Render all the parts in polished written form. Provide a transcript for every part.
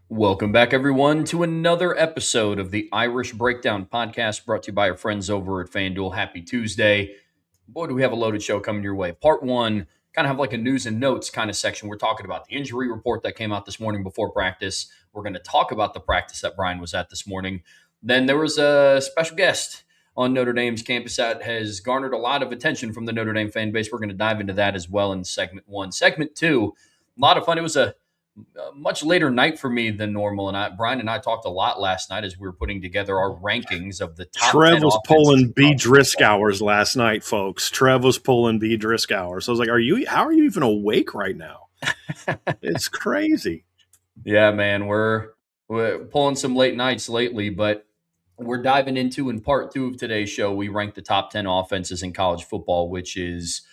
Welcome back, everyone, to another episode of the Irish Breakdown podcast brought to you by our friends over at FanDuel. Happy Tuesday. Boy, do we have a loaded show coming your way. Part one, kind of have like a news and notes kind of section. We're talking about the injury report that came out this morning before practice. We're going to talk about the practice that Brian was at this morning. Then there was a special guest on Notre Dame's campus that has garnered a lot of attention from the Notre Dame fan base. We're going to dive into that as well in segment one. Segment two, a lot of fun. It was a much later night for me than normal. And Brian and I talked a lot last night as we were putting together our rankings of the top Trev 10 was offenses. pulling B Drisk hours last night, folks. Trev was pulling B Drisk hours. So I was like, how are you even awake right now? It's crazy. Yeah, man, we're pulling some late nights lately, but we're diving into, in part two of today's show, we rank the top 10 offenses in college football, which is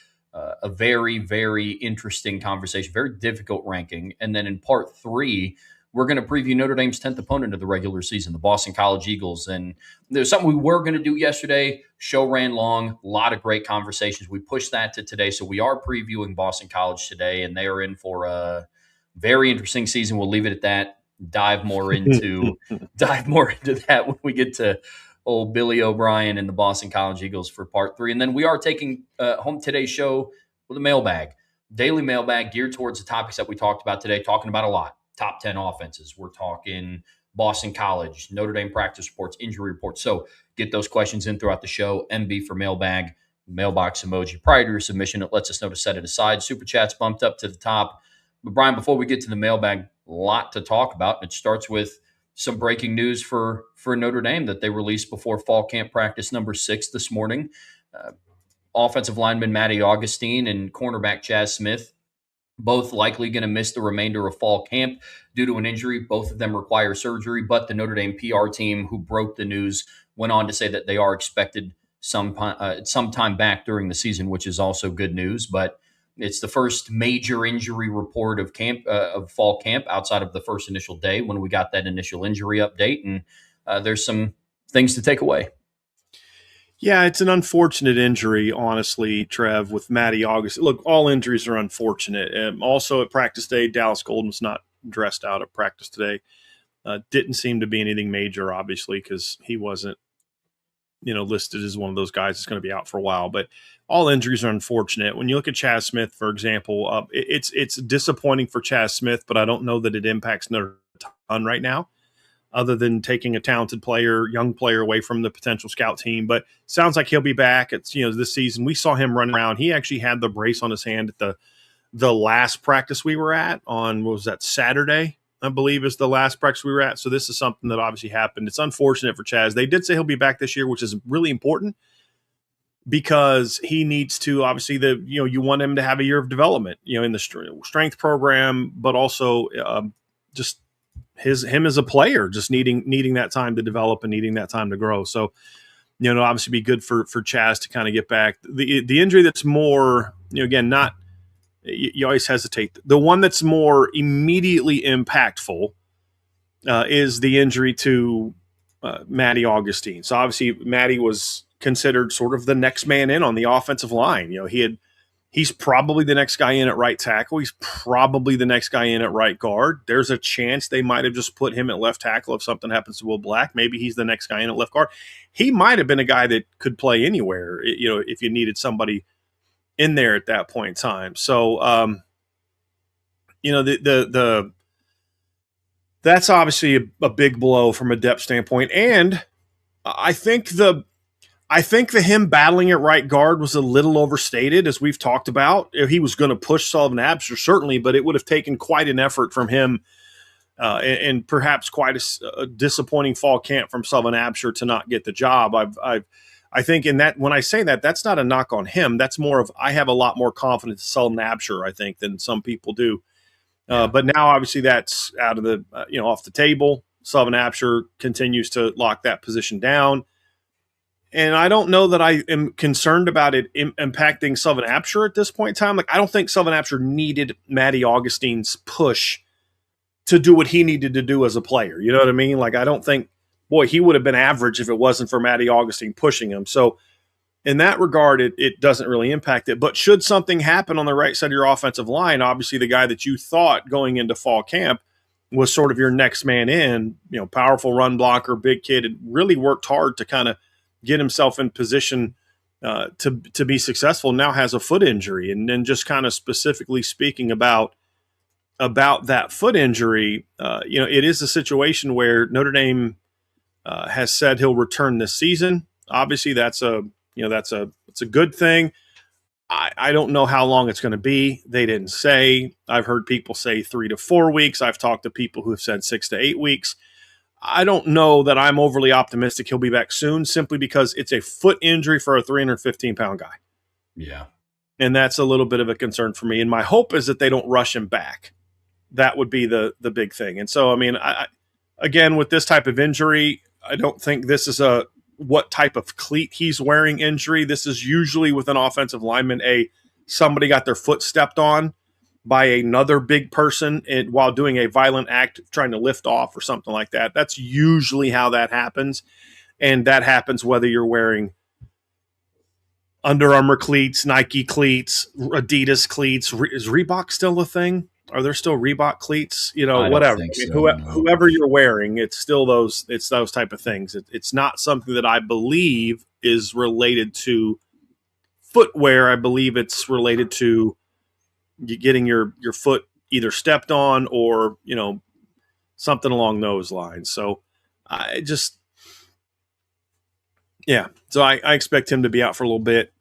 a very, very interesting conversation, very difficult ranking. And then in part three, we're going to preview Notre Dame's 10th opponent of the regular season, the Boston College Eagles. And there's something we were going to do yesterday. Show ran long, a lot of great conversations. We pushed that to today. So we are previewing Boston College today, and they are in for a very interesting season. We'll leave it at that. Dive more into that when we get to old Billy O'Brien and the Boston College Eagles for part three. And then we are taking home today's show with a mailbag, daily mailbag geared towards the topics that we talked about today, talking about a lot. Top 10 offenses. We're talking Boston College, Notre Dame practice reports, injury reports. So get those questions in throughout the show. MB for mailbag, mailbox emoji. Prior to your submission, it lets us know to set it aside. Super Chat's bumped up to the top. But Brian, before we get to the mailbag, a lot to talk about. It starts with some breaking news for Notre Dame that they released before fall camp practice number 6 this morning. Offensive lineman Matty Augustine and cornerback Chaz Smith, both likely going to miss the remainder of fall camp due to an injury. Both of them require surgery, but the Notre Dame PR team who broke the news went on to say that they are expected sometime back during the season, which is also good news. But it's the first major injury report of fall camp outside of the first initial day when we got that initial injury update. And there's some things to take away. Yeah, it's an unfortunate injury, honestly, Trev, with Matty August. Look, all injuries are unfortunate. Also at practice day, Dallas Golden was not dressed out at practice today. Didn't seem to be anything major, obviously, because he wasn't, listed as one of those guys that's going to be out for a while. But all injuries are unfortunate. When you look at Chaz Smith, for example, it's disappointing for Chaz Smith, but I don't know that it impacts Notre Dame a ton right now, other than taking a talented player, young player away from the potential scout team. But sounds like he'll be back. It's, this season. We saw him run around. He actually had the brace on his hand at the last practice we were at on, what was that, Saturday, I believe is the last practice we were at. So this is something that obviously happened. It's unfortunate for Chaz. They did say he'll be back this year, which is really important because he needs to, obviously, you want him to have a year of development, in the strength program, but also just him as a player, just needing that time to develop and needing that time to grow. So, obviously be good for Chaz to kind of get back. The injury that's more, again, not, you always hesitate. The one that's more immediately impactful is the injury to Matty Augustine. So obviously Matty was considered sort of the next man in on the offensive line. He's probably the next guy in at right tackle. He's probably the next guy in at right guard. There's a chance they might have just put him at left tackle if something happens to Will Black. Maybe he's the next guy in at left guard. He might have been a guy that could play anywhere, if you needed somebody in there at that point in time. So, that's obviously a big blow from a depth standpoint. And I think the him battling at right guard was a little overstated, as we've talked about. He was going to push Sullivan Absher, certainly, but it would have taken quite an effort from him and perhaps quite a disappointing fall camp from Sullivan Absher to not get the job. I think in that, when I say that, that's not a knock on him. That's more of, I have a lot more confidence in Sullivan Absher, I think, than some people do. But now, obviously, that's out of the, off the table. Sullivan Absher continues to lock that position down. And I don't know that I am concerned about it impacting Sullivan Absher at this point in time. Like, I don't think Sullivan Absher needed Matty Augustine's push to do what he needed to do as a player. You know what I mean? Like, I don't think, boy, he would have been average if it wasn't for Matty Augustine pushing him. So in that regard, it doesn't really impact it. But should something happen on the right side of your offensive line, obviously the guy that you thought going into fall camp was sort of your next man in, powerful run blocker, big kid, and really worked hard to kind of get himself in position to be successful. Now has a foot injury. And then just kind of specifically speaking about that foot injury, it is a situation where Notre Dame has said he'll return this season. Obviously, it's a good thing. I don't know how long it's going to be. They didn't say. I've heard people say 3 to 4 weeks. I've talked to people who have said 6 to 8 weeks. I don't know that I'm overly optimistic he'll be back soon, simply because it's a foot injury for a 315-pound guy. Yeah. And that's a little bit of a concern for me. And my hope is that they don't rush him back. That would be the big thing. And so, I mean, again, with this type of injury, I don't think this is a what type of cleat he's wearing injury. This is usually with an offensive lineman, somebody got their foot stepped on by another big person while doing a violent act, trying to lift off or something like that. That's usually how that happens. And that happens whether you're wearing Under Armour cleats, Nike cleats, Adidas cleats. Is Reebok still a thing? Are there still Reebok cleats? Whatever. Whoever you're wearing, it's still those type of things. It's not something that I believe is related to footwear. I believe it's related to you getting your foot either stepped on or, something along those lines. So so I expect him to be out for a little bit.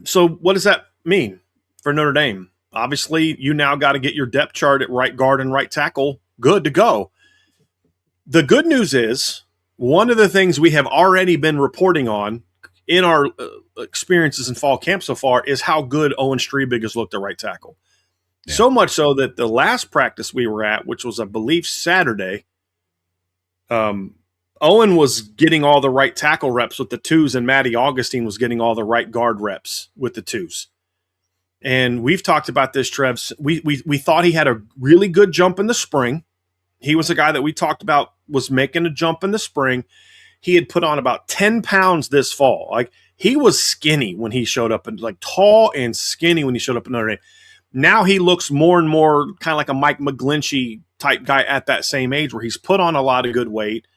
So what does that mean for Notre Dame? Obviously, you now got to get your depth chart at right guard and right tackle good to go. The good news is, one of the things we have already been reporting on in our experiences in fall camp so far is how good Owen Strebig has looked at right tackle. Yeah. So much so that the last practice we were at, which was, I believe, Saturday, Owen was getting all the right tackle reps with the twos, and Matty Augustine was getting all the right guard reps with the twos. And we've talked about this, Trev. We thought he had a really good jump in the spring. He was a guy that we talked about was making a jump in the spring. He had put on about 10 pounds this fall. Like, he was skinny when he showed up, and like tall and skinny when he showed up in Notre Dame. Now he looks more and more kind of like a Mike McGlinchey type guy at that same age, where he's put on a lot of good weight.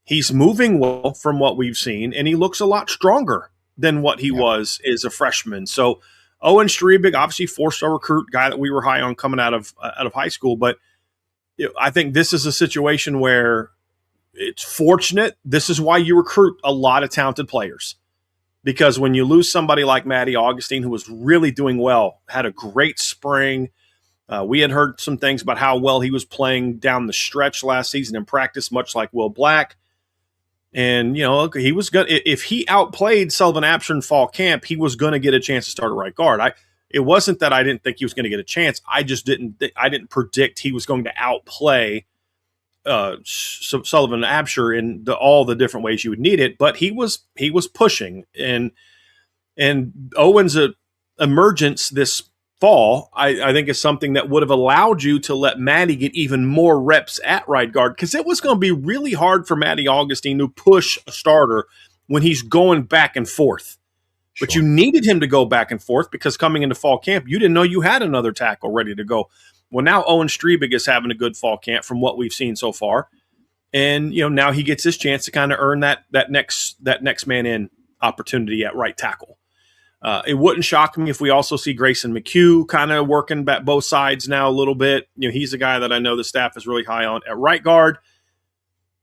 He's moving well from what we've seen, and he looks a lot stronger than what he was as a freshman. So Owen Strebig, obviously four-star recruit, guy that we were high on coming out of high school. But I think this is a situation where it's fortunate. This is why you recruit a lot of talented players, because when you lose somebody like Matty Augustine, who was really doing well, had a great spring. We had heard some things about how well he was playing down the stretch last season in practice, much like Will Black. And, he was good. If he outplayed Sullivan Absher in fall camp, he was going to get a chance to start at right guard. It wasn't that I didn't think he was going to get a chance. I just didn't predict he was going to outplay Sullivan Absher in all the different ways you would need it. But he was pushing, and Owen's emergence this fall, I think, is something that would have allowed you to let Matty get even more reps at right guard, because it was going to be really hard for Matty Augustine to push a starter when he's going back and forth. Sure. But you needed him to go back and forth, because coming into fall camp, you didn't know you had another tackle ready to go. Well, now Owen Strebig is having a good fall camp from what we've seen so far. And, now he gets his chance to kind of earn that next man in opportunity at right tackle. It wouldn't shock me if we also see Grayson McHugh kind of working back both sides now a little bit. He's a guy that I know the staff is really high on at right guard.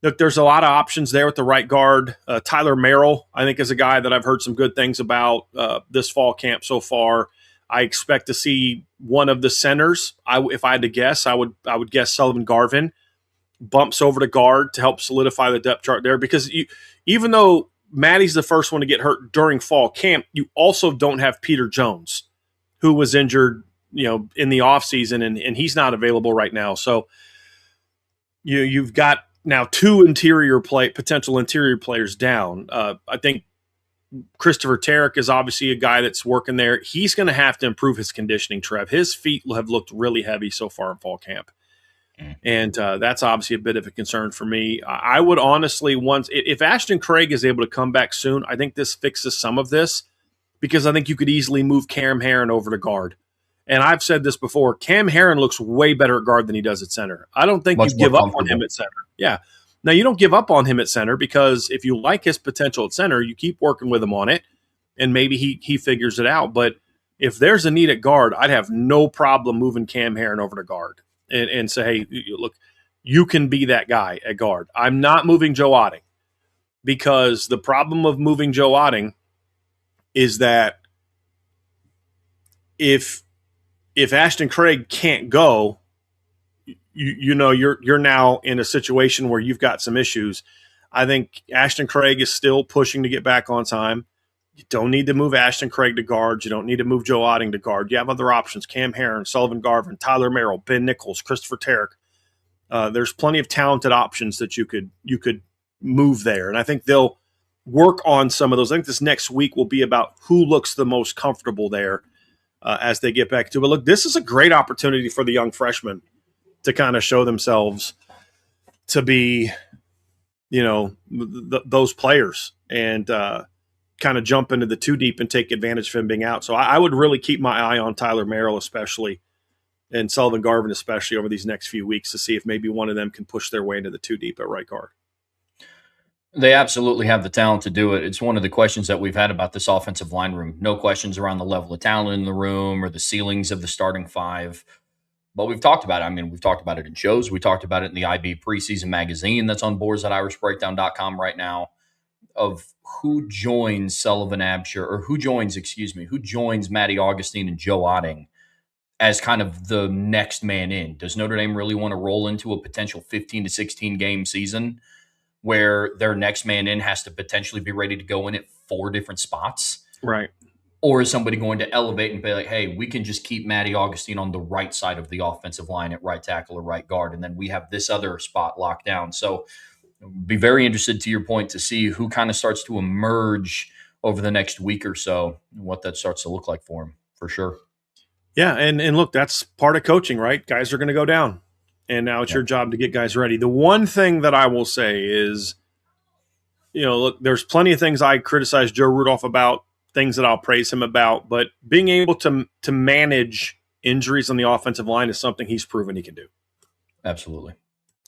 Look, there's a lot of options there with the right guard. Tyler Merrill, I think, is a guy that I've heard some good things about this fall camp so far. I expect to see one of the centers. If I had to guess, I would guess Sullivan Garvin bumps over to guard to help solidify the depth chart there, because even though Matty's the first one to get hurt during fall camp, you also don't have Peter Jones, who was injured, in the offseason, and he's not available right now. So you've got now two potential interior players down. I think Christopher Tarrick is obviously a guy that's working there. He's going to have to improve his conditioning, Trev. His feet have looked really heavy so far in fall camp. And that's obviously a bit of a concern for me. I would honestly, if Ashton Craig is able to come back soon, I think this fixes some of this, because I think you could easily move Cam Herron over to guard And I've said this before, Cam Herron looks way better at guard than he does at center. I don't think Much you more give up on comfortable. him at center. Yeah. Now, you don't give up on him at center because if you like his potential at center, you keep working with him on it, and maybe he figures it out. But if there's a need at guard, I'd have no problem moving Cam Herron over to guard and say, hey, look, you can be that guy at guard. I'm not moving Joe Otting because the problem of moving Joe Otting is that if Ashton Craig can't go, you're now in a situation where you've got some issues. I think Ashton Craig is still pushing to get back on time. You don't need to move Ashton Craig to guard. You don't need to move Joe Otting to guard. You have other options: Cam Herron, Sullivan Garvin, Tyler Merrill, Ben Nichols, Christopher Tarrick. There's plenty of talented options that you could move there, and I think they'll work on some of those. I think this next week will be about who looks the most comfortable there as they get back to it. But look, this is a great opportunity for the young freshmen to kind of show themselves to be, those players and kind of jump into the two deep and take advantage of him being out. So I would really keep my eye on Tyler Merrill, especially, and Sullivan Garvin, especially over these next few weeks to see if maybe one of them can push their way into the two deep at right guard. They absolutely have the talent to do it. It's one of the questions that we've had about this offensive line room. No questions around the level of talent in the room or the ceilings of the starting five. But we've talked about it. I mean, we've talked about it in shows. We talked about it in the IB preseason magazine that's on boards at irishbreakdown.com right now, of who joins Sullivan Absher, or who joins Matty Augustine and Joe Otting as kind of the next man in. Does Notre Dame really want to roll into a potential 15 to 16 game season where their next man in has to potentially be ready to go in at 4 different spots? Right. Or is somebody going to elevate and be like, hey, we can just keep Matty Augustine on the right side of the offensive line at right tackle or right guard, and then we have this other spot locked down. So be very interested, to your point, to see who kind of starts to emerge over the next week or so and what that starts to look like for him, for sure. Yeah, and look, that's part of coaching, right? Guys are going to go down, and now it's your job to get guys ready. The one thing that I will say is, look, there's plenty of things I criticize Joe Rudolph about, things that I'll praise him about, but being able to manage injuries on the offensive line is something he's proven he can do. Absolutely.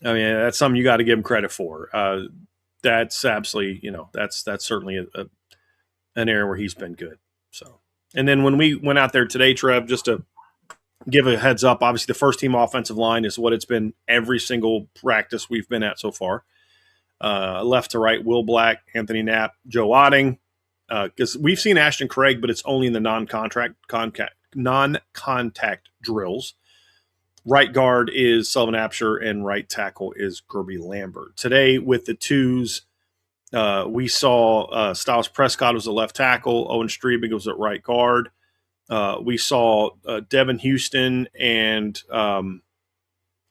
I mean, that's something you got to give him credit for. That's absolutely, that's certainly an area where he's been good. So, and then when we went out there today, Trev, just to give a heads up, obviously the first team offensive line is what it's been every single practice we've been at so far. Left to right, Will Black, Anthony Knapp, Joe Otting. Because we've seen Ashton Craig, but it's only in the non-contact drills. Right guard is Sullivan Absher, and right tackle is Gerby Lambert. Today, with the twos, we saw Styles Prescott was a left tackle, Owen Strebig was at right guard. We saw Devin Houston and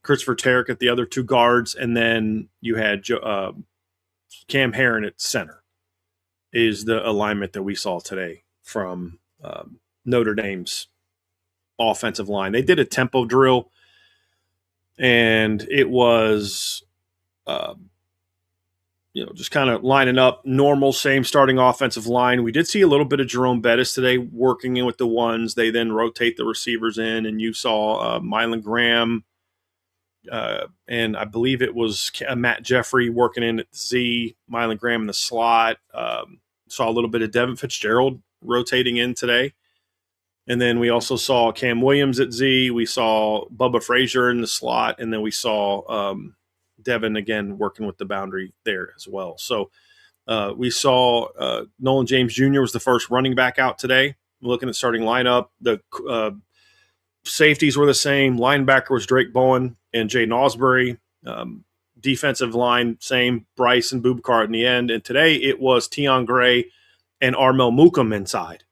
Christopher Tarrick at the other two guards, and then you had Cam Herron at center. Is the alignment that we saw today from Notre Dame's offensive line. They did a tempo drill, and it was, just kind of lining up normal, same starting offensive line. We did see a little bit of Jerome Bettis today working in with the ones. They then rotate the receivers in, and you saw Mylan Graham, and I believe it was Matt Jeffrey working in at the Z, Mylan Graham in the slot. Saw a little bit of Devin Fitzgerald rotating in today. And then we also saw Cam Williams at Z. We saw Bubba Frazier in the slot. And then we saw Devin again working with the boundary there as well. So we saw Nolan James Jr. was the first running back out today. Looking at starting lineup, the safeties were the same. Linebacker was Drake Bowen and Jaden Ausberry. Defensive line, same, Bryce and Bubakar in the end. And today it was Tion Gray and Armel Mukum inside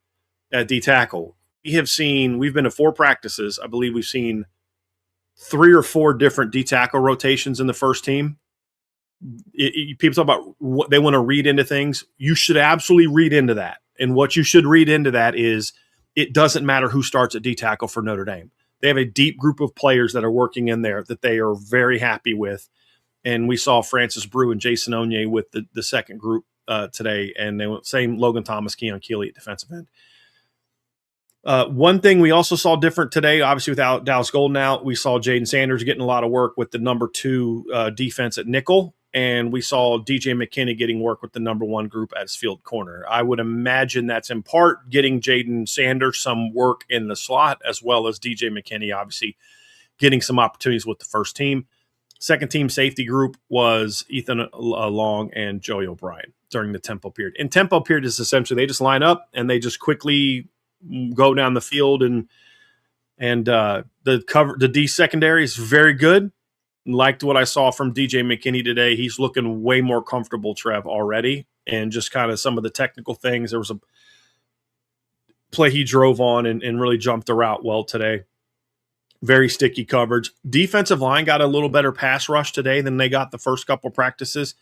at D tackle. We've been to 4 practices. I believe we've seen 3 or 4 different D tackle rotations in the first team. People talk about what they want to read into things. You should absolutely read into that. And what you should read into that is it doesn't matter who starts at D tackle for Notre Dame. They have a deep group of players that are working in there that they are very happy with. And we saw Francis Brew and Jason Onye with the second group today. And they went same Logan Thomas, Keon Keeley at defensive end. One thing we also saw different today, obviously without Dallas Golden out, we saw Jaden Sanders getting a lot of work with the number 2 defense at nickel, and we saw DJ McKinney getting work with the number 1 group as field corner. I would imagine that's in part getting Jaden Sanders some work in the slot, as well as DJ McKinney obviously getting some opportunities with the first team. Second team safety group was Ethan Long and Joey O'Brien during the tempo period. And tempo period is essentially they just line up and they just quickly go down the field, and the D secondary is very good. Liked what I saw from DJ McKinney today. He's looking way more comfortable, Trev, already, and just kind of some of the technical things. There was a play he drove on and really jumped the route well today. Very sticky coverage. Defensive line got a little better pass rush today than they got the first couple practices.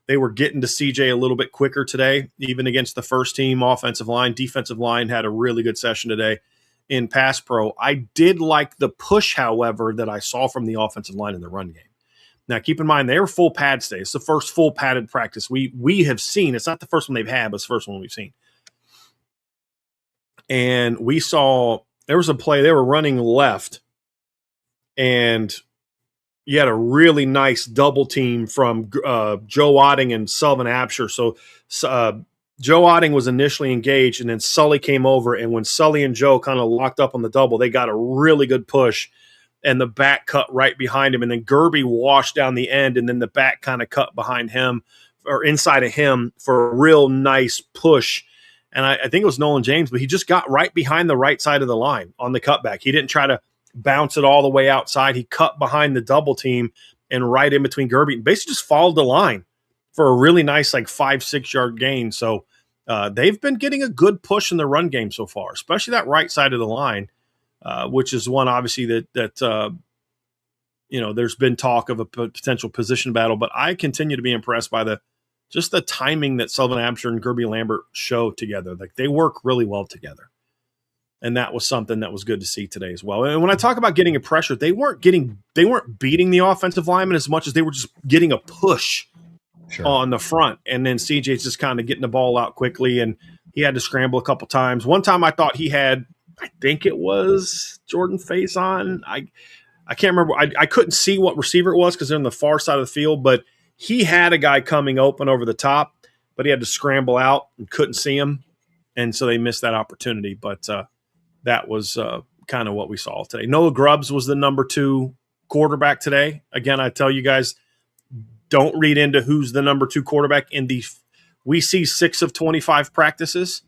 They were getting to CJ a little bit quicker today, even against the first team offensive line. Defensive line had a really good session today in pass pro. I did like the push, however, that I saw from the offensive line in the run game. Now, keep in mind, they were full pads today. It's the first full padded practice we have seen. It's not the first one they've had, but it's the first one we've seen. And we saw there was a play. They were running left, and you had a really nice double team from Joe Otting and Sullivan Absher. So Joe Otting was initially engaged, and then Sully came over. And when Sully and Joe kind of locked up on the double, they got a really good push, and the back cut right behind him. And then Gerby washed down the end, and then the back kind of cut behind him or inside of him for a real nice push. And I think it was Nolan James, but he just got right behind the right side of the line on the cutback. He didn't try to bounce it all the way outside. He cut behind the double team and right in between Gerby and basically just followed the line for a really nice 5-6 yard gain. So they've been getting a good push in the run game so far, especially that right side of the line, which is one obviously that there's been talk of a potential position battle, but I continue to be impressed by the timing that Sullivan Absher and Gerby Lambert show together. Like they work really well together. And that was something that was good to see today as well. And when I talk about getting a pressure, they weren't beating the offensive lineman as much as they were just getting a push on the front. And then CJ's just kind of getting the ball out quickly, and he had to scramble a couple times. One time I thought he had, I think it was Jordan Faison. I can't remember. I couldn't see what receiver it was because they're on the far side of the field, but he had a guy coming open over the top, but he had to scramble out and couldn't see him. And so they missed that opportunity. But that was kind of what we saw today. Noah Grubbs was the number 2 quarterback today. Again, I tell you guys, don't read into who's the number 2 quarterback. We see 6 of 25 practices.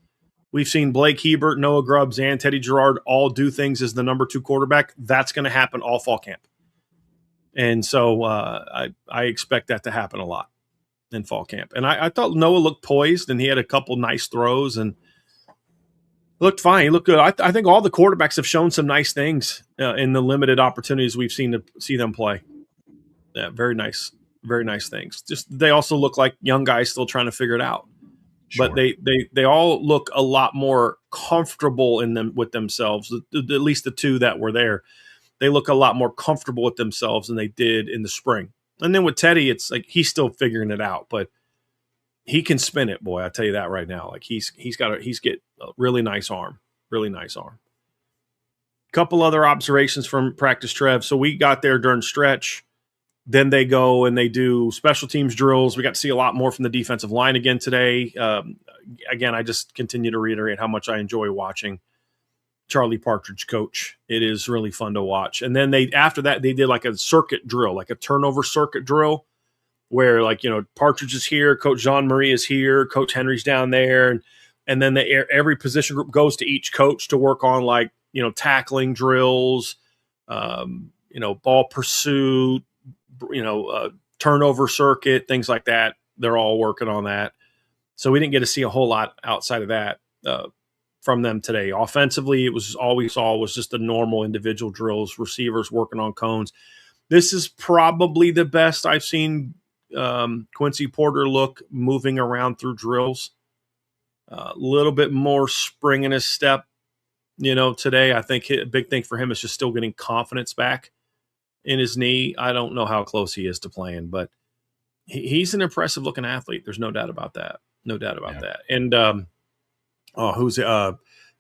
We've seen Blake Hebert, Noah Grubbs, and Teddy Gerard all do things as the number 2 quarterback. That's going to happen all fall camp. And so I expect that to happen a lot in fall camp. And I thought Noah looked poised, and he had a couple nice throws and looked fine. He looked good. I think all the quarterbacks have shown some nice things in the limited opportunities we've seen to see them play. Yeah, very nice things. Just they also look like young guys still trying to figure it out. Sure. But they all look a lot more comfortable in them with themselves. At least the 2 that were there, they look a lot more comfortable with themselves than they did in the spring. And then with Teddy, it's like he's still figuring it out, but he can spin it, boy. I tell you that right now. Like he's got a really nice arm. Couple other observations from practice, Trev. So we got there during stretch. Then they go and they do special teams drills. We got to see a lot more from the defensive line again today. Again, I just continue to reiterate how much I enjoy watching Charlie Partridge coach. It is really fun to watch. And then after that, they did like a circuit drill, like a turnover circuit drill, where Partridge is here, Coach Jean-Marie is here, Coach Henry's down there, and then every position group goes to each coach to work on tackling drills, ball pursuit, turnover circuit, things like that. They're all working on that. So we didn't get to see a whole lot outside of that from them today. Offensively, it was all we saw was just the normal individual drills, receivers working on cones. This is probably the best I've seen Quincy Porter look moving around through drills. A little bit more spring in his step, today. I think a big thing for him is just still getting confidence back in his knee. I don't know how close he is to playing, but he's an impressive looking athlete. There's no doubt about that. And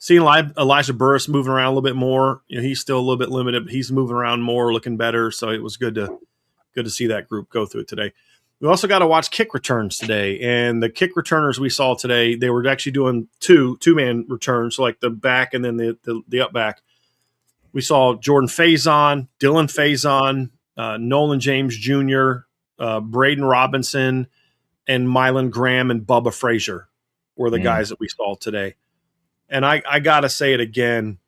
Seeing Elijah Burris moving around a little bit more. He's still a little bit limited, but he's moving around more, looking better. So it was good to see that group go through it today. We also got to watch kick returns today, and the kick returners we saw today, they were actually doing two-man returns, so like the back and then the up back. We saw Jordan Faison, Dylan Faison, Nolan James Jr., Braden Robinson, and Mylan Graham and Bubba Frazier were the guys that we saw today. And I got to say it again,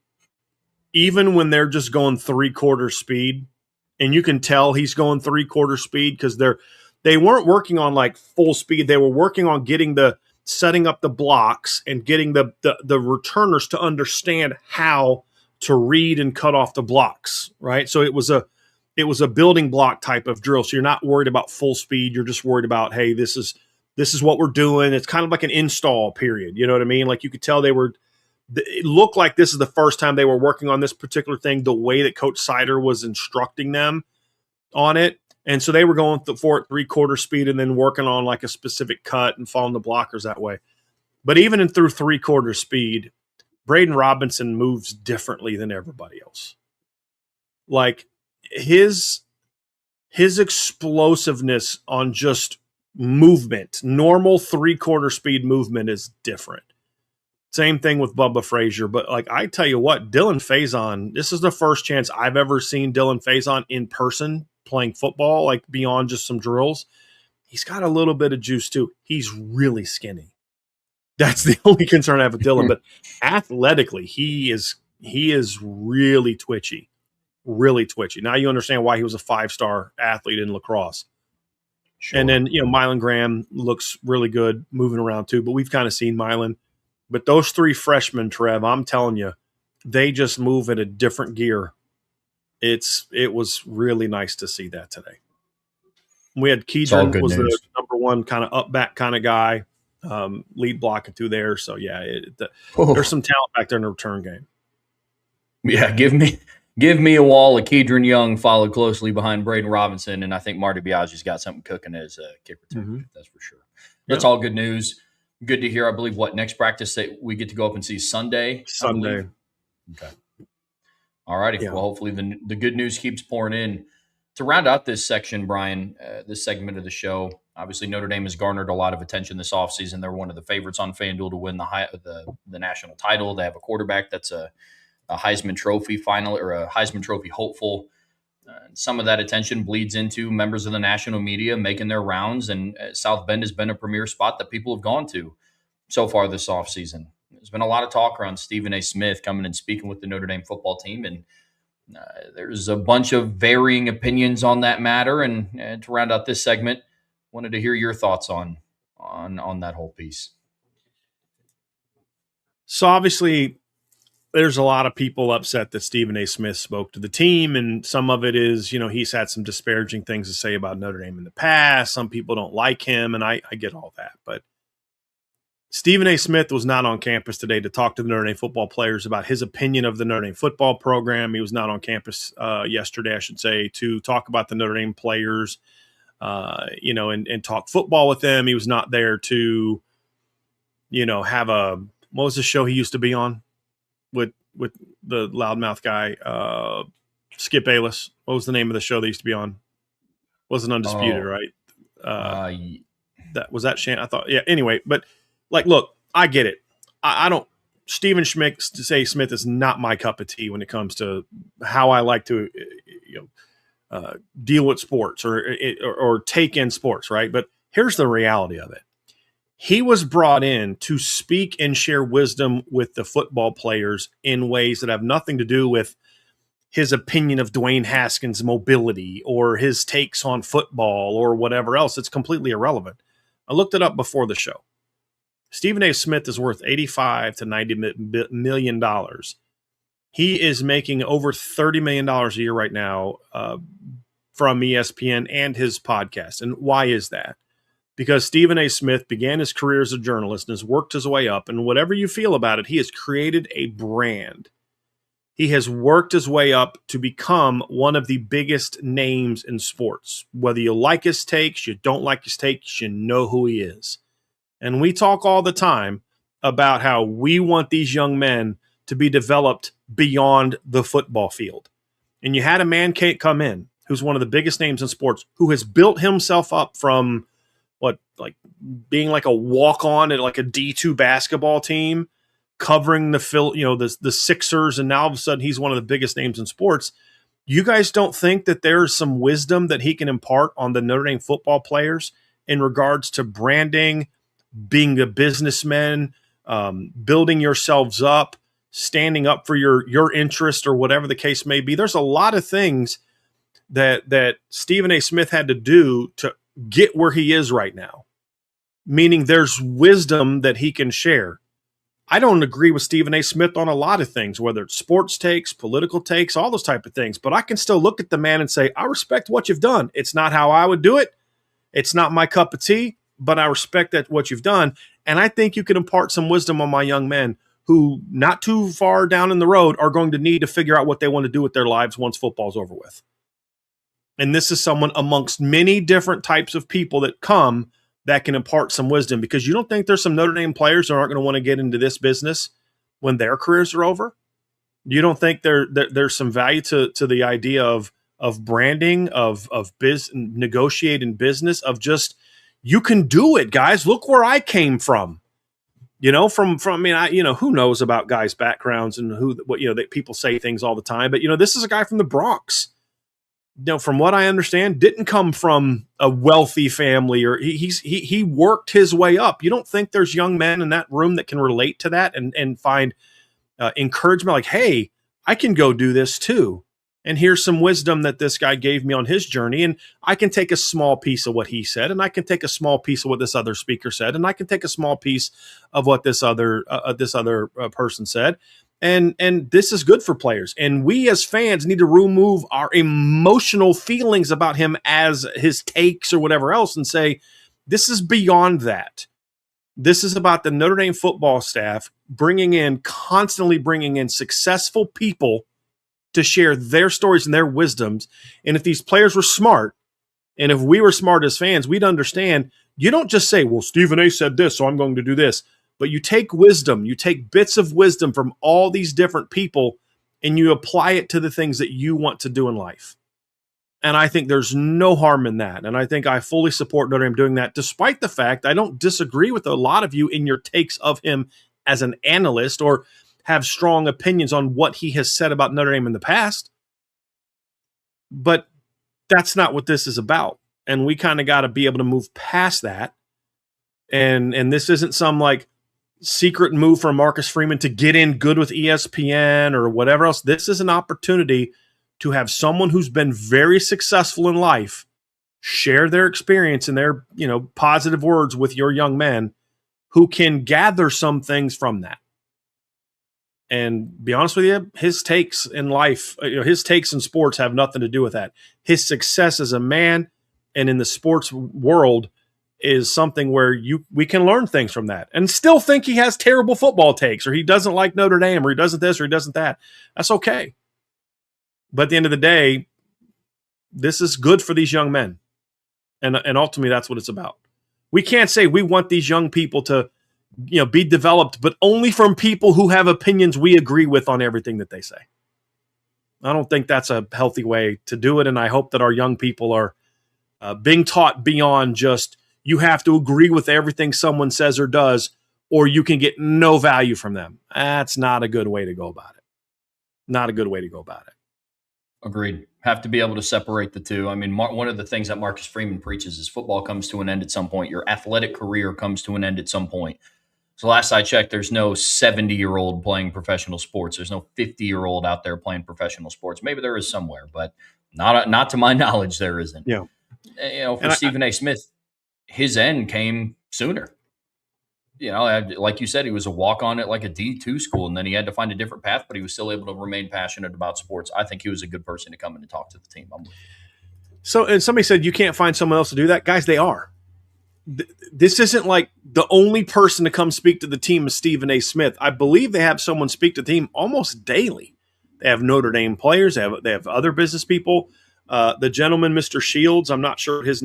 even when they're just going 3/4 speed, and you can tell he's going 3/4 speed because they weren't working on like full speed. They were working on setting up the blocks and getting the returners to understand how to read and cut off the blocks, right? So it was a building block type of drill. So you're not worried about full speed. You're just worried about, hey, this is what we're doing. It's kind of like an install period. You know what I mean? Like you could tell it looked like this is the first time they were working on this particular thing, the way that Coach Sider was instructing them on it. And so they were going for it 3/4 speed and then working on like a specific cut and following the blockers that way. But even through 3/4 speed, Braden Robinson moves differently than everybody else. Like his explosiveness on just movement, normal 3/4 speed movement is different. Same thing with Bubba Frazier. But like I tell you what, Dylan Faison, this is the first chance I've ever seen Dylan Faison in person playing football, like beyond just some drills. He's got a little bit of juice too. He's really skinny. That's the only concern I have with Dylan. But athletically, he is really twitchy. Really twitchy. Now you understand why he was a 5-star athlete in lacrosse. Sure. And then, Mylan Graham looks really good moving around too, but we've kind of seen Mylan. But those 3 freshmen, Trev, I'm telling you, they just move in a different gear. It was really nice to see that today. We had Keydron was the number 1 kind of up back kind of guy, lead blocking through there. So yeah, there's some talent back there in the return game. Yeah, give me a wall of Keydron Young followed closely behind Braden Robinson, and I think Marty Biagi's got something cooking as a kick return. That's for sure. That's all good news. Good to hear. I believe next practice that we get to go up and see Sunday. Sunday. Okay. All righty. Yeah. Well, hopefully the good news keeps pouring in. To round out this section, Brian, this segment of the show, obviously Notre Dame has garnered a lot of attention this offseason. They're one of the favorites on FanDuel to win the national title. They have a quarterback that's a Heisman Trophy final or a Heisman Trophy hopeful. Some of that attention bleeds into members of the national media making their rounds, and South Bend has been a premier spot that people have gone to so far this offseason. There's been a lot of talk around Stephen A. Smith coming and speaking with the Notre Dame football team, and there's a bunch of varying opinions on that matter. And to round out this segment, wanted to hear your thoughts on that whole piece. So obviously, there's a lot of people upset that Stephen A. Smith spoke to the team, and some of it is, he's had some disparaging things to say about Notre Dame in the past. Some people don't like him, and I get all that. But Stephen A. Smith was not on campus today to talk to the Notre Dame football players about his opinion of the Notre Dame football program. He was not on campus yesterday, I should say, to talk about the Notre Dame players, and talk football with them. He was not there to, have what was the show he used to be on? With the loudmouth guy, Skip Bayless. What was the name of the show they used to be on? Wasn't Undisputed, right? That was that Shan. I thought, yeah. Anyway, but look, I get it. I don't. Stephen Schmidt to say Smith is not my cup of tea when it comes to how I like to, deal with sports or take in sports, right? But here's the reality of it. He was brought in to speak and share wisdom with the football players in ways that have nothing to do with his opinion of Dwayne Haskins' mobility or his takes on football or whatever else. It's completely irrelevant. I looked it up before the show. Stephen A. Smith is worth $85 to $90 million. He is making over $30 million a year right now from ESPN and his podcast. And why is that? Because Stephen A. Smith began his career as a journalist and has worked his way up. And whatever you feel about it, he has created a brand. He has worked his way up to become one of the biggest names in sports. Whether you like his takes, you don't like his takes, you know who he is. And we talk all the time about how we want these young men to be developed beyond the football field. And you had a man come in who's one of the biggest names in sports, who has built himself up from being like a walk-on at like a D2 basketball team, covering the Sixers, and now all of a sudden he's one of the biggest names in sports. You guys don't think that there's some wisdom that he can impart on the Notre Dame football players in regards to branding, being a businessman, building yourselves up, standing up for your interest or whatever the case may be? There's a lot of things that Stephen A. Smith had to do to get where he is right now, meaning there's wisdom that he can share. I don't agree with Stephen A. Smith on a lot of things, whether it's sports takes, political takes, all those type of things, but I can still look at the man and say, I respect what you've done. It's not how I would do it. It's not my cup of tea, but I respect that what you've done. And I think you can impart some wisdom on my young men who, not too far down in the road, are going to need to figure out what they want to do with their lives once football's over with. And this is someone amongst many different types of people that come that can impart some wisdom, because you don't think there's some Notre Dame players that aren't going to want to get into this business when their careers are over? You don't think there's some value to the idea of branding, of negotiating business, of just, you can do it, guys. Look where I came from. Who knows about guys' backgrounds and that people say things all the time, but this is a guy from the Bronx. From what I understand, didn't come from a wealthy family, or he worked his way up. You don't think there's young men in that room that can relate to that and find encouragement, like, hey, I can go do this too. And here's some wisdom that this guy gave me on his journey. And I can take a small piece of what he said, and I can take a small piece of what this other speaker said, and I can take a small piece of what this other person said. And this is good for players. And we as fans need to remove our emotional feelings about him as his takes or whatever else and say, this is beyond that. This is about the Notre Dame football staff constantly bringing in successful people to share their stories and their wisdoms. And if these players were smart, and if we were smart as fans, we'd understand, you don't just say, well, Stephen A. said this, so I'm going to do this. But you take wisdom, you take bits of wisdom from all these different people, and you apply it to the things that you want to do in life. And I think there's no harm in that. And I think I fully support Notre Dame doing that, despite the fact I don't disagree with a lot of you in your takes of him as an analyst or have strong opinions on what he has said about Notre Dame in the past. But that's not what this is about. And we kind of got to be able to move past that. And this isn't some secret move from Marcus Freeman to get in good with ESPN or whatever else. This is an opportunity to have someone who's been very successful in life share their experience and their positive words with your young men who can gather some things from that. And be honest with you, his takes in life, his takes in sports have nothing to do with that. His success as a man and in the sports world is something where we can learn things from that, and still think he has terrible football takes, or he doesn't like Notre Dame, or he doesn't this, or he doesn't that. That's okay. But at the end of the day, this is good for these young men. And ultimately, that's what it's about. We can't say we want these young people to be developed, but only from people who have opinions we agree with on everything that they say. I don't think that's a healthy way to do it, and I hope that our young people are being taught beyond just, you have to agree with everything someone says or does, or you can get no value from them. That's not a good way to go about it. Not a good way to go about it. Agreed. Have to be able to separate the two. I mean, one of the things that Marcus Freeman preaches is football comes to an end at some point. Your athletic career comes to an end at some point. So last I checked, there's no 70-year-old playing professional sports. There's no 50-year-old out there playing professional sports. Maybe there is somewhere, but not to my knowledge, there isn't. Yeah. For Stephen A. Smith, his end came sooner. Like you said, he was a walk-on at like a D2 school, and then he had to find a different path, but he was still able to remain passionate about sports. I think he was a good person to come in and talk to the team. So, and somebody said, you can't find someone else to do that. Guys, they are. This isn't like the only person to come speak to the team is Stephen A. Smith. I believe they have someone speak to the team almost daily. They have Notre Dame players. They have other business people. The gentleman, Mr. Shields, I'm not sure what his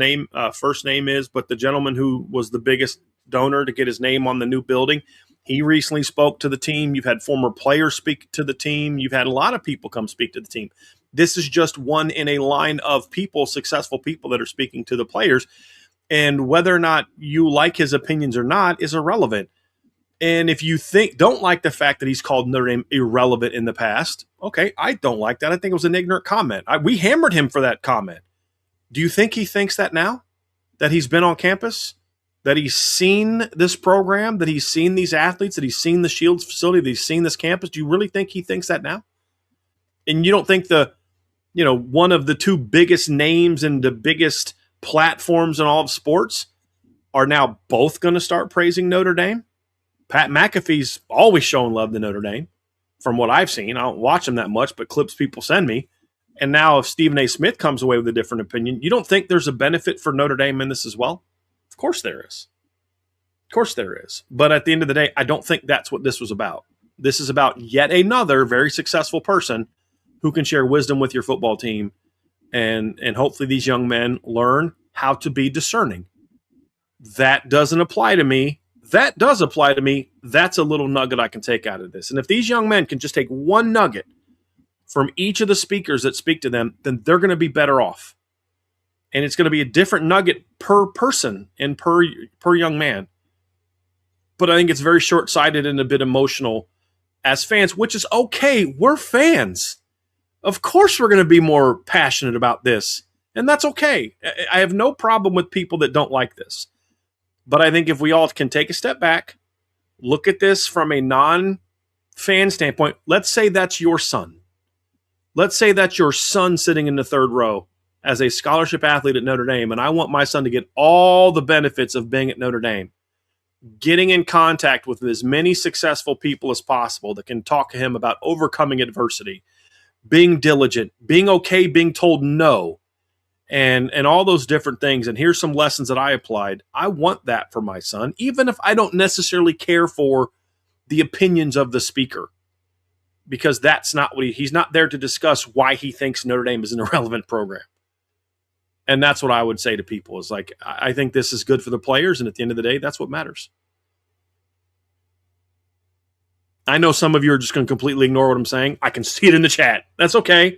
first name is, but the gentleman who was the biggest donor to get his name on the new building, He recently spoke to the team. You've had former players speak to the team. You've had a lot of people come speak to the team. This is just one in a line of people, successful people that are speaking to the players. And whether or not you like his opinions or not is irrelevant. And if you don't like the fact that he's called Notre Dame irrelevant in the past, okay, I don't like that. I think it was an ignorant comment. We hammered him for that comment. Do you think he thinks that now? That he's been on campus? That he's seen this program? That he's seen these athletes? That he's seen the Shields facility? That he's seen this campus? Do you really think he thinks that now? And you don't think one of the two biggest names and the biggest platforms in all of sports are now both going to start praising Notre Dame? Pat McAfee's always shown love to Notre Dame, from what I've seen. I don't watch him that much, but clips people send me. And now if Stephen A. Smith comes away with a different opinion, you don't think there's a benefit for Notre Dame in this as well? Of course there is. Of course there is. But at the end of the day, I don't think that's what this was about. This is about yet another very successful person who can share wisdom with your football team. And hopefully these young men learn how to be discerning. That doesn't apply to me. That does apply to me. That's a little nugget I can take out of this. And if these young men can just take one nugget from each of the speakers that speak to them, then they're going to be better off. And it's going to be a different nugget per person and per young man. But I think it's very short-sighted and a bit emotional as fans, which is okay. We're fans. Of course we're going to be more passionate about this. And that's okay. I have no problem with people that don't like this. But I think if we all can take a step back, look at this from a non-fan standpoint, let's say that's your son. Let's say that's your son sitting in the third row as a scholarship athlete at Notre Dame, and I want my son to get all the benefits of being at Notre Dame, getting in contact with as many successful people as possible that can talk to him about overcoming adversity, being diligent, being okay being told no, and all those different things. And here's some lessons that I applied. I want that for my son, even if I don't necessarily care for the opinions of the speaker, because that's not what he's not there to discuss why he thinks Notre Dame is an irrelevant program. And that's what I would say to people is like, I think this is good for the players. And at the end of the day, that's what matters. I know some of you are just going to completely ignore what I'm saying. I can see it in the chat. That's okay. At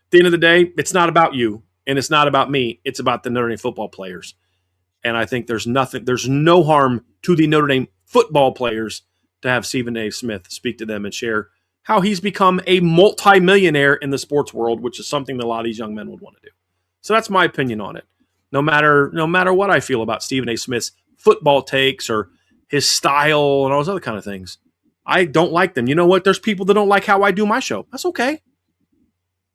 the end of the day, it's not about you and it's not about me. It's about the Notre Dame football players. And I think there's no harm to the Notre Dame football players to have Stephen A. Smith speak to them and share how he's become a multimillionaire in the sports world, which is something that a lot of these young men would want to do. So that's my opinion on it. No matter what I feel about Stephen A. Smith's football takes or his style and all those other kind of things, I don't like them. You know what? There's people that don't like how I do my show. That's okay.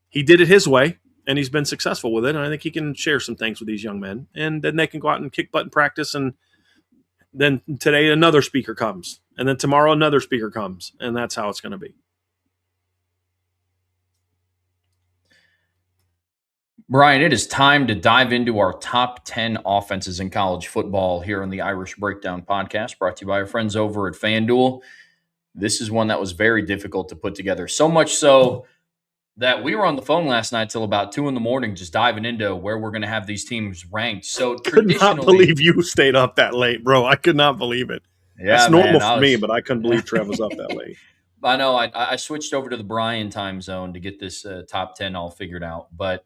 He did it his way, and he's been successful with it. And I think he can share some things with these young men. And then they can go out and kick butt and practice. And then today another speaker comes. And then tomorrow another speaker comes. And that's how it's going to be. Brian, it is time to dive into our top 10 offenses in college football here on the Irish Breakdown podcast, brought to you by our friends over at FanDuel. This is one that was very difficult to put together, so much so that we were on the phone last night till about 2 a.m. just diving into where we're going to have these teams ranked. So could not believe you stayed up that late, bro. I could not believe it. Yeah, that's normal for me, but I couldn't believe Trev was up that late. I know. I switched over to the Brian time zone to get this top 10 all figured out, but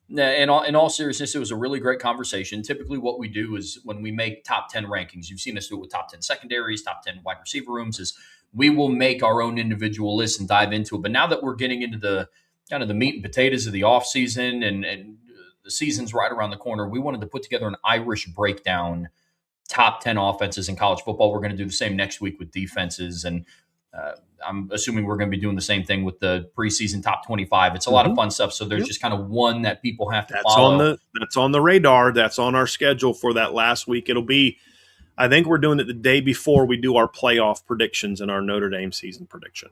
in all seriousness, it was a really great conversation. Typically what we do is when we make top 10 rankings, you've seen us do it with top 10 secondaries, top 10 wide receiver rooms, is we will make our own individual lists and dive into it. But now that we're getting into the kind of the meat and potatoes of the offseason and the season's right around the corner, we wanted to put together an Irish breakdown, top 10 offenses in college football. We're going to do the same next week with defenses. And I'm assuming we're going to be doing the same thing with the preseason top 25. It's a lot of fun stuff. So there's just kind of one that people have to follow. That's on the radar. That's on our schedule for that last week. It'll be, I think we're doing it the day before we do our playoff predictions and our Notre Dame season prediction.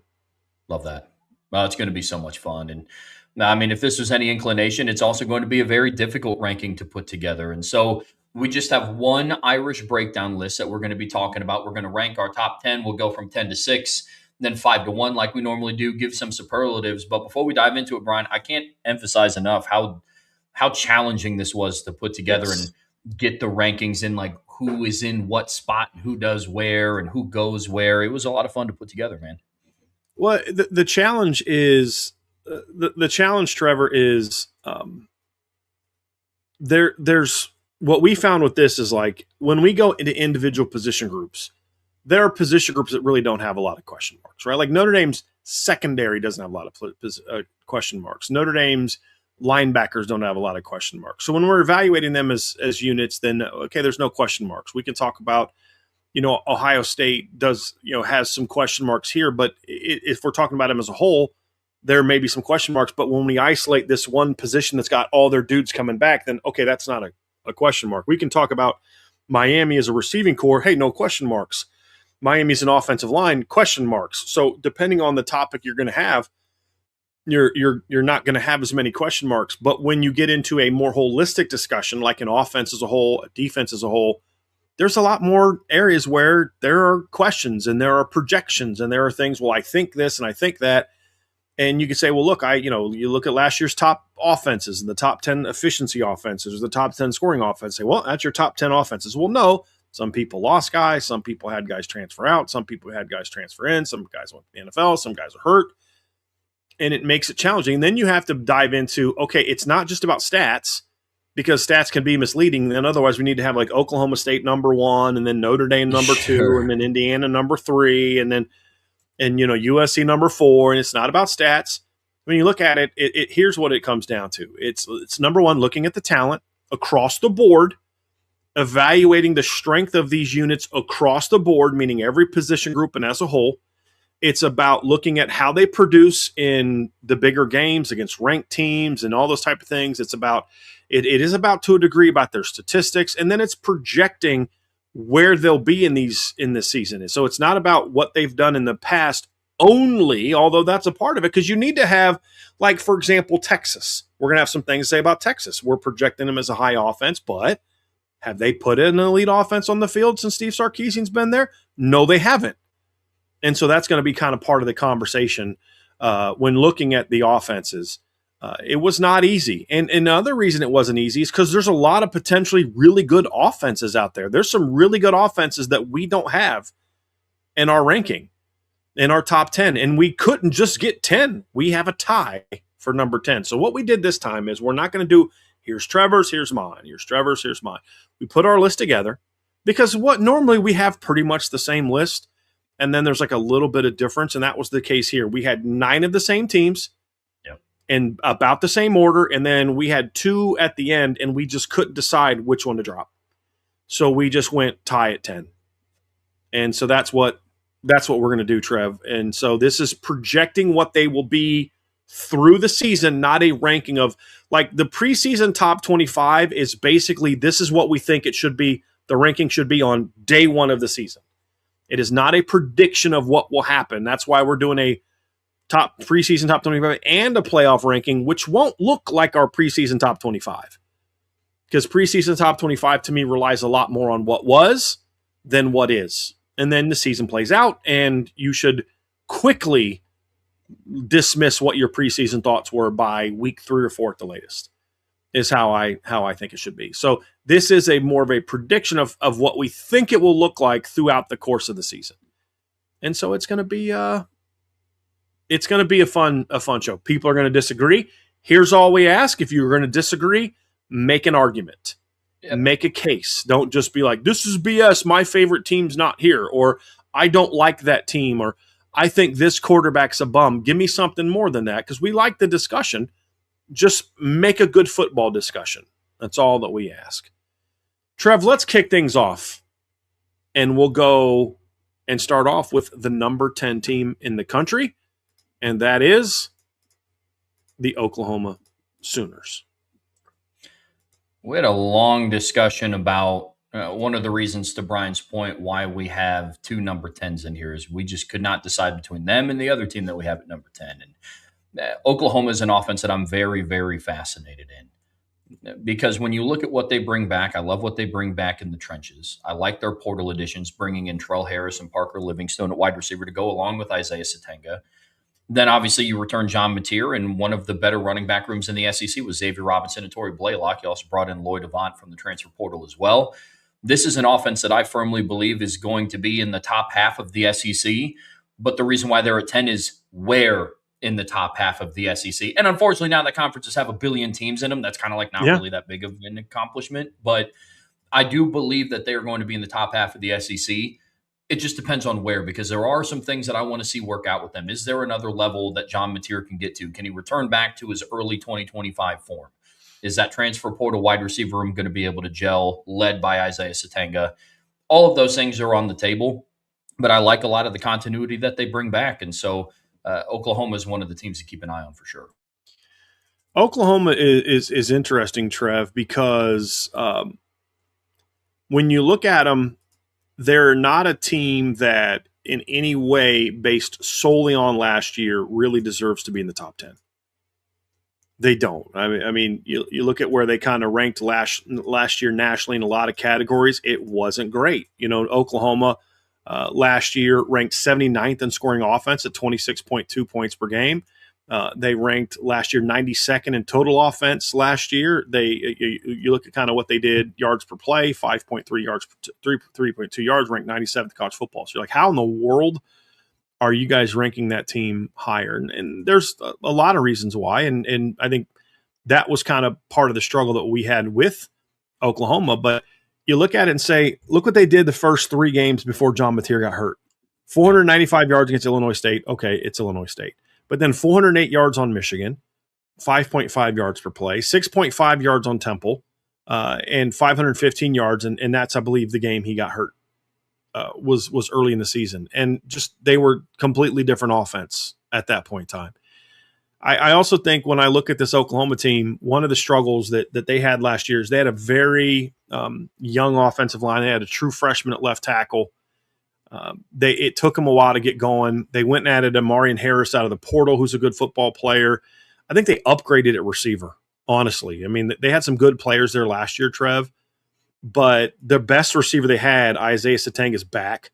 Love that. Well, it's going to be so much fun. And I mean, if this was any inclination, it's also going to be a very difficult ranking to put together. And so we just have one Irish breakdown list that we're going to be talking about. We're going to rank our top 10. We'll go from 10 to 6, then 5 to 1 like we normally do, give some superlatives. But before we dive into it, Brian, I can't emphasize enough how challenging this was to put together and get the rankings in, like who is in what spot and who does where and who goes where. It was a lot of fun to put together, man. Well, the challenge is the challenge, Trevor, is there's what we found with this is like when we go into individual position groups, there are position groups that really don't have a lot of question marks, right? Like Notre Dame's secondary doesn't have a lot of question marks. Notre Dame's linebackers don't have a lot of question marks. So when we're evaluating them as units, then okay, there's no question marks. We can talk about, Ohio State does, has some question marks here, but if we're talking about them as a whole, there may be some question marks. But when we isolate this one position that's got all their dudes coming back, then okay, that's not a question mark. We can talk about Miami as a receiving core. Hey, no question marks. Miami's an offensive line, question marks. So depending on the topic you're going to have, you're not going to have as many question marks. But when you get into a more holistic discussion, like an offense as a whole, a defense as a whole, there's a lot more areas where there are questions and there are projections and there are things, well, I think this and I think that. And you can say, well, look, you look at last year's top offenses and the top 10 efficiency offenses or the top 10 scoring offense. Say, well, that's your top 10 offenses. Well, no, some people lost guys. Some people had guys transfer out. Some people had guys transfer in. Some guys went to the NFL. Some guys are hurt. And it makes it challenging. And then you have to dive into, okay, it's not just about stats because stats can be misleading. And otherwise we need to have like Oklahoma State number 1 and then Notre Dame number 2 and then Indiana number 3 and then USC number 4. And it's not about stats. When you look at it, here's what it comes down to. It's number 1, looking at the talent across the board, evaluating the strength of these units across the board, meaning every position group and as a whole. It's about looking at how they produce in the bigger games against ranked teams and all those type of things. It's about it is about to a degree about their statistics, and then it's projecting where they'll be in this season. So it's not about what they've done in the past only, although that's a part of it, because you need to have, like, for example, Texas. We're going to have some things to say about Texas. We're projecting them as a high offense, but have they put an elite offense on the field since Steve Sarkisian's been there? No, they haven't. And so that's going to be kind of part of the conversation when looking at the offenses. It was not easy. And another reason it wasn't easy is because there's a lot of potentially really good offenses out there. There's some really good offenses that we don't have in our ranking, in our top 10. And we couldn't just get 10. We have a tie for number 10. So what we did this time is we're not going to do, here's Trevor's, here's mine. Here's Trevor's, here's mine. We put our list together because what normally we have pretty much the same list. And then there's like a little bit of difference. And that was the case here. We had 9 of the same teams in about the same order. And then we had 2 at the end and we just couldn't decide which one to drop. So we just went tie at 10. And so that's what we're going to do, Trev. And so this is projecting what they will be through the season, not a ranking of like the preseason top 25 is basically, this is what we think it should be. The ranking should be on day 1 of the season. It is not a prediction of what will happen. That's why we're doing a preseason top 25 and a playoff ranking, which won't look like our preseason top 25. Because preseason top 25 to me relies a lot more on what was than what is. And then the season plays out and you should quickly dismiss what your preseason thoughts were by week 3 or 4 at the latest, is how I think it should be. So this is a more of a prediction of what we think it will look like throughout the course of the season. And so it's going to be a fun show. People are going to disagree. Here's all we ask. If you're going to disagree, make an argument. Yeah. Make a case. Don't just be like, this is BS. My favorite team's not here. Or I don't like that team. Or I think this quarterback's a bum. Give me something more than that because we like the discussion. Just make a good football discussion. That's all that we ask. Trev, let's kick things off. And we'll go and start off with the number 10 team in the country. And that is the Oklahoma Sooners. We had a long discussion about one of the reasons, to Brian's point, why we have 2 number 10s in here is we just could not decide between them and the other team that we have at number 10. And Oklahoma is an offense that I'm very, very fascinated in. Because when you look at what they bring back, I love what they bring back in the trenches. I like their portal additions, bringing in Trell Harris and Parker Livingstone at wide receiver to go along with Isaiah Satenga. Then obviously you return John Mateer, and one of the better running back rooms in the SEC was Xavier Robinson and Torrey Blaylock. You also brought in Lloyd Avant from the transfer portal as well. This is an offense that I firmly believe is going to be in the top half of the SEC. But the reason why they're at 10 is where in the top half of the SEC. And unfortunately, now that conferences have a billion teams in them, that's kind of like not Yeah. really that big of an accomplishment. But I do believe that they are going to be in the top half of the SEC. It just depends on where, because there are some things that I want to see work out with them. Is there another level that John Mateer can get to? Can he return back to his early 2025 form? Is that transfer portal wide receiver room going to be able to gel, led by Isaiah Satanga? All of those things are on the table, but I like a lot of the continuity that they bring back. And so Oklahoma is one of the teams to keep an eye on for sure. Oklahoma is interesting, Trev, because when you look at them, they're not a team that in any way, based solely on last year, really deserves to be in the top 10. They don't. I mean, you look at where they kind of ranked last year nationally in a lot of categories. It wasn't great. Oklahoma last year ranked 79th in scoring offense at 26.2 points per game. They ranked last year 92nd in total offense last year. You look at kind of what they did, yards per play, 5.3 yards, 3.2 yards, ranked 97th in college football. So you're like, how in the world are you guys ranking that team higher? And there's a lot of reasons why. And I think that was kind of part of the struggle that we had with Oklahoma. But you look at it and say, look what they did the first 3 games before John Mateer got hurt. 495 yards against Illinois State. Okay, it's Illinois State. But then 408 yards on Michigan, 5.5 yards per play, 6.5 yards on Temple, and 515 yards. And that's, I believe, the game he got hurt. Was early in the season, and just they were completely different offense at that point in time. I also think when I look at this Oklahoma team, one of the struggles that they had last year is they had a very young offensive line. They had a true freshman at left tackle. It took them a while to get going. They went and added Amarian Harris out of the portal, who's a good football player. I think they upgraded at receiver, honestly. I mean, they had some good players there last year, Trev. But the best receiver they had, Isaiah Satang, is back.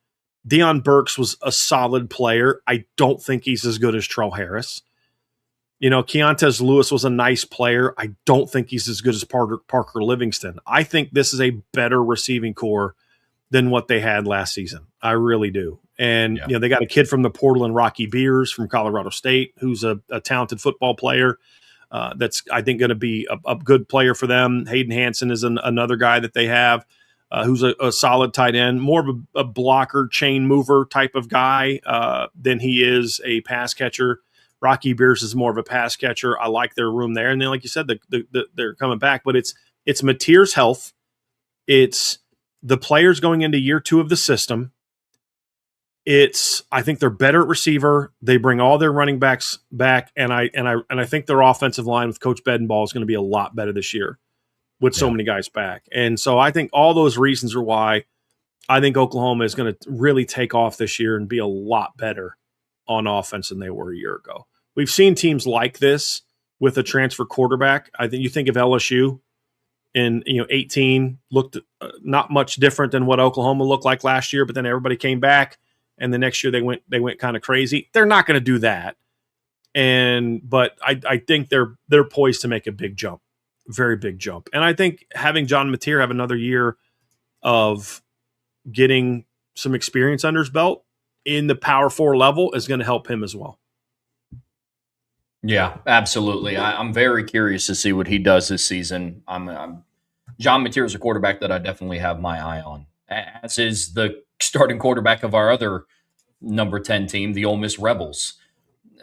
Deion Burks was a solid player. I don't think he's as good as Trell Harris. Keontez Lewis was a nice player. I don't think he's as good as Parker Livingston. I think this is a better receiving core than what they had last season. I really do. And, they got a kid from the portal in Rocky Beers from Colorado State who's a talented football player. That's, I think, going to be a good player for them. Hayden Hansen is another guy that they have who's a solid tight end, more of a blocker, chain mover type of guy than he is a pass catcher. Rocky Beers is more of a pass catcher. I like their room there. And then, like you said, they're coming back. But it's Mateer's health. It's the players going into year 2 of the system. I think they're better at receiver. They bring all their running backs back, and I think their offensive line with Coach Bedenbaugh is going to be a lot better this year with so many guys back. And so I think all those reasons are why I think Oklahoma is going to really take off this year and be a lot better on offense than they were a year ago. We've seen teams like this with a transfer quarterback. I think you think of LSU in 18 looked not much different than what Oklahoma looked like last year, but then everybody came back. And the next year they went kind of crazy. They're not going to do that. But I think they're poised to make a big jump, very big jump. And I think having John Mateer have another year of getting some experience under his belt in the Power 4 level is going to help him as well. Yeah, absolutely. I'm very curious to see what he does this season. John Mateer is a quarterback that I definitely have my eye on, as is the starting quarterback of our other number 10 team, the Ole Miss Rebels.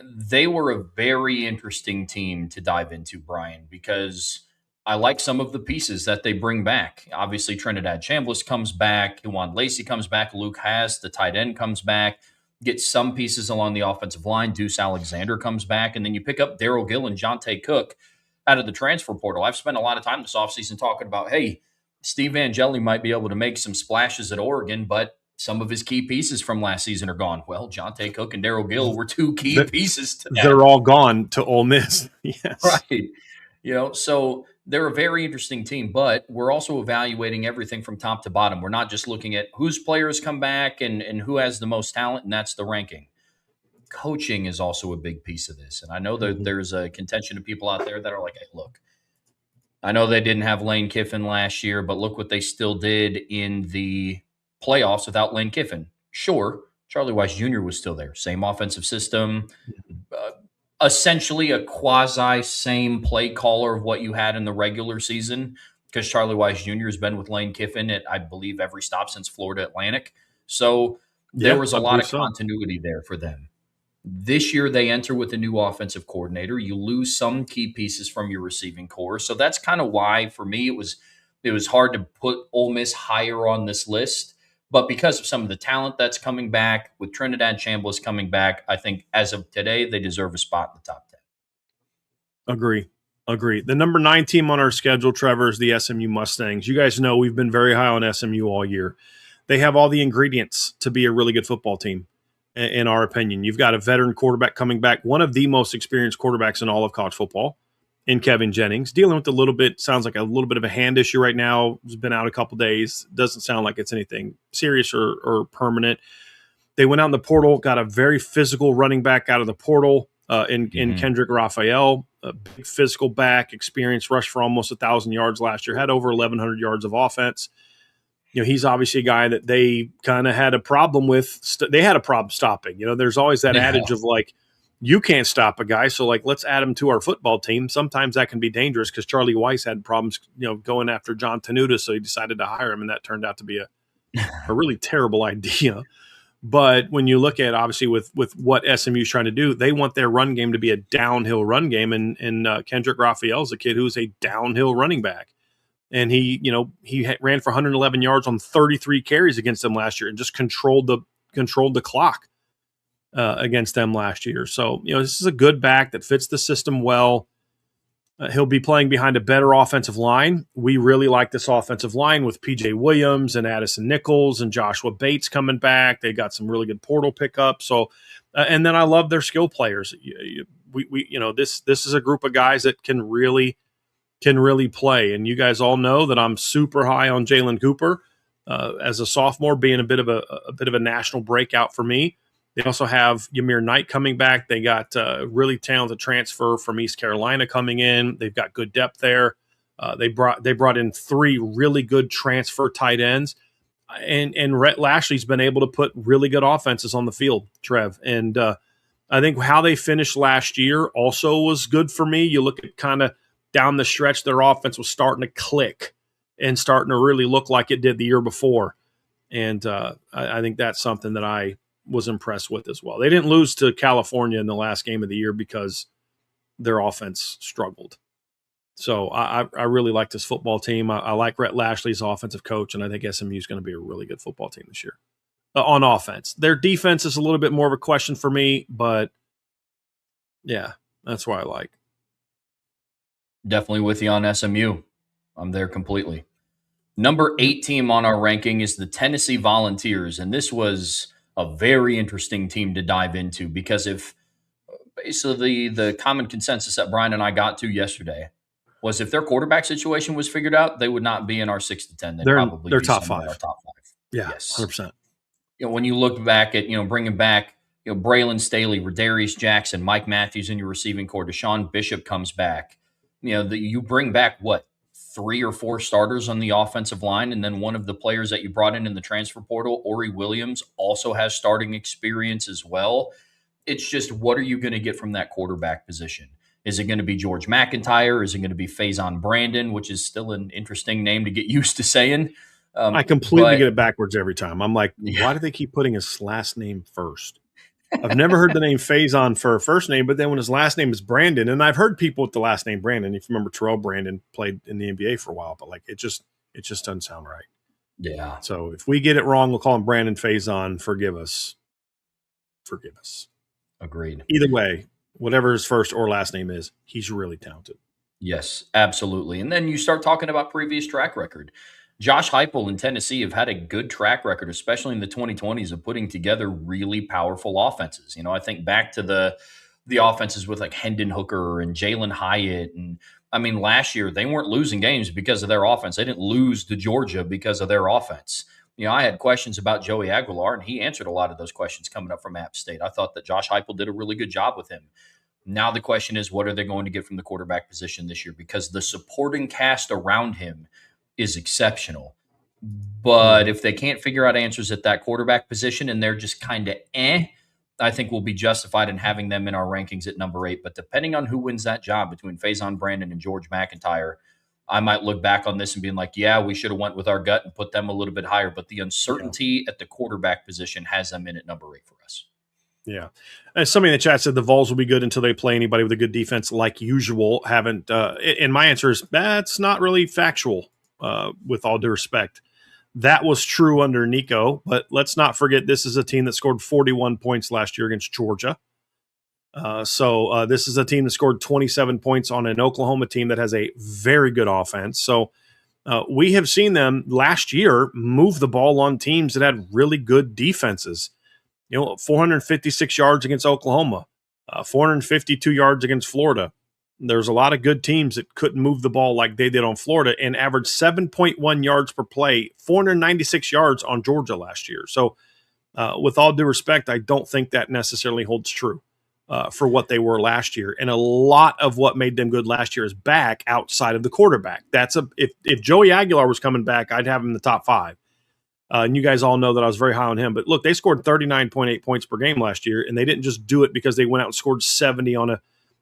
They were a very interesting team to dive into, Brian, because I like some of the pieces that they bring back. Obviously, Trinidad Chambliss comes back, Juwan Lacey comes back, Luke Haas, the tight end, comes back. Get some pieces along the offensive line. Deuce Alexander comes back, and then you pick up Darryl Gill and Jonte Cook out of the transfer portal. I've spent a lot of time this offseason talking about, hey, Steve Angeli might be able to make some splashes at Oregon, but some of his key pieces from last season are gone. Well, Jonte Cook and Darryl Gill were 2 key pieces to that. They're all gone to Ole Miss. Yes. Right. So they're a very interesting team, but we're also evaluating everything from top to bottom. We're not just looking at whose players come back and who has the most talent, and that's the ranking. Coaching is also a big piece of this. And I know that there's a contention of people out there that are like, hey, look, I know they didn't have Lane Kiffin last year, but look what they still did in the playoffs without Lane Kiffin. Sure, Charlie Weiss Jr. was still there. Same offensive system, uh, essentially a quasi same play caller of what you had in the regular season because Charlie Weiss Jr. has been with Lane Kiffin at, I believe, every stop since Florida Atlantic. So there Yeah, was a I lot believe of so. continuity there for them. This year, they enter with a new offensive coordinator. You lose some key pieces from your receiving core, so that's kind of why, for me, it was hard to put Ole Miss higher on this list. But because of some of the talent that's coming back, with Trinidad Chambliss coming back, I think as of today, they deserve a spot in the top 10. Agree. Agree. The number 9 team on our schedule, Trevor, is the SMU Mustangs. You guys know we've been very high on SMU all year. They have all the ingredients to be a really good football team, in our opinion. You've got a veteran quarterback coming back, one of the most experienced quarterbacks in all of college football, in Kevin Jennings, dealing with sounds like a little bit of a hand issue right now. He's been out a couple days. Doesn't sound like it's anything serious or permanent. They went out in the portal, got a very physical running back out of the portal in Kendrick Raphael, a big physical back, experienced, rushed for almost 1,000 yards last year, had over 1,100 yards of offense. He's obviously a guy that they kind of had a problem with. They had a problem stopping. There's always that Yeah. adage of like, you can't stop a guy, so like let's add him to our football team. Sometimes that can be dangerous because Charlie Weiss had problems, going after John Tenuta, so he decided to hire him, and that turned out to be a really terrible idea. But when you look at, obviously, with what SMU is trying to do, they want their run game to be a downhill run game. And Kendrick Raphael is a kid who's a downhill running back. And he ran for 111 yards on 33 carries against them last year and just controlled the clock against them last year. So, this is a good back that fits the system well. He'll be playing behind a better offensive line. We really like this offensive line with P.J. Williams and Addison Nichols and Joshua Bates coming back. They got some really good portal pickups. So, and then I love their skill players. This is a group of guys that can really play. And you guys all know that I'm super high on Jalen Cooper as a sophomore, being a bit of a national breakout for me. They also have Ymir Knight coming back. They got a really talented transfer from East Carolina coming in. They've got good depth there. They brought in 3 really good transfer tight ends, and Rhett Lashley's been able to put really good offenses on the field, Trev. And I think how they finished last year also was good for me. You look at kind of down the stretch, their offense was starting to click and starting to really look like it did the year before. And I think that's something that I was impressed with as well. They didn't lose to California in the last game of the year because their offense struggled. So I really like this football team. I like Rhett Lashley's offensive coach, and I think SMU is going to be a really good football team this year on offense. Their defense is a little bit more of a question for me, but yeah, that's why I like. Definitely with you on SMU. I'm there completely. Number 8 team on our ranking is the Tennessee Volunteers, and this was a very interesting team to dive into because if basically the common consensus that Brian and I got to yesterday was if their quarterback situation was figured out, they would not be in our 6 to 10. They'd probably They're be top somewhere in 5. our top 5. Yeah, Yes. 100%. When you look back at, bringing back, Braylon Staley, Rodarius Jackson, Mike Matthews in your receiving core, Deshaun Bishop comes back. You bring back what? 3 or 4 starters on the offensive line, and then one of the players that you brought in the transfer portal, Ori Williams, also has starting experience as well. It's just, what are you going to get from that quarterback position? Is it going to be George McIntyre? Is it going to be Faison Brandon, which is still an interesting name to get used to saying? I completely get it backwards every time. I'm like, why do they keep putting his last name first? I've never heard the name Faison for a first name, but then when his last name is Brandon, and I've heard people with the last name Brandon. If you remember, Terrell Brandon played in the NBA for a while, but like it just doesn't sound right. Yeah. So if we get it wrong, we'll call him Brandon Faison. Forgive us. Agreed. Either way, whatever his first or last name is, he's really talented. Yes, absolutely. And then you start talking about previous track record. Josh Heupel in Tennessee have had a good track record, especially in the 2020s, of putting together really powerful offenses. I think back to the offenses with like Hendon Hooker and Jalen Hyatt. And I mean, last year they weren't losing games because of their offense. They didn't lose to Georgia because of their offense. I had questions about Joey Aguilar, and he answered a lot of those questions coming up from App State. I thought that Josh Heupel did a really good job with him. Now the question is, what are they going to get from the quarterback position this year? Because the supporting cast around him is exceptional. But if they can't figure out answers at that quarterback position and they're just kind of I think we'll be justified in having them in our rankings at number 8. But depending on who wins that job between Faison Brandon and George McIntyre, I might look back on this and being like, yeah, we should have went with our gut and put them a little bit higher. But the uncertainty at the quarterback position has them in at number 8 for us. Yeah. And somebody in the chat said the Vols will be good until they play anybody with a good defense like usual. Haven't, and my answer is that's not really factual, with all due respect. That was true under Nico, but let's not forget this is a team that scored 41 points last year against Georgia. So this is a team that scored 27 points on an Oklahoma team that has a very good offense. So we have seen them last year move the ball on teams that had really good defenses. 456 yards against Oklahoma, 452 yards against Florida. There's a lot of good teams that couldn't move the ball like they did on Florida and averaged 7.1 yards per play, 496 yards on Georgia last year. So with all due respect, I don't think that necessarily holds true for what they were last year. And a lot of what made them good last year is back outside of the quarterback. If Joey Aguilar was coming back, I'd have him in the top 5. And you guys all know that I was very high on him. But look, they scored 39.8 points per game last year, and they didn't just do it because they went out and scored 70 on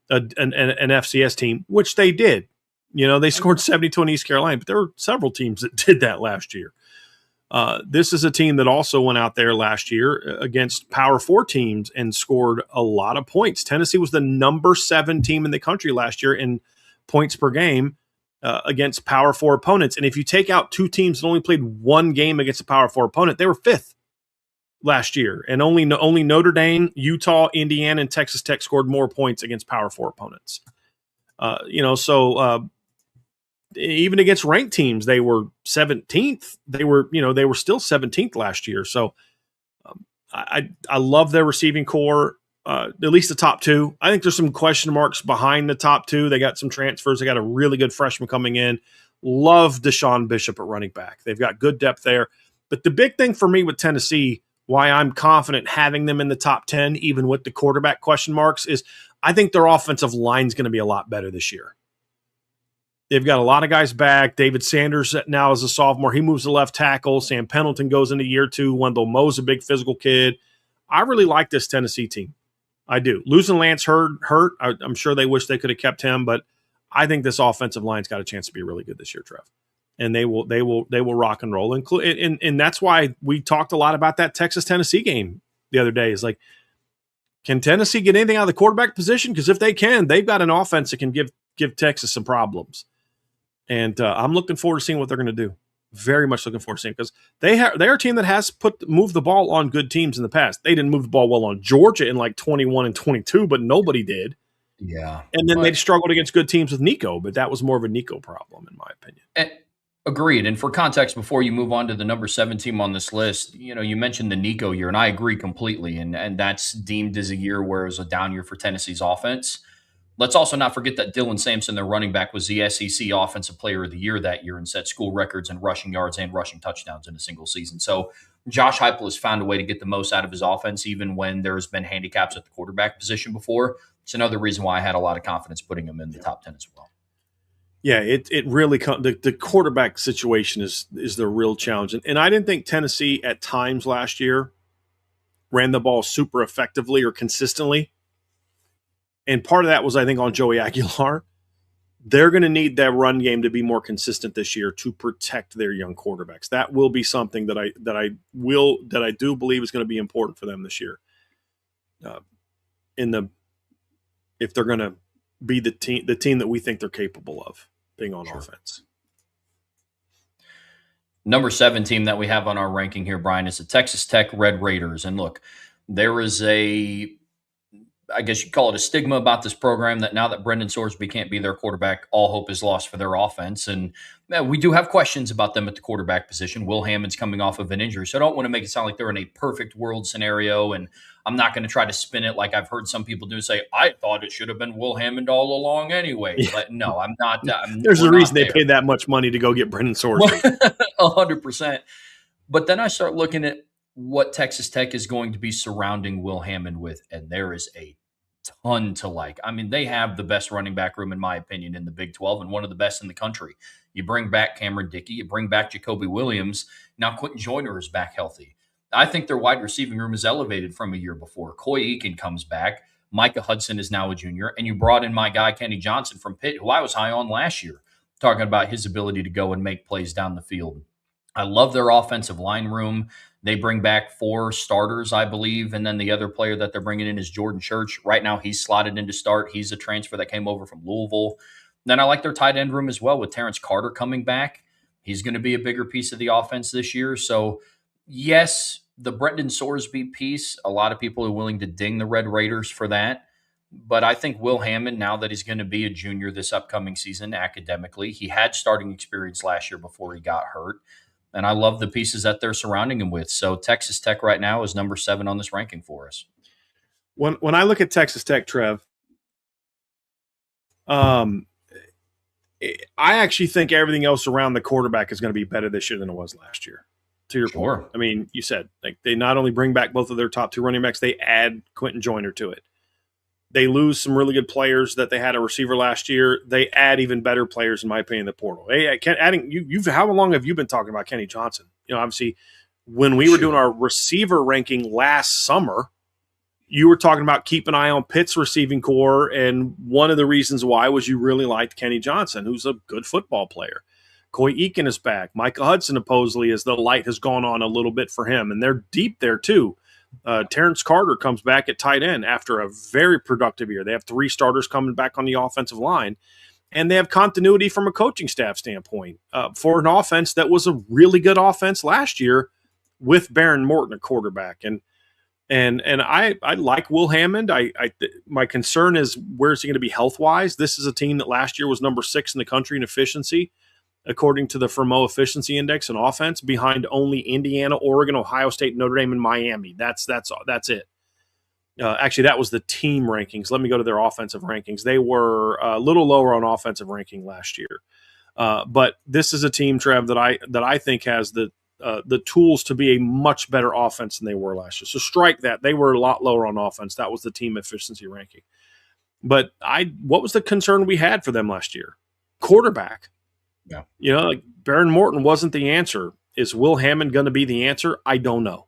an FCS team, which they did. They scored 72 in East Carolina, but there were several teams that did that last year. This is a team that also went out there last year against Power 4 teams and scored a lot of points. Tennessee was the number 7 team in the country last year in points per game against Power 4 opponents. And if you take out 2 teams that only played 1 game against a Power 4 opponent, they were 5th last year. And only Notre Dame, Utah, Indiana, and Texas Tech scored more points against Power 4 opponents. Even against ranked teams, they were 17th. They were still 17th last year. So I love their receiving core. At least the top 2. I think there's some question marks behind the top 2. They got some transfers. They got a really good freshman coming in. Love Deshaun Bishop at running back. They've got good depth there. But the big thing for me with Tennessee, why I'm confident having them in the top 10, even with the quarterback question marks, is I think their offensive line is going to be a lot better this year. They've got a lot of guys back. David Sanders now is a sophomore. He moves to left tackle. Sam Pendleton goes into year 2. Wendell Moe's a big physical kid. I really like this Tennessee team. I do. Losing Lance hurt. I'm sure they wish they could have kept him, but I think this offensive line's got a chance to be really good this year, Trev. And they will rock and roll. And that's why we talked a lot about that Texas-Tennessee game the other day. Is like, can Tennessee get anything out of the quarterback position? Because if they can, they've got an offense that can give Texas some problems. And I'm looking forward to seeing what they're going to do. Very much looking forward to seeing, because they're a team that has moved the ball on good teams in the past. They didn't move the ball well on Georgia in like 21 and 22, but nobody did. Yeah. And then they struggled against good teams with Nico, but that was more of a Nico problem, in my opinion. Agreed. And for context, before you move on to the number 7 team on this list, you mentioned the Nico year, and I agree completely. And that's deemed as a year where it was a down year for Tennessee's offense. Let's also not forget that Dylan Sampson, their running back, was the SEC Offensive Player of the Year that year and set school records in rushing yards and rushing touchdowns in a single season. So Josh Heupel has found a way to get the most out of his offense, even when there's been handicaps at the quarterback position before. It's another reason why I had a lot of confidence putting him in the top 10 as well. Yeah, it really the quarterback situation is the real challenge. And I didn't think Tennessee at times last year ran the ball super effectively or consistently. And part of that was, I think, on Joey Aguilar. They're going to need that run game to be more consistent this year to protect their young quarterbacks. That will be something that I do believe is going to be important for them this year. If they're going to be the team that we think they're capable of being on offense. Number 7 team that we have on our ranking here, Brian, is the Texas Tech Red Raiders. And look, there is I guess you'd call it a stigma about this program that now that Brendan Sorsby can't be their quarterback, all hope is lost for their offense. And we do have questions about them at the quarterback position. Will Hammond's coming off of an injury, so I don't want to make it sound like they're in a perfect world scenario. And I'm not going to try to spin it like I've heard some people do, say, I thought it should have been Will Hammond all along anyway. Yeah. But no, I'm not. There's a reason they paid that much money to go get Brendan Sorsby. 100%. But then I start looking at what Texas Tech is going to be surrounding Will Hammond with, and there is a ton to like. I mean, they have the best running back room, in my opinion, in the Big 12 and one of the best in the country. You bring back Cameron Dickey, you bring back Jacoby Williams. Now Quentin Joyner is back healthy. I think their wide receiving room is elevated from a year before. Coy Eakin comes back. Micah Hudson is now a junior. And you brought in my guy, Kenny Johnson from Pitt, who I was high on last year, talking about his ability to go and make plays down the field. I love their offensive line room. They bring back 4 starters, I believe, and then the other player that they're bringing in is Jordan Church. Right now, he's slotted in to start. He's a transfer that came over from Louisville. Then I like their tight end room as well with Terrence Carter coming back. He's going to be a bigger piece of the offense this year. So, yes, the Brendan Sorsby piece, a lot of people are willing to ding the Red Raiders for that. But I think Will Hammond, now that he's going to be a junior this upcoming season academically, he had starting experience last year before he got hurt. And I love the pieces that they're surrounding him with. So Texas Tech right now is number 7 on this ranking for us. When I look at Texas Tech, Trev, I actually think everything else around the quarterback is going to be better this year than it was last year. To your point. I mean, you said like they not only bring back both of their top 2 running backs, they add Quentin Joyner to it. They lose some really good players that they had a receiver last year. They add even better players, in my opinion, in the portal. How long have you been talking about Kenny Johnson? You know, obviously, when we were doing our receiver ranking last summer, you were talking about keep an eye on Pitt's receiving core, and one of the reasons why was you really liked Kenny Johnson, who's a good football player. Coy Eakin is back. Micah Hudson, supposedly, as the light has gone on a little bit for him, and they're deep there too. Terrence Carter comes back at tight end after a very productive year. They have 3 starters coming back on the offensive line, and they have continuity from a coaching staff standpoint for an offense that was a really good offense last year with Baron Morton, a quarterback. And I like Will Hammond. My concern is where's he going to be health-wise? This is a team that last year was number 6 in the country in efficiency, according to the Fermo Efficiency Index in offense, behind only Indiana, Oregon, Ohio State, Notre Dame, and Miami. That's it. Actually, that was the team rankings. Let me go to their offensive rankings. They were a little lower on offensive ranking last year. But this is a team, Trev, that I think has the tools to be a much better offense than they were last year. So strike that. They were a lot lower on offense. That was the team efficiency ranking. But what was the concern we had for them last year? Quarterback. Yeah. You know, like Baron Morton wasn't the answer. Is Will Hammond going to be the answer? I don't know.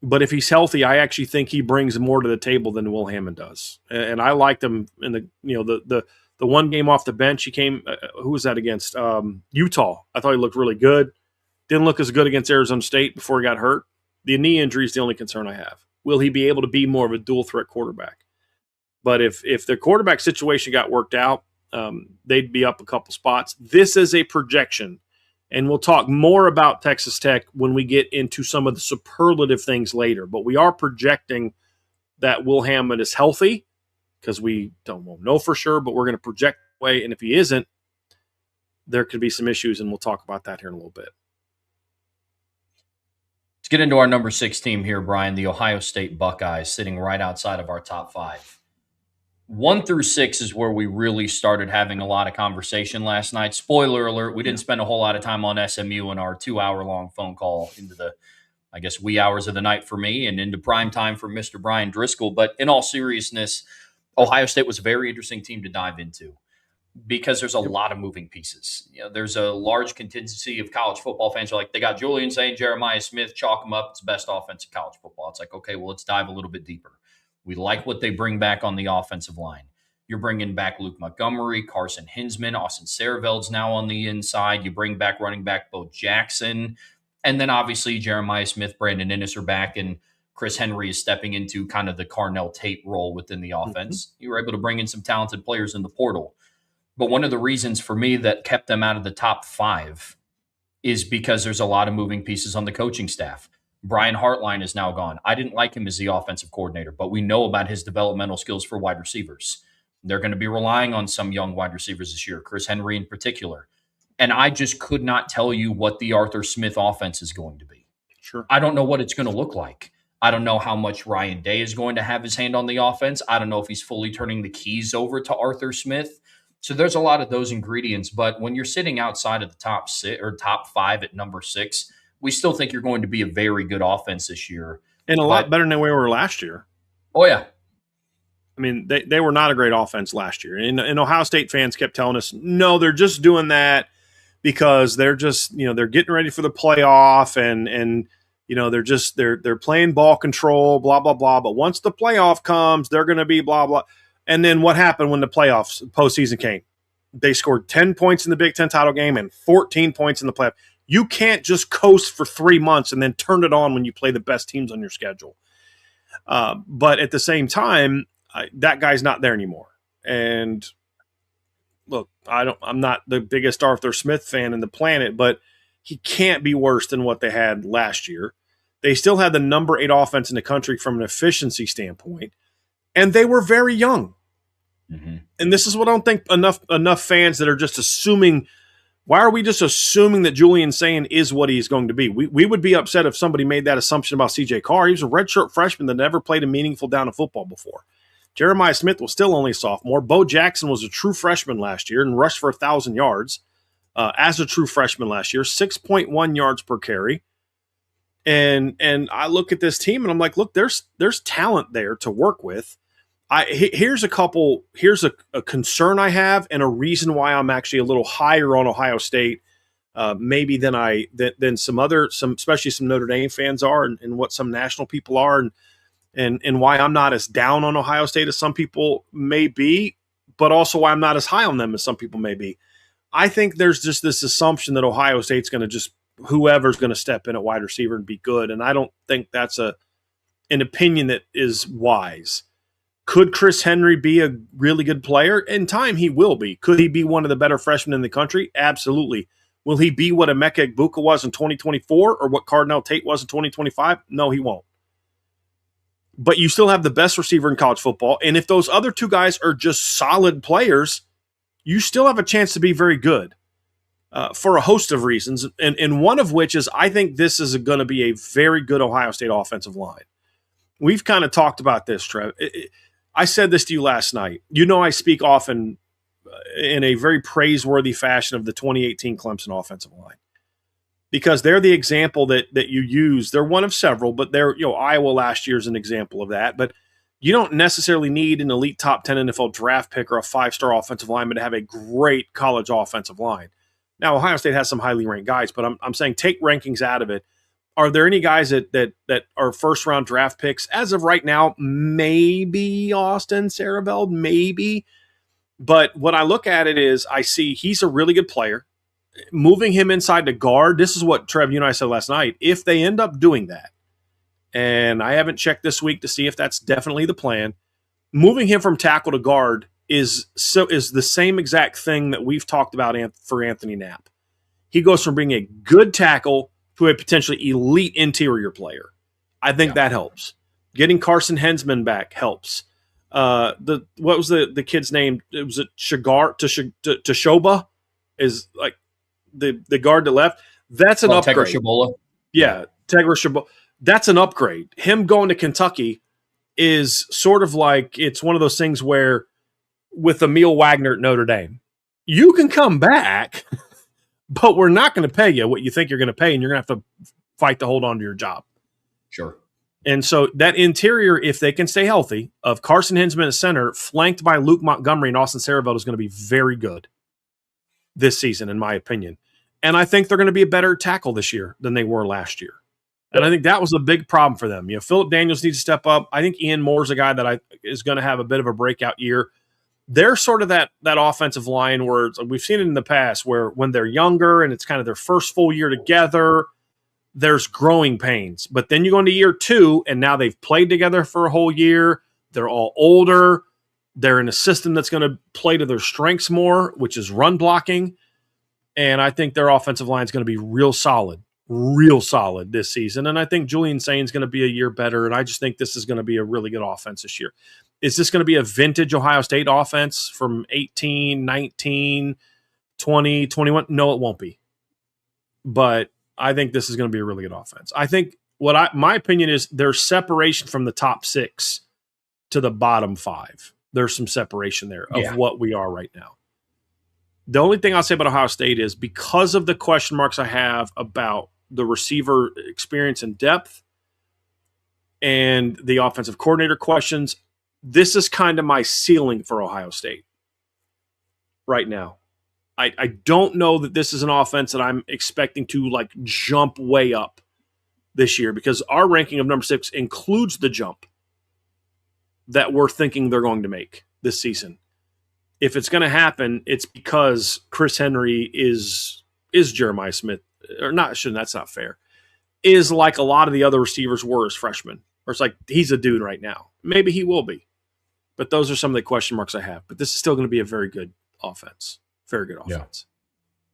But if he's healthy, I actually think he brings more to the table than Will Hammond does. And I liked him in the one game off the bench. He came. Who was that against? Utah. I thought he looked really good. Didn't look as good against Arizona State before he got hurt. The knee injury is the only concern I have. Will he be able to be more of a dual threat quarterback? But if the quarterback situation got worked out, they'd be up a couple spots. This is a projection, and we'll talk more about Texas Tech when we get into some of the superlative things later. But we are projecting that Will Hammond is healthy because we won't know for sure, but we're going to project that way. And if he isn't, there could be some issues, and we'll talk about that here in a little bit. Let's get into our number 6 team here, Brian, the Ohio State Buckeyes, sitting right outside of our top 5. 1 through 6 is where we really started having a lot of conversation last night. Spoiler alert, we didn't spend a whole lot of time on SMU in our 2-hour-long phone call into the, I guess, wee hours of the night for me and into prime time for Mr. Brian Driscoll. But in all seriousness, Ohio State was a very interesting team to dive into because there's a lot of moving pieces. You know, there's a large contingency of college football fans who are like, they got Julian saying Jeremiah Smith, chalk him up. It's the best offense in college football. It's like, okay, well, let's dive a little bit deeper. We like what they bring back on the offensive line. You're bringing back Luke Montgomery, Carson Hinsman, Austin Saraveld's now on the inside. You bring back running back Bo Jackson. And then obviously Jeremiah Smith, Brandon Inniss are back, and Chris Henry is stepping into kind of the Carnell Tate role within the offense. Mm-hmm. You were able to bring in some talented players in the portal. But one of the reasons for me that kept them out of the top 5 is because there's a lot of moving pieces on the coaching staff. Brian Hartline is now gone. I didn't like him as the offensive coordinator, but we know about his developmental skills for wide receivers. They're going to be relying on some young wide receivers this year, Chris Henry in particular. And I just could not tell you what the Arthur Smith offense is going to be. Sure. I don't know what it's going to look like. I don't know how much Ryan Day is going to have his hand on the offense. I don't know if he's fully turning the keys over to Arthur Smith. So there's a lot of those ingredients. But when you're sitting outside of the top 6 or top 5 at number 6, we still think you're going to be a very good offense this year. And a lot better than we were last year. Oh, yeah. I mean, they were not a great offense last year. And Ohio State fans kept telling us, no, they're just doing that because they're just, they're getting ready for the playoff and they're playing ball control, blah, blah, blah. But once the playoff comes, they're going to be blah, blah. And then what happened when the postseason came? They scored 10 points in the Big Ten title game and 14 points in the playoff. You can't just coast for 3 months and then turn it on when you play the best teams on your schedule. But at the same time, that guy's not there anymore. And look, I'm not the biggest Arthur Smith fan in the planet, but he can't be worse than what they had last year. They still had the number 8 offense in the country from an efficiency standpoint, and they were very young. Mm-hmm. And this is what I don't think enough fans that are just assuming. Why are we just assuming that Julian Sayin is what he's going to be? We would be upset if somebody made that assumption about C.J. Carr. He was a redshirt freshman that never played a meaningful down of football before. Jeremiah Smith was still only a sophomore. Bo Jackson was a true freshman last year and rushed for 1,000 yards as a true freshman last year, 6.1 yards per carry. And I look at this team and I'm like, look, there's talent there to work with. Here's a concern I have and a reason why I'm actually a little higher on Ohio State maybe than some especially some Notre Dame fans are and what some national people are and why I'm not as down on Ohio State as some people may be, but also why I'm not as high on them as some people may be. I think there's just this assumption that Ohio State's going to just whoever's going to step in at wide receiver and be good, and I don't think that's an opinion that is wise. Could Chris Henry be a really good player? In time, he will be. Could he be one of the better freshmen in the country? Absolutely. Will he be what Emeka Egbuka was in 2024 or what Cardinal Tate was in 2025? No, he won't. But you still have the best receiver in college football, and if those other 2 guys are just solid players, you still have a chance to be very good for a host of reasons, and one of which is I think this is going to be a very good Ohio State offensive line. We've kind of talked about this, Trev. I said this to you last night. I speak often in a very praiseworthy fashion of the 2018 Clemson offensive line because they're the example that you use. They're one of several, but Iowa last year is an example of that. But you don't necessarily need an elite top 10 NFL draft pick or a 5-star offensive lineman to have a great college offensive line. Now, Ohio State has some highly ranked guys, but I'm saying take rankings out of it. Are there any guys that are first-round draft picks? As of right now, maybe Austin Sarabeld, maybe. But what I look at it is I see he's a really good player. Moving him inside to guard, this is what, Trev, you and I said last night. If they end up doing that, and I haven't checked this week to see if that's definitely the plan, moving him from tackle to guard is the same exact thing that we've talked about for Anthony Knapp. He goes from being a good tackle to a potentially elite interior player. I think that helps. Getting Carson Hensman back helps. What was the kid's name? It was Toshoba is like the guard that left. That's an upgrade. Tegra Shabola. Yeah, Tegra Shabola. That's an upgrade. Him going to Kentucky is sort of like it's one of those things where with Emil Wagner at Notre Dame, you can come back, but we're not going to pay you what you think you're going to pay, and you're going to have to fight to hold on to your job. Sure. And so that interior, if they can stay healthy, of Carson Hensman at center, flanked by Luke Montgomery and Austin Sarabeld, is going to be very good this season, in my opinion. And I think they're going to be a better tackle this year than they were last year. And I think that was a big problem for them. Philip Daniels needs to step up. I think Ian Moore's a guy that is going to have a bit of a breakout year. They're sort of that offensive line where we've seen it in the past where when they're younger and it's kind of their first full year together, there's growing pains. But then you go into year 2, and now they've played together for a whole year. They're all older. They're in a system that's going to play to their strengths more, which is run blocking. And I think their offensive line is going to be real solid this season. And I think Julian Sayin is going to be a year better. And I just think this is going to be a really good offense this year. Is this going to be a vintage Ohio State offense from 18, 19, 20, 21? No, it won't be. But I think this is going to be a really good offense. I think my opinion is there's separation from the top 6 to the bottom 5. There's some separation there of what we are right now. The only thing I'll say about Ohio State is because of the question marks I have about the receiver experience and depth and the offensive coordinator questions, this is kind of my ceiling for Ohio State right now. I don't know that this is an offense that I'm expecting to like jump way up this year, because our ranking of number 6 includes the jump that we're thinking they're going to make this season. If it's going to happen, it's because Chris Henry is Jeremiah Smith, or not, that's not fair, is like a lot of the other receivers were as freshmen. Or it's like, he's a dude right now. Maybe he will be. But those are some of the question marks I have. But this is still going to be a very good offense. Very good offense.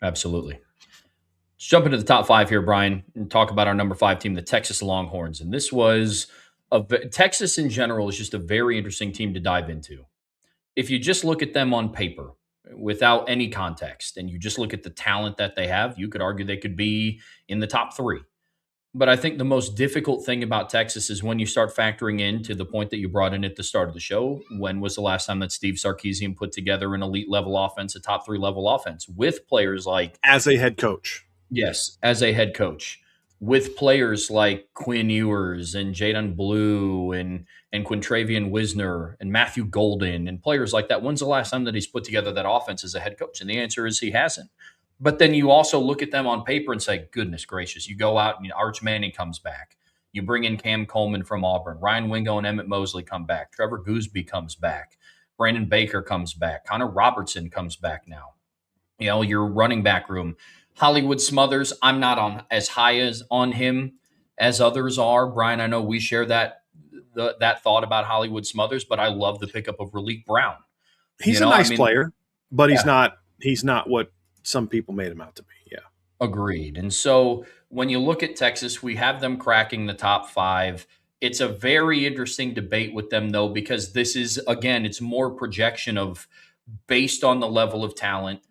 Yeah, absolutely. Let's jump into the top 5 here, Brian, and talk about our number 5 team, the Texas Longhorns. And this was Texas in general is just a very interesting team to dive into. If you just look at them on paper without any context and you just look at the talent that they have, you could argue they could be in the top 3. But I think the most difficult thing about Texas is when you start factoring in, to the point that you brought in at the start of the show, when was the last time that Steve Sarkisian put together an elite level offense, a top 3 level offense with players like, as a head coach? Yes, as a head coach, with players like Quinn Ewers and Jaden Blue and Quintravian Wisner and Matthew Golden and players like that. When's the last time that he's put together that offense as a head coach? And the answer is he hasn't. But then you also look at them on paper and say, goodness gracious, you go out and Arch Manning comes back. You bring in Cam Coleman from Auburn. Ryan Wingo and Emmett Mosley come back. Trevor Gooseby comes back. Brandon Baker comes back. Connor Robertson comes back now. You know, your running back room. Hollywood Smothers, I'm not on as high as on him as others are. Brian, I know we share that thought about Hollywood Smothers, but I love the pickup of Raleek Brown. He's a nice player, but he's not what some people made him out to be. Yeah. Agreed. And so when you look at Texas, we have them cracking the top 5. It's a very interesting debate with them, though, because this is, again, it's more projection of based on the level of talent.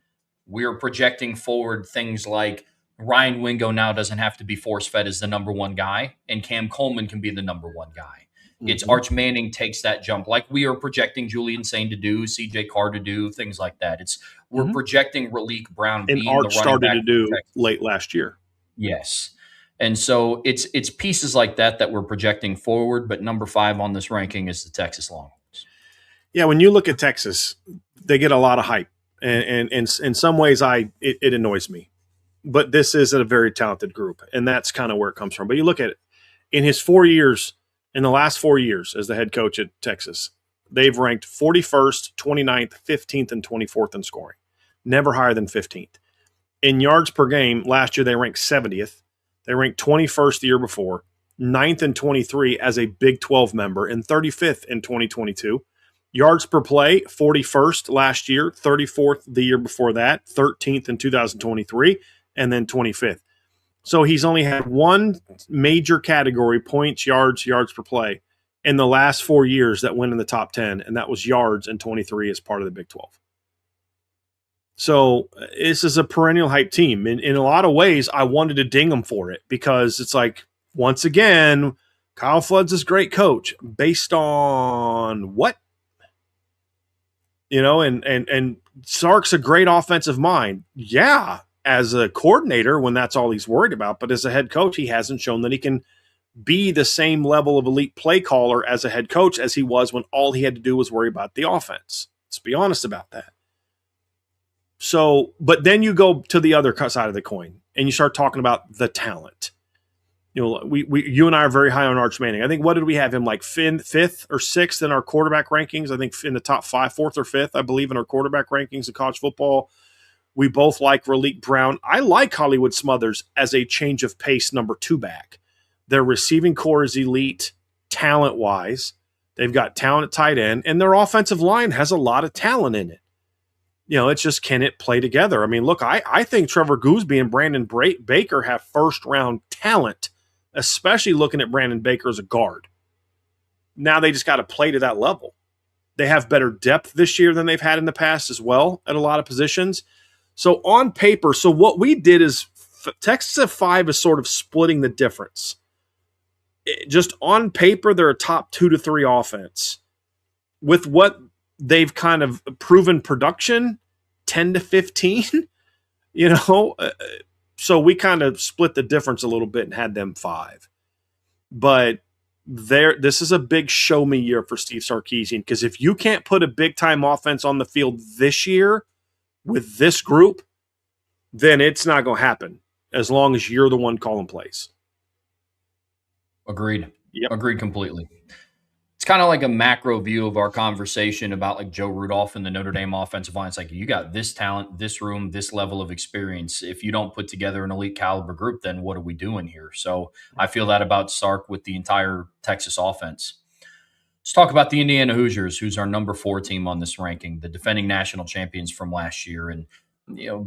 We're projecting forward things like Ryan Wingo now doesn't have to be force-fed as the number 1 guy, and Cam Coleman can be the number 1 guy. It's Arch Manning takes that jump like we are projecting Julian Sain to do, CJ Carr to do, things like that. We're projecting Raleek Brown and being Arch the running back started to do late last year. Yes. And so it's pieces like that we're projecting forward, but number 5 on this ranking is the Texas Longhorns. Yeah, when you look at Texas, they get a lot of hype. And in some ways it annoys me. But this is a very talented group, and that's kind of where it comes from. But you look at it, in the last 4 years as the head coach at Texas, they've ranked 41st, 29th, 15th, and 24th in scoring. Never higher than 15th. In yards per game, last year they ranked 70th. They ranked 21st the year before, 9th and 23 as a Big 12 member, and 35th in 2022. Yards per play, 41st last year, 34th the year before that, 13th in 2023, and then 25th. So he's only had one major category, points, yards per play, in the last 4 years that went in the top 10, and that was yards in 23 as part of the Big 12. So this is a perennial hype team. In a lot of ways, I wanted to ding them for it because it's like, once again, Kyle Flood's this great coach. Based on what? You know, and Sark's a great offensive mind. Yeah, as a coordinator when that's all he's worried about. But as a head coach, he hasn't shown that he can be the same level of elite play caller as a head coach as he was when all he had to do was worry about the offense. Let's be honest about that. So, but then you go to the other side of the coin and you start talking about the talent. You know, you and I are very high on Arch Manning. I think, what did we have him like fifth or sixth in our quarterback rankings? I think in the top 5, 4th or 5th, I believe, in our quarterback rankings of college football. We both like Raleek Brown. I like Hollywood Smothers as a change of pace number 2 back. Their receiving core is elite talent-wise. They've got talent at tight end, and their offensive line has a lot of talent in it. You know, it's just, can it play together? I mean, look, I think Trevor Gooseby and Brandon Baker have first-round talent, especially looking at Brandon Baker as a guard. Now they just got to play to that level. They have better depth this year than they've had in the past as well at a lot of positions. So on paper, so what we did is Texas at 5 is sort of splitting the difference. Just on paper, they're a top 2 to 3 offense. With what they've kind of proven production, 10 to 15, you know, so we kind of split the difference a little bit and had them 5. But This is a big show me year for Steve Sarkisian, because if you can't put a big time offense on the field this year with this group, then it's not going to happen as long as you're the one calling plays. Agreed. Yep. Agreed completely. It's kind of like a macro view of our conversation about like Joe Rudolph and the Notre Dame offensive line. It's like, you got this talent, this room, this level of experience. If you don't put together an elite caliber group, then what are we doing here? So I feel that about Sark with the entire Texas offense. Let's talk about the Indiana Hoosiers, who's our number 4 team on this ranking, the defending national champions from last year. And,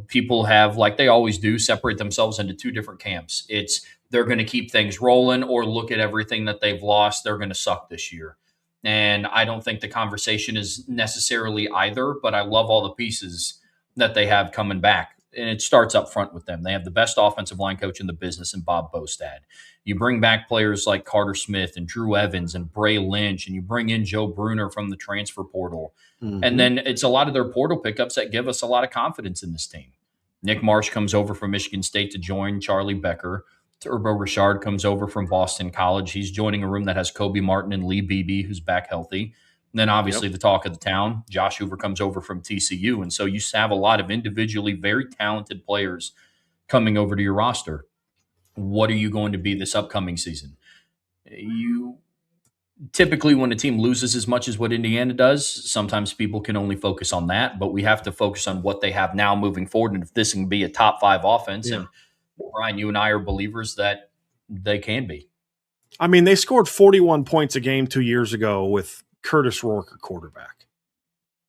people have, like they always do, separate themselves into 2 different camps. It's they're going to keep things rolling, or look at everything that they've lost. They're going to suck this year. And I don't think the conversation is necessarily either, but I love all the pieces that they have coming back. And it starts up front with them. They have the best offensive line coach in the business in Bob Bostad. You bring back players like Carter Smith and Drew Evans and Bray Lynch, and you bring in Joe Bruner from the transfer portal. Mm-hmm. And then it's a lot of their portal pickups that give us a lot of confidence in this team. Nick Marsh comes over from Michigan State to join Charlie Becker. Turbo Richard comes over from Boston College. He's joining a room that has Kobe Martin and Lee Beebe, who's back healthy. And then obviously the talk of the town, Josh Hoover comes over from TCU. And so you have a lot of individually very talented players coming over to your roster. What are you going to be this upcoming season? You typically, when a team loses as much as what Indiana does, sometimes people can only focus on that, but we have to focus on what they have now moving forward. And if this can be a top 5 offense, and Brian, you and I are believers that they can be. I mean, they scored 41 points a game 2 years ago with Curtis Rourke, a quarterback.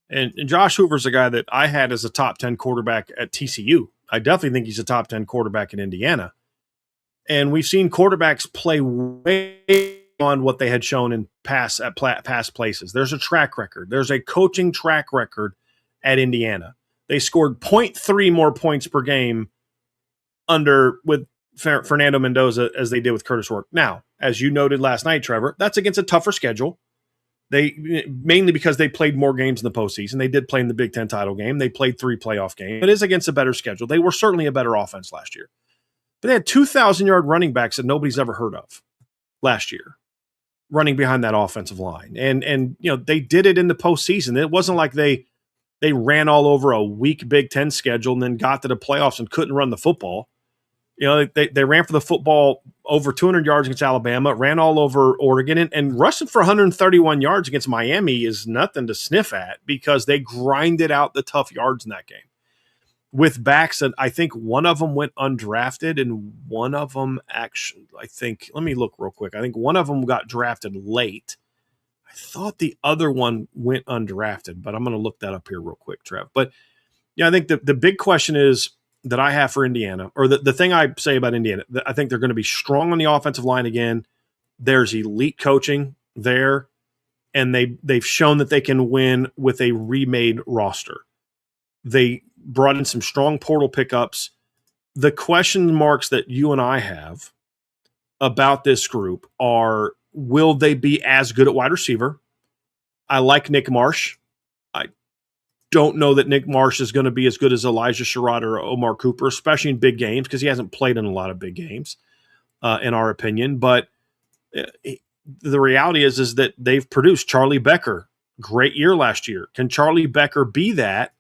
And Josh Hoover's a guy that I had as a top 10 quarterback at TCU. I definitely think he's a top 10 quarterback in Indiana. And we've seen quarterbacks play way beyond what they had shown in past places. There's a track record. There's a coaching track record at Indiana. They scored 0.3 more points per game with Fernando Mendoza as they did with Curtis Rourke. Now, as you noted last night, Trevor, that's against a tougher schedule. They mainly because they played more games in the postseason. They did play in the Big Ten title game. They played 3 playoff games. It is against a better schedule. They were certainly a better offense last year. But they had 2,000-yard running backs that nobody's ever heard of last year, running behind that offensive line. And they did it in the postseason. It wasn't like they ran all over a weak Big Ten schedule and then got to the playoffs and couldn't run the football. They ran for the football over 200 yards against Alabama, ran all over Oregon, and rushing for 131 yards against Miami is nothing to sniff at because they grinded out the tough yards in that game. With backs that I think one of them went undrafted and one of them actually, let me look real quick. I think one of them got drafted late. I thought the other one went undrafted, but I'm going to look that up here real quick, Trev. But I think the big question is that I have for Indiana, or the thing I say about Indiana, I think they're going to be strong on the offensive line again. There's elite coaching there, and they've shown that they can win with a remade roster. They brought in some strong portal pickups. The question marks that you and I have about this group are, will they be as good at wide receiver? I like Nick Marsh. I don't know that Nick Marsh is going to be as good as Elijah Sherrod or Omar Cooper, especially in big games, because he hasn't played in a lot of big games, in our opinion. But the reality is that they've produced Charlie Becker. Great year last year. Can Charlie Becker be that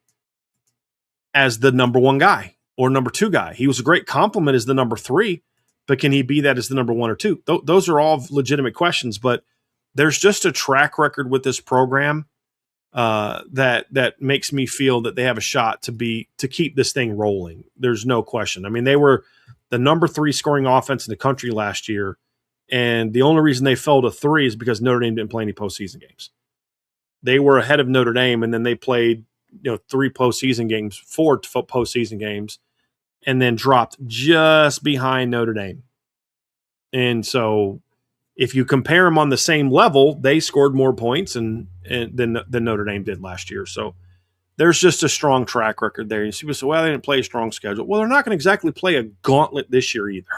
as the number 1 guy or number 2 guy? He was a great compliment as the number 3, but can he be that as the number 1 or 2? Those are all legitimate questions, but there's just a track record with this program that makes me feel that they have a shot to keep this thing rolling. There's no question. I mean, they were the number 3 scoring offense in the country last year, and the only reason they fell to 3 is because Notre Dame didn't play any postseason games. They were ahead of Notre Dame, and then they played 3 postseason games, 4 postseason games, and then dropped just behind Notre Dame. And so if you compare them on the same level, they scored more points than Notre Dame did last year. So there's just a strong track record there. You see, people say, well, they didn't play a strong schedule. Well, they're not going to exactly play a gauntlet this year either.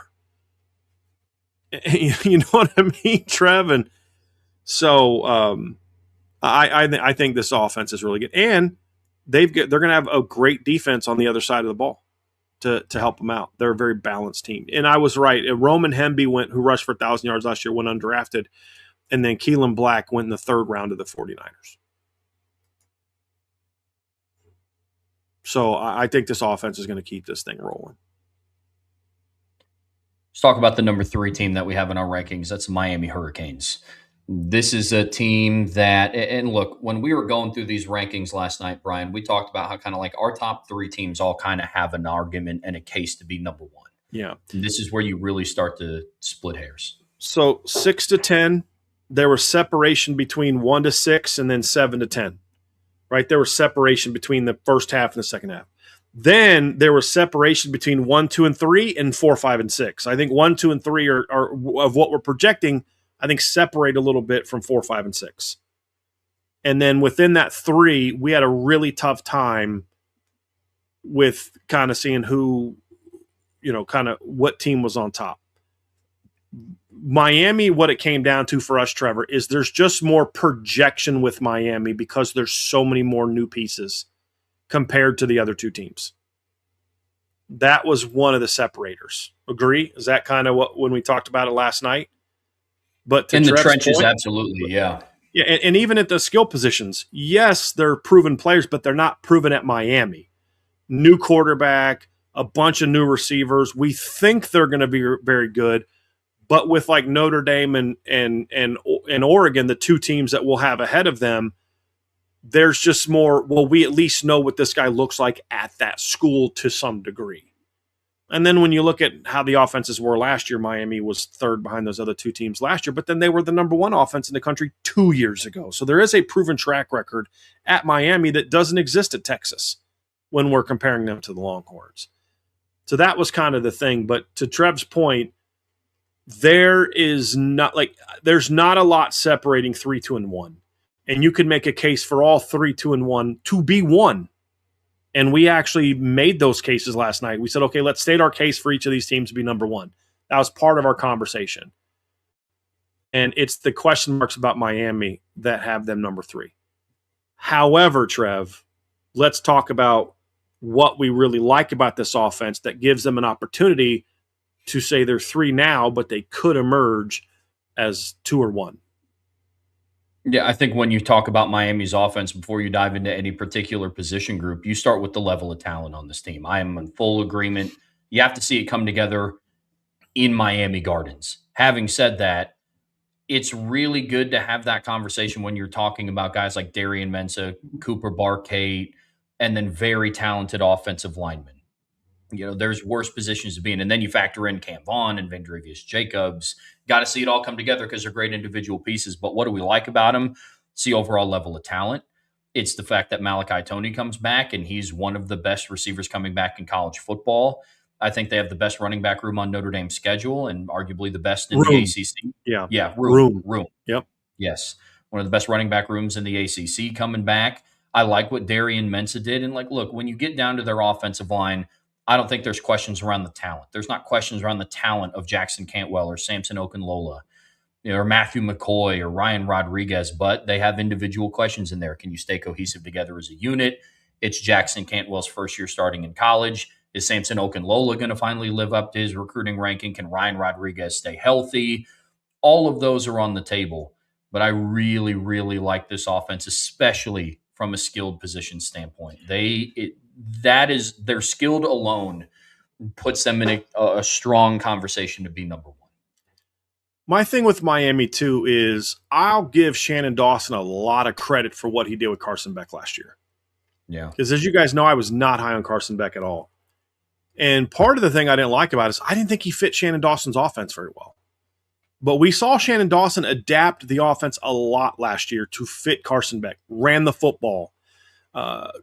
You know what I mean, Trev? And so I think this offense is really good. And they're going to have a great defense on the other side of the ball to help them out. They're a very balanced team. And I was right. Roman Hemby who rushed for 1,000 yards last year, went undrafted. and then Keelan Black went in the third round to the 49ers. So I think this offense is going to keep this thing rolling. Let's talk about the number 3 team that we have in our rankings. That's the Miami Hurricanes. This is a team that, and look, when we were going through these rankings last night, Brian, we talked about how kind of like our top 3 teams all kind of have an argument and a case to be number 1. Yeah. And this is where you really start to split hairs. So 6 to 10, there was separation between 1 to 6 and then 7 to 10. Right? There was separation between the first half and the second half. Then there was separation between 1, 2, and 3 and 4, 5, and 6. I think 1, 2, and 3 are of what we're projecting, I think separate a little bit from 4, 5, and 6. And then within that 3, we had a really tough time with kind of seeing who, kind of what team was on top. Miami, what it came down to for us, Trevor, is there's just more projection with Miami because there's so many more new pieces compared to the other 2 teams. That was one of the separators. Agree? Is that kind of what when we talked about it last night? But to in the Trev's trenches, point, absolutely, yeah. Yeah, and even at the skill positions, yes, they're proven players, but they're not proven at Miami. New quarterback, a bunch of new receivers. We think they're going to be very good. But with like Notre Dame and Oregon, the 2 teams that we'll have ahead of them, there's just more, well, we at least know what this guy looks like at that school to some degree. And then when you look at how the offenses were last year, Miami was 3rd behind those other 2 teams last year, but then they were the number 1 offense in the country 2 years ago. So there is a proven track record at Miami that doesn't exist at Texas when we're comparing them to the Longhorns. So that was kind of the thing. But to Trev's point, there's not a lot separating 3, 2, and 1. And you could make a case for all 3, 2, and 1 to be 1. And we actually made those cases last night. We said, okay, let's state our case for each of these teams to be number 1. That was part of our conversation. And it's the question marks about Miami that have them number 3. However, Trev, let's talk about what we really like about this offense that gives them an opportunity to say they're 3 now, but they could emerge as 2 or 1. Yeah, I think when you talk about Miami's offense, before you dive into any particular position group, you start with the level of talent on this team. I am in full agreement. You have to see it come together in Miami Gardens. Having said that, it's really good to have that conversation when you're talking about guys like Darian Mensah, Cooper Barkate, and then very talented offensive linemen. There's worse positions to be in. And then you factor in Cam Vaughn and Vandrevius Jacobs. Got to see it all come together because they're great individual pieces. But what do we like about them? It's the overall level of talent. It's the fact that Malachi Toney comes back, and he's one of the best receivers coming back in college football. I think they have the best running back room on Notre Dame's schedule and arguably the best in the ACC. Yeah, room. Yep. Yes, one of the best running back rooms in the ACC coming back. I like what Darian Mensah did. And, look, when you get down to their offensive line, I don't think there's questions around the talent. There's not questions around the talent of Jackson Cantwell or Samson Okunlola, or Matthew McCoy or Ryan Rodriguez, but they have individual questions in there. Can you stay cohesive together as a unit? It's Jackson Cantwell's first year starting in college. Is Samson Okunlola going to finally live up to his recruiting ranking? Can Ryan Rodriguez stay healthy? All of those are on the table, but I really, really like this offense, especially from a skilled position standpoint. Their skilled alone puts them in a strong conversation to be number 1. My thing with Miami, too, is I'll give Shannon Dawson a lot of credit for what he did with Carson Beck last year. Yeah. Because as you guys know, I was not high on Carson Beck at all. And part of the thing I didn't like about it is I didn't think he fit Shannon Dawson's offense very well. But we saw Shannon Dawson adapt the offense a lot last year to fit Carson Beck. Ran the football,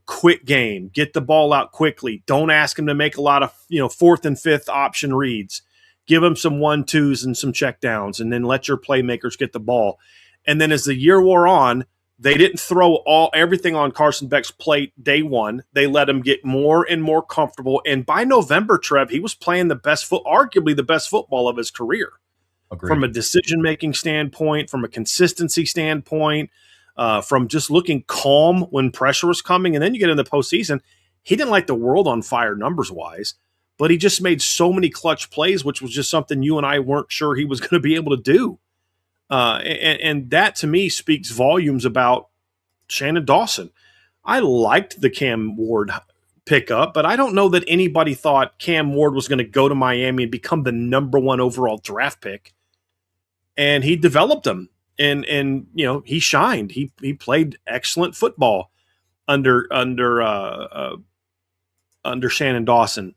quick game, get the ball out quickly. Don't ask him to make a lot of 4th and 5th option reads. Give him some 1-2s and some check downs, and then let your playmakers get the ball. And then as the year wore on, they didn't throw everything on Carson Beck's plate day one. They let him get more and more comfortable. And by November, Trev, he was playing arguably the best football of his career. Agreed. From a decision-making standpoint, from a consistency standpoint, from just looking calm when pressure was coming. And then you get in the postseason, he didn't light the world on fire numbers-wise, but he just made so many clutch plays, which was just something you and I weren't sure he was going to be able to do. And that to me speaks volumes about Shannon Dawson. I liked the Cam Ward pickup, but I don't know that anybody thought Cam Ward was going to go to Miami and become the #1 overall draft pick. And he developed them, and he shined. He played excellent football under Shannon Dawson.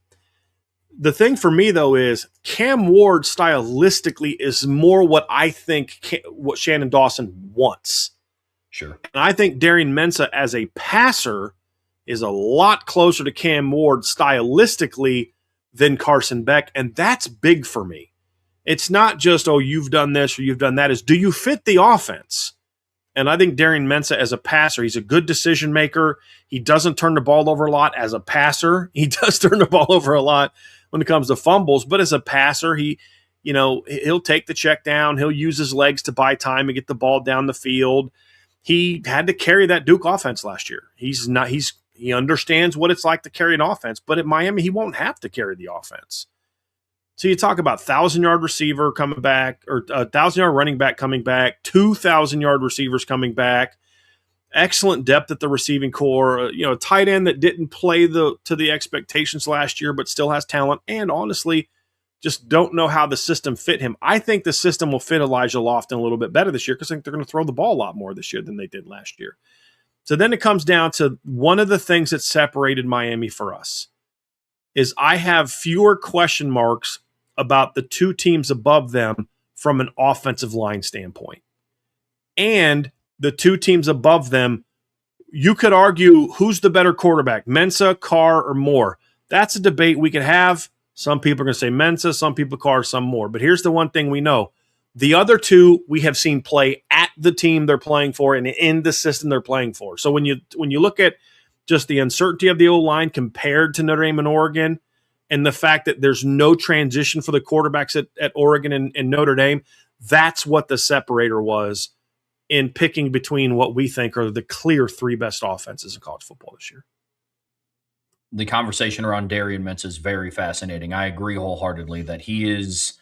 The thing for me, though, is Cam Ward stylistically is more what I think what Shannon Dawson wants. Sure. And I think Darian Mensah as a passer is a lot closer to Cam Ward stylistically than Carson Beck, and that's big for me. It's not just, oh, you've done this or you've done that. Is do you fit the offense? And I think Darian Mensah as a passer, he's a good decision maker. He doesn't turn the ball over a lot as a passer. He does turn the ball over a lot when it comes to fumbles, but as a passer, he'll take the check down. He'll use his legs to buy time and get the ball down the field. He had to carry that Duke offense last year. He understands what it's like to carry an offense, but at Miami, he won't have to carry the offense. So you talk about 1,000-yard receiver coming back, or 1,000-yard running back coming back, 2,000-yard receivers coming back, excellent depth at the receiving core, a tight end that didn't play to the expectations last year but still has talent, and honestly just don't know how the system fit him. I think the system will fit Elijah Lofton a little bit better this year because I think they're going to throw the ball a lot more this year than they did last year. So then it comes down to one of the things that separated Miami for us is I have fewer question marks about the two teams above them from an offensive line standpoint. And the two teams above them, you could argue who's the better quarterback, Mensah, Carr, or Moore. That's a debate we could have. Some people are going to say Mensah, some people Carr, some Moore. But here's the one thing we know. The other two we have seen play at the team they're playing for and in the system they're playing for. So when you look at just the uncertainty of the O-line compared to Notre Dame and Oregon, and the fact that there's no transition for the quarterbacks at Oregon and Notre Dame, that's what the separator was in picking between what we think are the clear three best offenses in college football this year. The conversation around Darian Mensah is very fascinating. I agree wholeheartedly that he is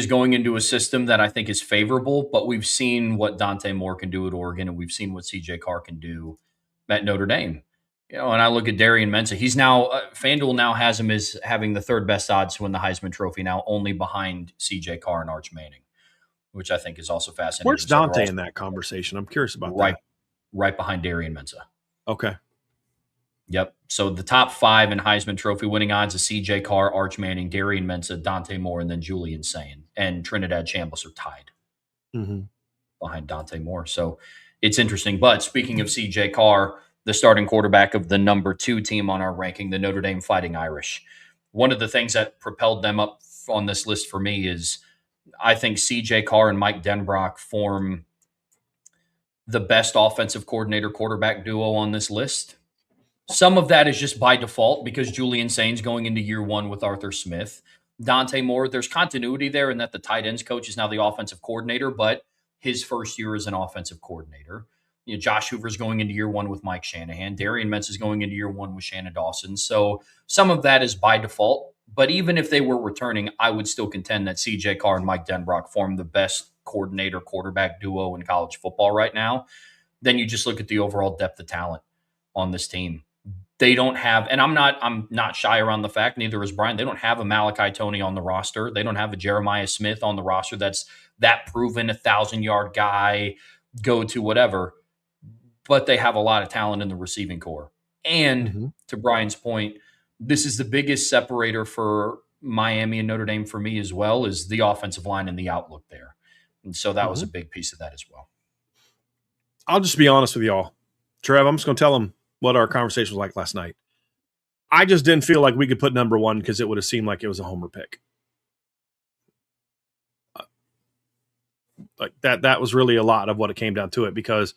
going into a system that I think is favorable, but we've seen what Dante Moore can do at Oregon, and we've seen what CJ Carr can do at Notre Dame. And I look at Darian Mensah. He's now FanDuel now has him as having the third best odds to win the Heisman Trophy, now only behind CJ Carr and Arch Manning, which I think is also fascinating. Where's Dante in that conversation? I'm curious about that. Right behind Darian Mensah. Okay. Yep. So the top 5 in Heisman Trophy winning odds is CJ Carr, Arch Manning, Darian Mensah, Dante Moore, and then Julian Sayin. And Trinidad Chambliss are tied behind Dante Moore. So it's interesting. But speaking of CJ Carr, the starting quarterback of the number 2 team on our ranking, the Notre Dame Fighting Irish. One of the things that propelled them up on this list for me is I think CJ Carr and Mike Denbrock form the best offensive coordinator quarterback duo on this list. Some of that is just by default because Julian Sayin's going into year 1 with Arthur Smith. Dante Moore, there's continuity there in that the tight ends coach is now the offensive coordinator, but his first year as an offensive coordinator. Josh Hoover's going into year 1 with Mike Shanahan. Darian Mensah is going into year 1 with Shannon Dawson. So some of that is by default. But even if they were returning, I would still contend that CJ Carr and Mike Denbrock form the best coordinator quarterback duo in college football right now. Then you just look at the overall depth of talent on this team. They don't have, and I'm not shy around the fact, neither is Brian, they don't have a Malachi Toney on the roster. They don't have a Jeremiah Smith on the roster that's that proven 1,000-yard guy, go to whatever. But they have a lot of talent in the receiving core. And to Brian's point, this is the biggest separator for Miami and Notre Dame for me as well, is the offensive line and the outlook there. And so that was a big piece of that as well. I'll just be honest with y'all. Trev, I'm just going to tell them what our conversation was like last night. I just didn't feel like we could put number 1 because it would have seemed like it was a homer pick. Like that was really a lot of what it came down to it, because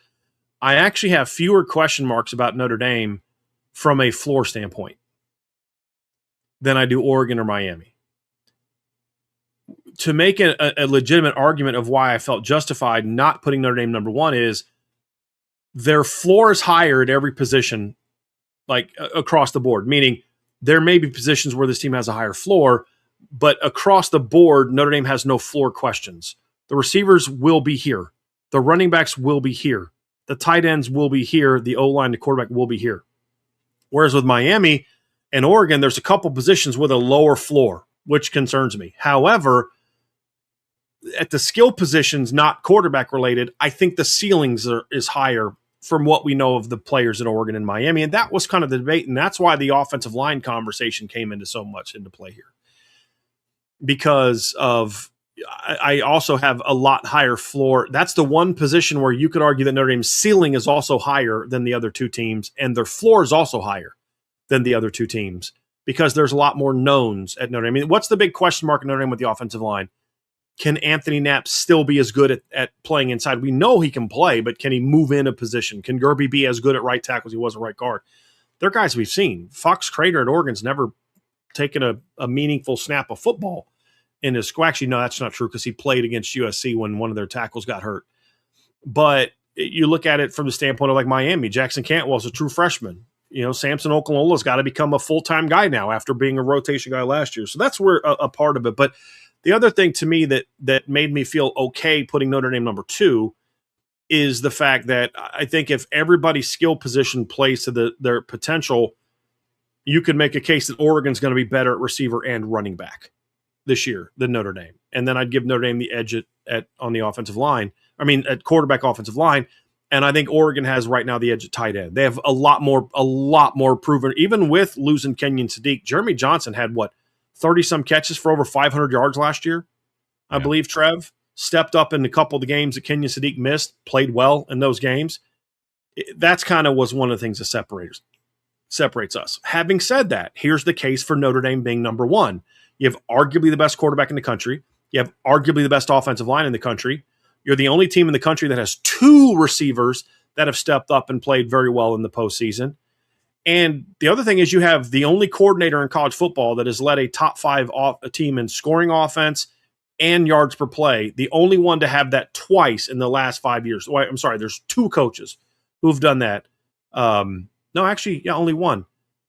I actually have fewer question marks about Notre Dame from a floor standpoint than I do Oregon or Miami. To make a legitimate argument of why I felt justified not putting Notre Dame number 1 is their floor is higher at every position, like across the board, meaning there may be positions where this team has a higher floor, but across the board, Notre Dame has no floor questions. The receivers will be here. The running backs will be here. The tight ends will be here. The O-line, the quarterback will be here. Whereas with Miami and Oregon, there's a couple positions with a lower floor, which concerns me. However, at the skill positions, not quarterback related, I think the ceilings is higher from what we know of the players in Oregon and Miami. And that was kind of the debate. And that's why the offensive line conversation came into so much into play here. Because of, I also have a lot higher floor. That's the one position where you could argue that Notre Dame's ceiling is also higher than the other two teams. And their floor is also higher than the other two teams because there's a lot more knowns at Notre Dame. I mean, what's the big question mark at Notre Dame with the offensive line? Can Anthony Knapp still be as good at playing inside? We know he can play, but can he move in a position? Can Gerby be as good at right tackle as he was at right guard? They're guys we've seen. Fox Crater at Oregon's never taken a meaningful snap of football in his school. Actually, no, that's not true because he played against USC when one of their tackles got hurt. But you look at it from the standpoint of like Miami. Jackson Cantwell's a true freshman. Samson Okolola's got to become a full-time guy now after being a rotation guy last year. So that's where a part of it. But the other thing to me that made me feel okay putting Notre Dame number 2 is the fact that I think if everybody's skill position plays to their potential, you could make a case that Oregon's going to be better at receiver and running back this year than Notre Dame. And then I'd give Notre Dame the edge on the offensive line. I mean, at quarterback offensive line. And I think Oregon has right now the edge at tight end. They have a lot more proven, even with losing Kenyon Sadiq. Jeremy Johnson had 30-some catches for over 500 yards last year, I believe, Trev. Stepped up in a couple of the games that Kenyon Sadiq missed, played well in those games. That's kind of was one of the things that separates us. Having said that, here's the case for Notre Dame being number 1. You have arguably the best quarterback in the country. You have arguably the best offensive line in the country. You're the only team in the country that has 2 receivers that have stepped up and played very well in the postseason. And the other thing is you have the only coordinator in college football that has led a top 5 team in scoring offense and yards per play. The only one to have that twice in the last 5 years. Oh, I'm sorry, there's 2 coaches who've done that. Only one.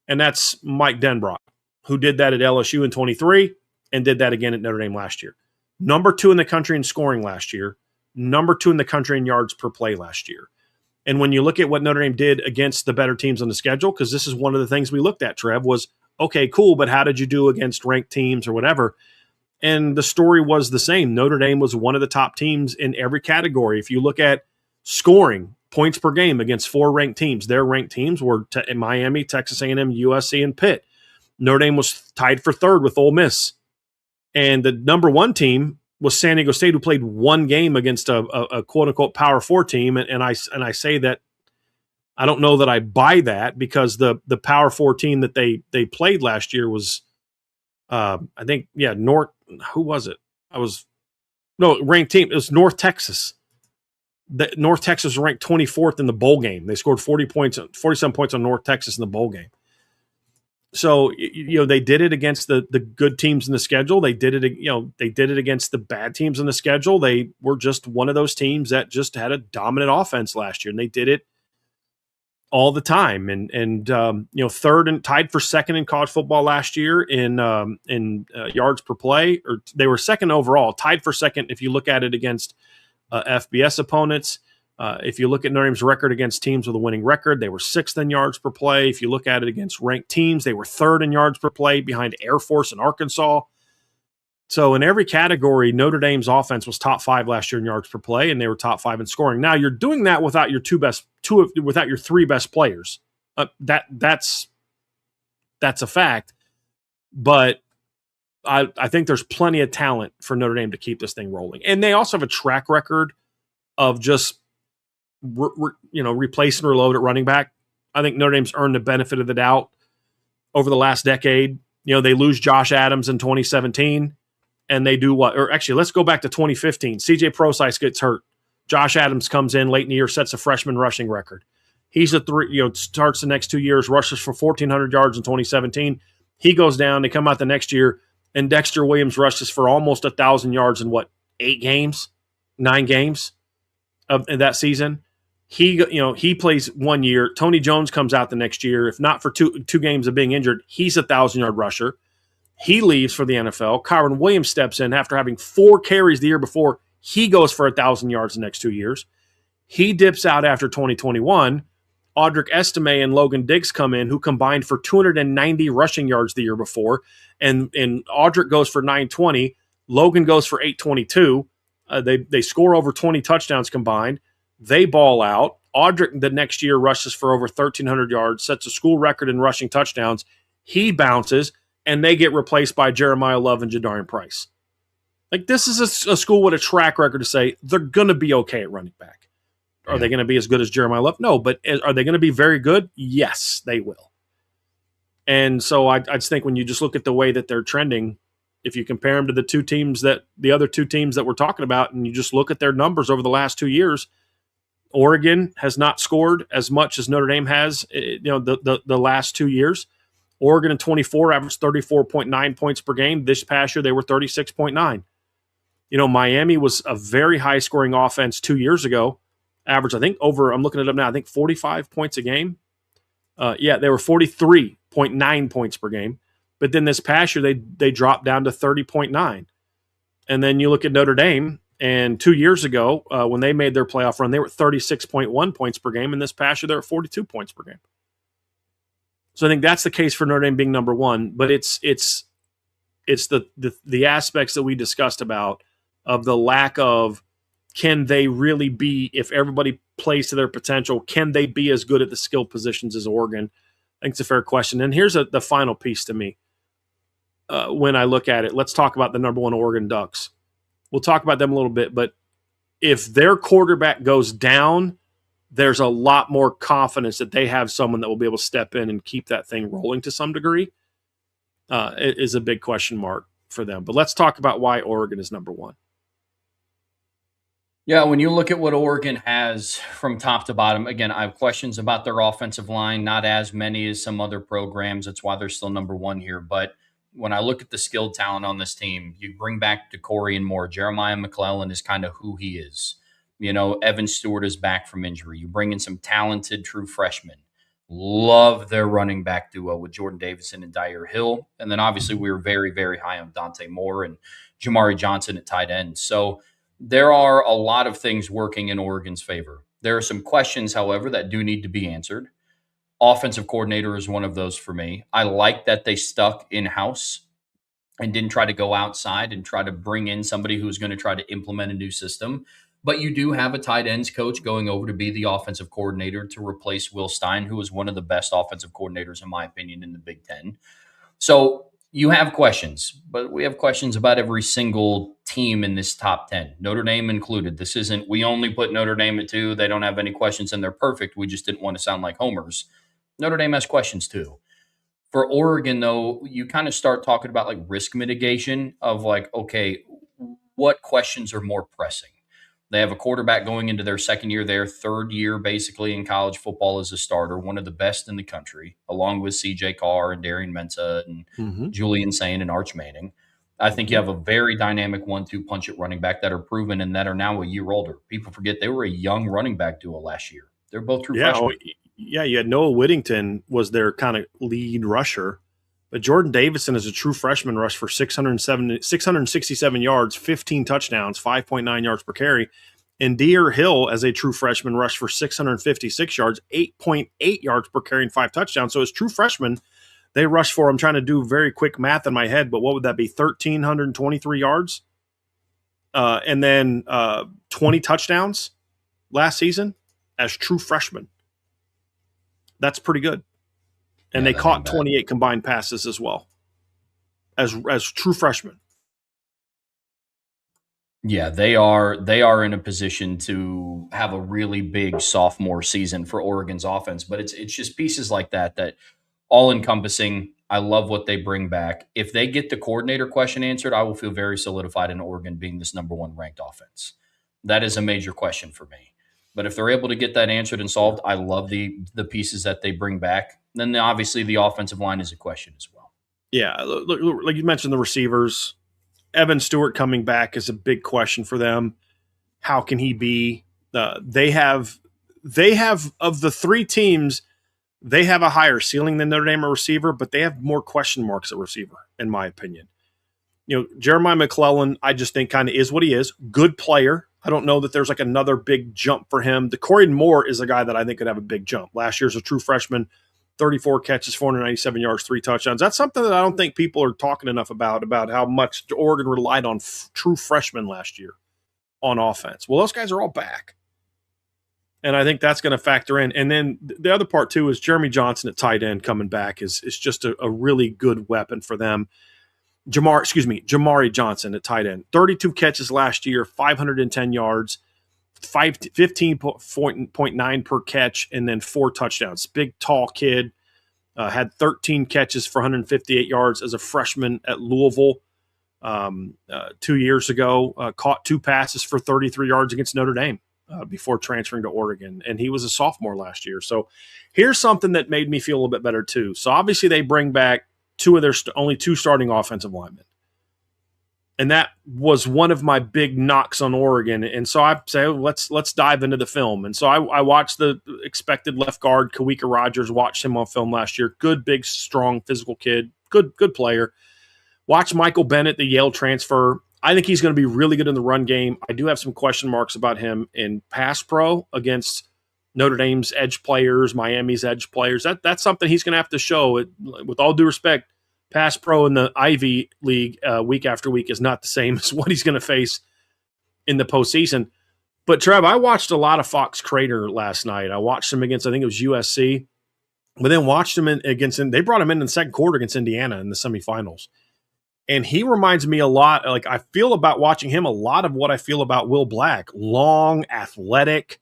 And that's Mike Denbrock, who did that at LSU in 23 and did that again at Notre Dame last year. Number 2 in the country in scoring last year. Number 2 in the country in yards per play last year. And when you look at what Notre Dame did against the better teams on the schedule, because this is one of the things we looked at, Trev, was, okay, cool, but how did you do against ranked teams or whatever? And the story was the same. Notre Dame was one of the top teams in every category. If you look at scoring, points per game against 4 ranked teams, their ranked teams were Miami, Texas A&M, USC, and Pitt. Notre Dame was tied for 3rd with Ole Miss. And the number 1 team was San Diego State, who played 1 game against a quote-unquote Power 4 team. And I say that I don't know that I buy that because the Power 4 team that they played last year was, North. Who was it? Ranked team. It was North Texas. North Texas ranked 24th in the bowl game. They scored 47 points on North Texas in the bowl game. So, they did it against the good teams in the schedule. They did it against the bad teams in the schedule. They were just one of those teams that just had a dominant offense last year, and they did it all the time. And third and tied for 2nd in college football last year in yards per play, or they were 2nd overall, tied for 2nd if you look at it against FBS opponents. If you look at Notre Dame's record against teams with a winning record, they were 6th in yards per play. If you look at it against ranked teams, they were 3rd in yards per play behind Air Force and Arkansas. So in every category, Notre Dame's offense was top 5 last year in yards per play, and they were top 5 in scoring. Now you're doing that without your 3 best players. That's a fact. But I think there's plenty of talent for Notre Dame to keep this thing rolling, and they also have a track record of just replace and reload at running back. I think Notre Dame's earned the benefit of the doubt over the last decade. They lose Josh Adams in 2017, and they do what? Or actually, let's go back to 2015. CJ Prosise gets hurt. Josh Adams comes in late in the year, sets a freshman rushing record. He's starts the next 2 years, rushes for 1,400 yards in 2017. He goes down. They come out the next year, and Dexter Williams rushes for almost 1,000 yards in 9 games of that season. He plays 1 year. Tony Jones comes out the next year. If not for two games of being injured, he's 1,000-yard rusher. He leaves for the NFL. Kyron Williams steps in after having 4 carries the year before. He goes for 1,000 yards the next 2 years. He dips out after 2021. Audric Estime and Logan Diggs come in, who combined for 290 rushing yards the year before. And Audric goes for 920. Logan goes for 822. They score over 20 touchdowns combined. They ball out. Audric the next year rushes for over 1,300 yards, sets a school record in rushing touchdowns. He bounces, and they get replaced by Jeremiah Love and Jadarian Price. Like, this is a school with a track record to say they're going to be okay at running back. Are they going to be as good as Jeremiah Love? No, but are they going to be very good? Yes, they will. And so I just think when you just look at the way that they're trending, if you compare them to the other two teams that we're talking about, and you just look at their numbers over the last 2 years, Oregon has not scored as much as Notre Dame has, the last 2 years. Oregon in 24 averaged 34.9 points per game. This past year, they were 36.9. Miami was a very high-scoring offense 2 years ago. Average, I think, I'm looking it up now, I think 45 points a game. They were 43.9 points per game. But then this past year, they dropped down to 30.9. And then you look at Notre Dame, and 2 years ago, when they made their playoff run, they were at 36.1 points per game. And this past year, they're at 42 points per game. So I think that's the case for Notre Dame being number one. But it's the aspects that we discussed about of the lack of, can they really be, if everybody plays to their potential, can they be as good at the skill positions as Oregon? I think it's a fair question. And here's the final piece to me. When I look at it, let's talk about the number one Oregon Ducks. We'll talk about them a little bit, but if their quarterback goes down, there's a lot more confidence that they have someone that will be able to step in and keep that thing rolling to some degree. It is a big question mark for them. But let's talk about why Oregon is number one. Yeah, when you look at what Oregon has from top to bottom, again, I have questions about their offensive line, not as many as some other programs. That's why they're still number one here. But when I look at the skilled talent on this team, you bring back DeCorey and Moore. Jeremiah McClellan is kind of who he is. Evan Stewart is back from injury. You bring in some talented true freshmen. Love their running back duo with Jordan Davidson and Dyer Hill. And then obviously we were very, very high on Dante Moore and Jamari Johnson at tight end. So there are a lot of things working in Oregon's favor. There are some questions, however, that do need to be answered. Offensive coordinator is one of those for me. I like that they stuck in-house and didn't try to go outside and try to bring in somebody who's going to try to implement a new system. But you do have a tight ends coach going over to be the offensive coordinator to replace Will Stein, who is one of the best offensive coordinators, in my opinion, in the Big Ten. So you have questions, but we have questions about every single team in this top 10, Notre Dame included. This isn't, we only put Notre Dame at 2. They don't have any questions and they're perfect. We just didn't want to sound like homers. Notre Dame has questions too. For Oregon, though, you kind of start talking about like risk mitigation of like, okay, what questions are more pressing? They have a quarterback going into their second year, their third year basically in college football as a starter, one of the best in the country, along with CJ Carr and Darian Mensah and Julian Sain and Arch Manning. I think you have a very dynamic 1-2 punch at running back that are proven and that are now a year older. People forget they were a young running back duo last year. They're both true freshmen. You had Noah Whittington was their kind of lead rusher, but Jordan Davison is a true freshman, rushed for 667 yards, 15 touchdowns, 5.9 yards per carry. And Dyer Hill, as a true freshman, rushed for 656 yards, 8.8 yards per carry, and 5 touchdowns. So as true freshmen, they rushed for, I'm trying to do very quick math in my head, but what would that be, 1,323 yards? And then 20 touchdowns last season as true freshmen. That's pretty good. And they caught 28 combined passes as well as true freshmen. Yeah, they are in a position to have a really big sophomore season for Oregon's offense, but it's just pieces like that all encompassing. I love what they bring back. If they get the coordinator question answered, I will feel very solidified in Oregon being this number one ranked offense. That is a major question for me. But if they're able to get that answered and solved, I love the pieces that they bring back. Then obviously the offensive line is a question as well. Yeah, look, like you mentioned, the receivers. Evan Stewart coming back is a big question for them. How can he be? They have of the 3 teams, they have a higher ceiling than Notre Dame at receiver, but they have more question marks at receiver, in my opinion. Jeremiah McClellan, I just think kind of is what he is. Good player. I don't know that there's like another big jump for him. The Corey Moore is a guy that I think could have a big jump. Last year's a true freshman, 34 catches, 497 yards, 3 touchdowns. That's something that I don't think people are talking enough about how much Oregon relied on true freshmen last year on offense. Well, those guys are all back. And I think that's going to factor in. And then the other part, too, is Jeremy Johnson at tight end coming back is just a really good weapon for them. Jamari Johnson at tight end. 32 catches last year, 510 yards, 15.9 per catch, and then 4 touchdowns. Big, tall kid. Had 13 catches for 158 yards as a freshman at Louisville 2 years ago. Caught 2 passes for 33 yards against Notre Dame before transferring to Oregon. And he was a sophomore last year. So here's something that made me feel a little bit better, too. So obviously they bring back only 2 starting offensive linemen. And that was one of my big knocks on Oregon. And so I say, let's dive into the film. And so I watched the expected left guard, Kawika Rogers, watched him on film last year. Good, big, strong, physical kid. Good player. Watched Michael Bennett, the Yale transfer. I think he's going to be really good in the run game. I do have some question marks about him in pass pro against Notre Dame's edge players, Miami's edge players. That's something he's going to have to show. With all due respect, pass pro in the Ivy League week after week is not the same as what he's going to face in the postseason. But, Trev, I watched a lot of Fox Crater last night. I watched him against, I think it was USC, but then watched him they brought him in the second quarter against Indiana in the semifinals. And he reminds me a lot, like I feel about watching him a lot of what I feel about Will Black. Long, athletic,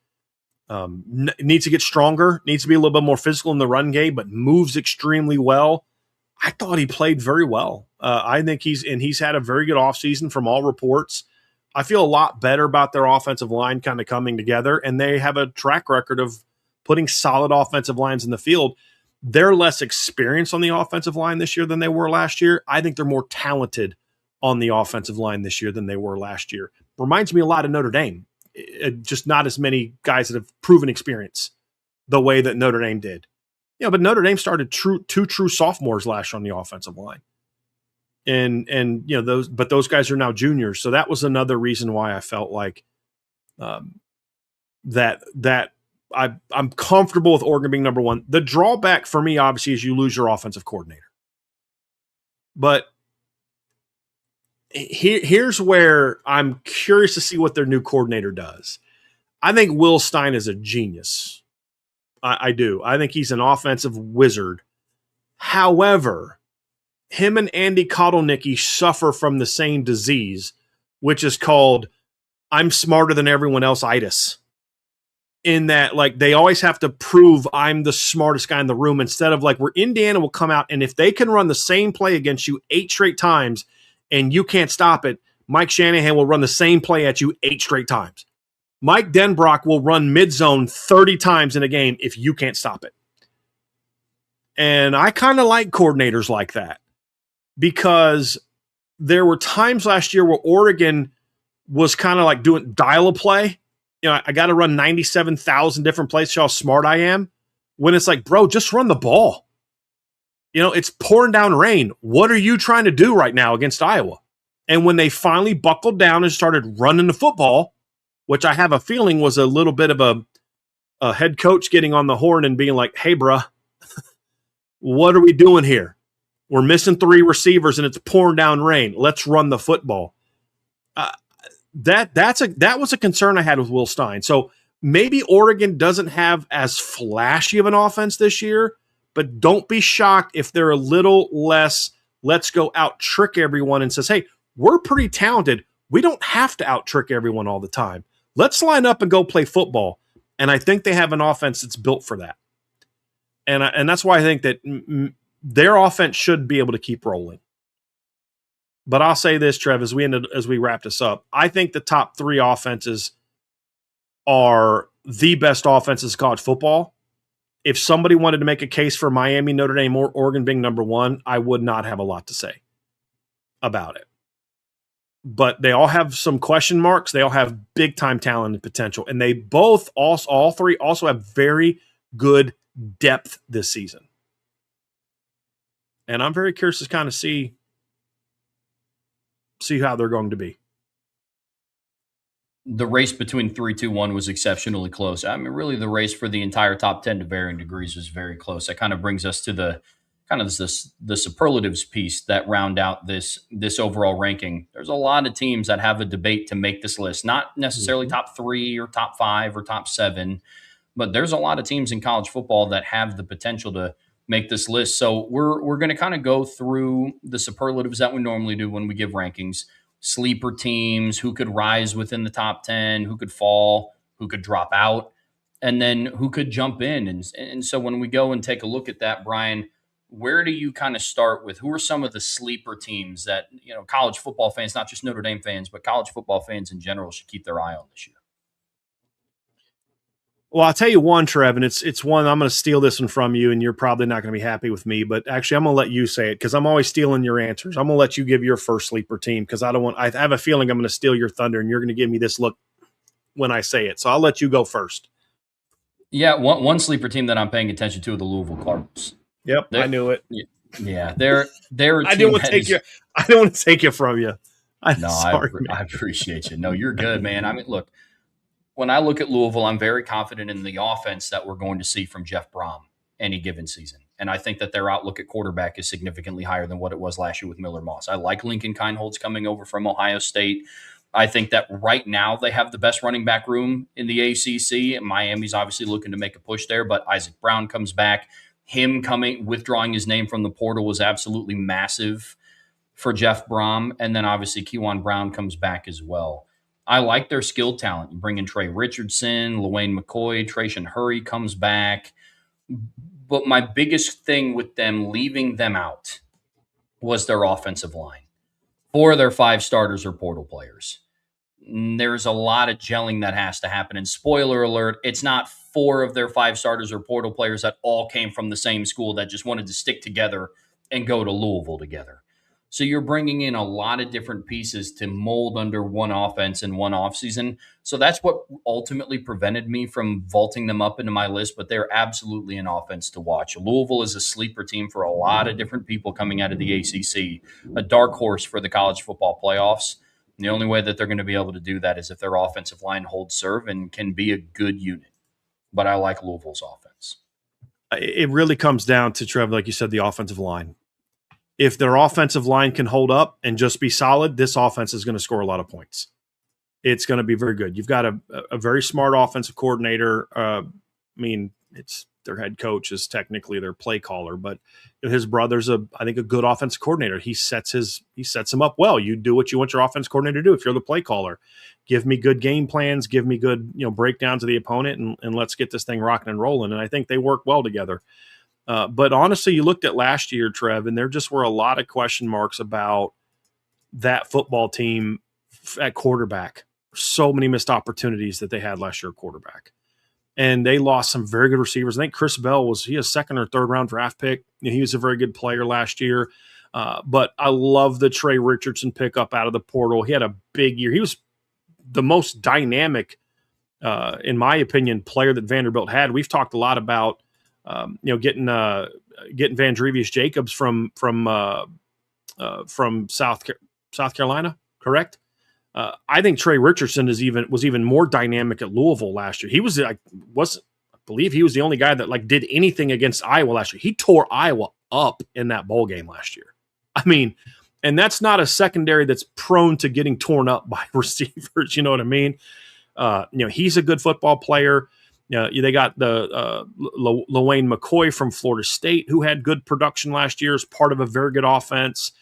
needs to get stronger, needs to be a little bit more physical in the run game, but moves extremely well. I thought he played very well. I think he's had a very good offseason from all reports. I feel a lot better about their offensive line kind of coming together, and they have a track record of putting solid offensive lines in the field. They're less experienced on the offensive line this year than they were last year. I think they're more talented on the offensive line this year than they were last year. Reminds me a lot of Notre Dame. Just not as many guys that have proven experience the way that Notre Dame did. But Notre Dame started two true sophomores last year on the offensive line. And those guys are now juniors. So that was another reason why I felt like that I'm comfortable with Oregon being number 1. The drawback for me, obviously, is you lose your offensive coordinator. But here's where I'm curious to see what their new coordinator does. I think Will Stein is a genius. I do. I think he's an offensive wizard. However, him and Andy Kotelnicki suffer from the same disease, which is called I'm smarter than everyone else itis. In that, like, they always have to prove I'm the smartest guy in the room instead of like where Indiana will come out and if they can run the same play against you 8 straight times and you can't stop it, Mike Shanahan will run the same play at you 8 straight times. Mike Denbrock will run mid-zone 30 times in a game if you can't stop it. And I kind of like coordinators like that because there were times last year where Oregon was kind of like doing dial-a-play. I got to run 97,000 different plays to show how smart I am. When it's like, bro, just run the ball. It's pouring down rain. What are you trying to do right now against Iowa? And when they finally buckled down and started running the football, which I have a feeling was a little bit of a head coach getting on the horn and being like, hey, bruh, what are we doing here? We're missing 3 receivers and it's pouring down rain. Let's run the football. That was a concern I had with Will Stein. So maybe Oregon doesn't have as flashy of an offense this year, but don't be shocked if they're a little less, let's go out trick everyone and says, hey, we're pretty talented. We don't have to out trick everyone all the time. Let's line up and go play football. And I think they have an offense that's built for that. And that's why I think that their offense should be able to keep rolling. But I'll say this, Trev, as we wrap this up, I think the top 3 offenses are the best offenses in college football. If somebody wanted to make a case for Miami, Notre Dame, or Oregon being number 1, I would not have a lot to say about it. But they all have some question marks. They all have big-time talent and potential. And they all 3 also have very good depth this season. And I'm very curious to kind of see see how they're going to be. The race between 3, 2, 1 was exceptionally close. I mean, really, the race for the entire top 10 to varying degrees was very close. That kind of brings us to the superlatives piece that round out this overall ranking. There's a lot of teams that have a debate to make this list, not necessarily top 3 or top 5 or top 7, but there's a lot of teams in college football that have the potential to make this list. So we're going to kind of go through the superlatives that we normally do when we give rankings. Sleeper teams, who could rise within the top 10, who could fall, who could drop out, and then who could jump in. And so when we go and take a look at that, Brian, where do you kind of start with? Who are some of the sleeper teams that, college football fans, not just Notre Dame fans, but college football fans in general should keep their eye on this year? Well, I'll tell you one, Trev, and it's one, I'm going to steal this one from you, and you're probably not going to be happy with me, but actually I'm going to let you say it because I'm always stealing your answers. I'm going to let you give your first sleeper team because I have a feeling I'm going to steal your thunder, and you're going to give me this look when I say it. So I'll let you go first. Yeah, one sleeper team that I'm paying attention to are the Louisville Cardinals. Yep, I knew it. Yeah, they're a I didn't want to take you from you. I appreciate you. No, you're good, man. I mean, look, when I look at Louisville, I'm very confident in the offense that we're going to see from Jeff Brom any given season. And I think that their outlook at quarterback is significantly higher than what it was last year with Miller Moss. I like Lincoln Kienholz coming over from Ohio State. I think that right now they have the best running back room in the ACC. And Miami's obviously looking to make a push there, but Isaac Brown comes back. Him withdrawing his name from the portal was absolutely massive for Jeff Brom. And then obviously Kewan Brown comes back as well. I like their skill talent. You bring in Trey Richardson, LaWayne McCoy, Trayshawn Hurry comes back. But my biggest thing with them leaving them out was their offensive line. 4 of their 5 starters are portal players. There's a lot of gelling that has to happen. And spoiler alert, it's not 4 of their 5 starters are portal players that all came from the same school that just wanted to stick together and go to Louisville together. So you're bringing in a lot of different pieces to mold under one offense in one offseason. So that's what ultimately prevented me from vaulting them up into my list, but they're absolutely an offense to watch. Louisville is a sleeper team for a lot of different people coming out of the ACC, a dark horse for the college football playoffs. And the only way that they're going to be able to do that is if their offensive line holds serve and can be a good unit. But I like Louisville's offense. It really comes down to, Trev, like you said, the offensive line. If their offensive line can hold up and just be solid, this offense is going to score a lot of points. It's going to be very good. You've got a very smart offensive coordinator. It's their head coach is technically their play caller, but his brother's I think a good offensive coordinator. He sets him up well. You do what you want your offense coordinator to do. If you're the play caller, give me good game plans, give me good breakdowns of the opponent, and let's get this thing rocking and rolling. And I think they work well together. But honestly, you looked at last year, Trev, and there just were a lot of question marks about that football team at quarterback. So many missed opportunities that they had last year at quarterback. And they lost some very good receivers. I think Chris Bell was a 2nd or 3rd round draft pick. He was a very good player last year. But I love the Trey Richardson pickup out of the portal. He had a big year. He was the most dynamic, in my opinion, player that Vanderbilt had. We've talked a lot about getting Van Drevius Jacobs from South Carolina, correct? I think Trey Richardson was even more dynamic at Louisville last year. He was I believe he was the only guy that did anything against Iowa last year. He tore Iowa up in that bowl game last year. I mean, and that's not a secondary that's prone to getting torn up by receivers. You know what I mean? He's a good football player. They got the LaWayne McCoy from Florida State, who had good production last year as part of a very good offense.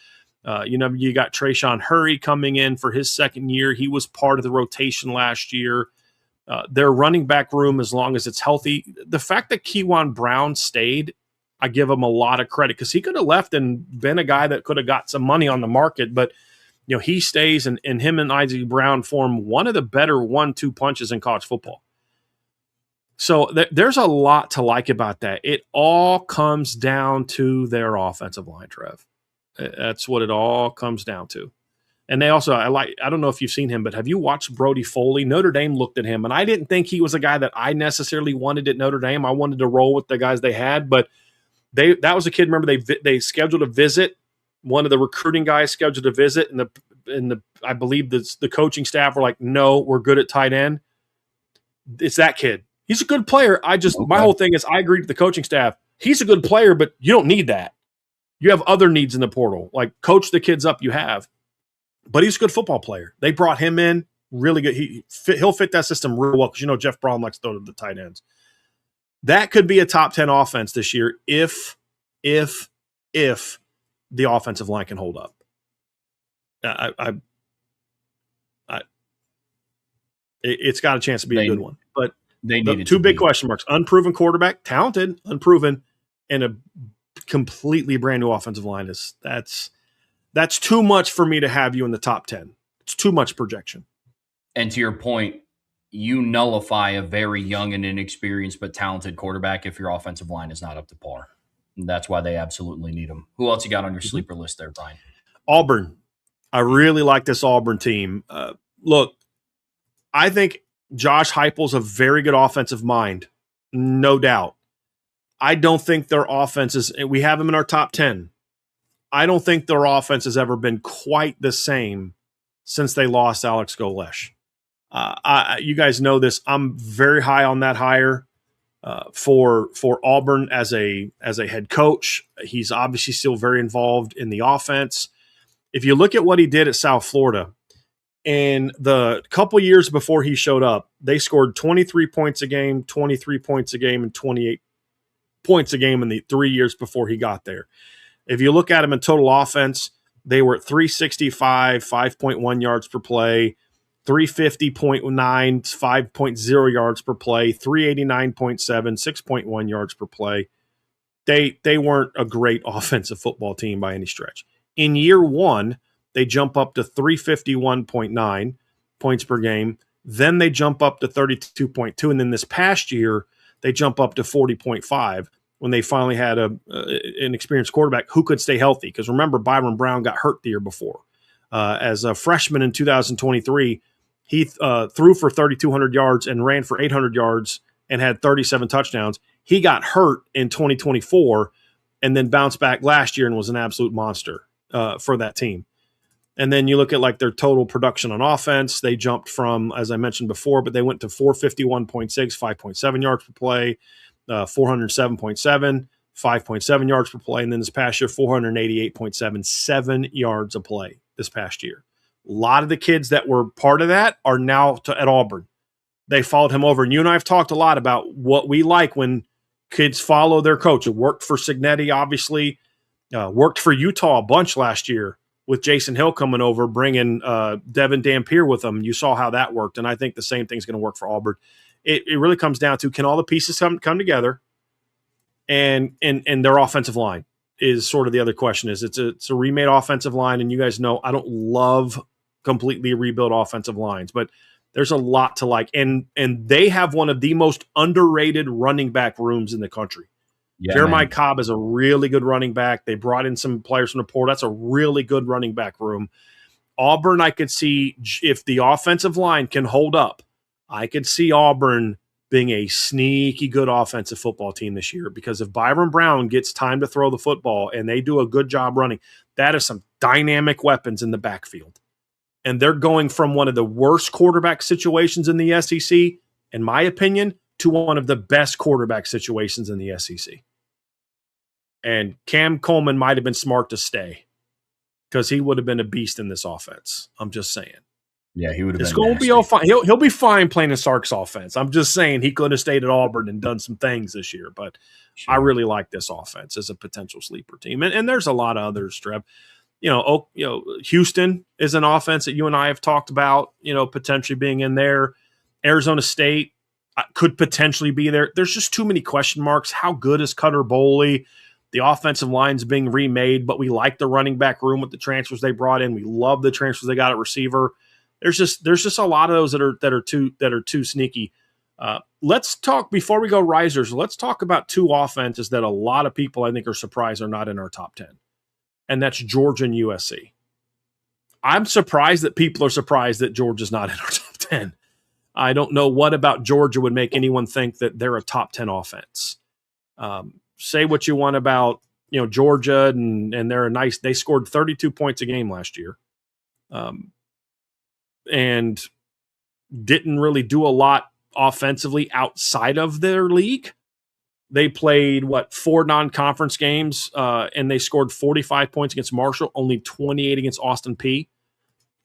You got Trayshawn Hurry coming in for his 2nd year. He was part of the rotation last year. Their running back room, as long as it's healthy. The fact that Kewan Brown stayed, I give him a lot of credit because he could have left and been a guy that could have got some money on the market. But, he stays, and him and Isaac Brown form one of the better 1-2 punches in college football. So there's a lot to like about that. It all comes down to their offensive line, Trev. That's what it all comes down to. And they also, I don't know if you've seen him, but have you watched Brody Foley? Notre Dame looked at him, and I didn't think he was a guy that I necessarily wanted at Notre Dame. I wanted to roll with the guys they had, but that was a kid. Remember, they scheduled a visit. One of the recruiting guys scheduled a visit, and I believe the coaching staff were like, no, we're good at tight end. It's that kid. He's a good player. My whole thing is I agreed with the coaching staff. He's a good player, but you don't need that. You have other needs in the portal, like coach the kids up you have. But he's a good football player. They brought him in really good. He'll fit that system real well because Jeff Braun likes to throw to the tight ends. That could be a top 10 offense this year if the offensive line can hold up. It's got a chance to be a good one. But the two big question marks: unproven quarterback, talented, unproven, and a completely brand new offensive line. That's too much for me to have you in the top 10. It's too much projection. And to your point, you nullify a very young and inexperienced but talented quarterback if your offensive line is not up to par. And that's why they absolutely need him. Who else you got on your sleeper list there, Brian? Auburn. I really like this Auburn team. Look, I think Josh Heupel's a very good offensive mind, no doubt. I don't think their offense is – we have them in our top 10. I don't think their offense has ever been quite the same since they lost Alex Golesh. You guys know this. I'm very high on that hire for Auburn as a head coach. He's obviously still very involved in the offense. If you look at what he did at South Florida, in the couple years before he showed up, they scored 23 points a game, 23 points a game, and 28 points a game in the 3 years before he got there. If you look at them in total offense, they were at 365, 5.1 yards per play, 350.9, 5.0 yards per play, 389.7, 6.1 yards per play. They weren't a great offensive football team by any stretch. In year one, they jump up to 351.9 points per game. Then they jump up to 32.2. And then this past year, they jump up to 40.5 when they finally had an experienced quarterback who could stay healthy. Because remember, Byron Brown got hurt the year before. As a freshman in 2023, he threw for 3,200 yards and ran for 800 yards and had 37 touchdowns. He got hurt in 2024 and then bounced back last year and was an absolute monster for that team. And then you look at like their total production on offense. They jumped from, as I mentioned before, but they went to 451.6, 5.7 yards per play, 407.7, 5.7 yards per play. And then this past year, 488.7, 7 yards a play this past year. A lot of the kids that were part of that are now at Auburn. They followed him over. And you and I have talked a lot about what we like when kids follow their coach. It worked for Cignetti, obviously. Worked for Utah a bunch last year with Jason Hill coming over, bringing Devin Dampier with them. You saw how that worked, and I think the same thing's going to work for Auburn. It really comes down to, can all the pieces come together, and their offensive line is sort of the other question. Is it's a remade offensive line, and you guys know I don't love completely rebuilt offensive lines, but there's a lot to like, and they have one of the most underrated running back rooms in the country. Yeah, Jeremiah Cobb is a really good running back. They brought in some players from the portal. That's a really good running back room. Auburn, I could see, if the offensive line can hold up, I could see Auburn being a sneaky good offensive football team this year, because if Byron Brown gets time to throw the football and they do a good job running, that is some dynamic weapons in the backfield. And they're going from one of the worst quarterback situations in the SEC, in my opinion, to one of the best quarterback situations in the SEC. And Cam Coleman might have been smart to stay, because he would have been a beast in this offense. I'm just saying. Yeah, he would have been. It's going to be all fine. He'll be fine playing in Sark's offense. I'm just saying he could have stayed at Auburn and done some things this year. But sure, I really like this offense as a potential sleeper team. And there's a lot of others, Trev. Houston is an offense that you and I have talked about, potentially being in there. Arizona State could potentially be there. There's just too many question marks. How good is Cutter Boley? The offensive line's being remade, but we like the running back room with the transfers they brought in. We love the transfers they got at receiver. There's just a lot of those that are too sneaky. Let's talk, before we go risers, let's talk about two offenses that a lot of people I think are surprised are not in our top 10. And that's Georgia and USC. I'm surprised that people are surprised that Georgia's not in our top 10. I don't know what about Georgia would make anyone think that they're a top 10 offense. Say what you want about Georgia, and they scored 32 points a game last year. and didn't really do a lot offensively outside of their league. They played, 4 non-conference games, and they scored 45 points against Marshall, only 28 against Austin Peay,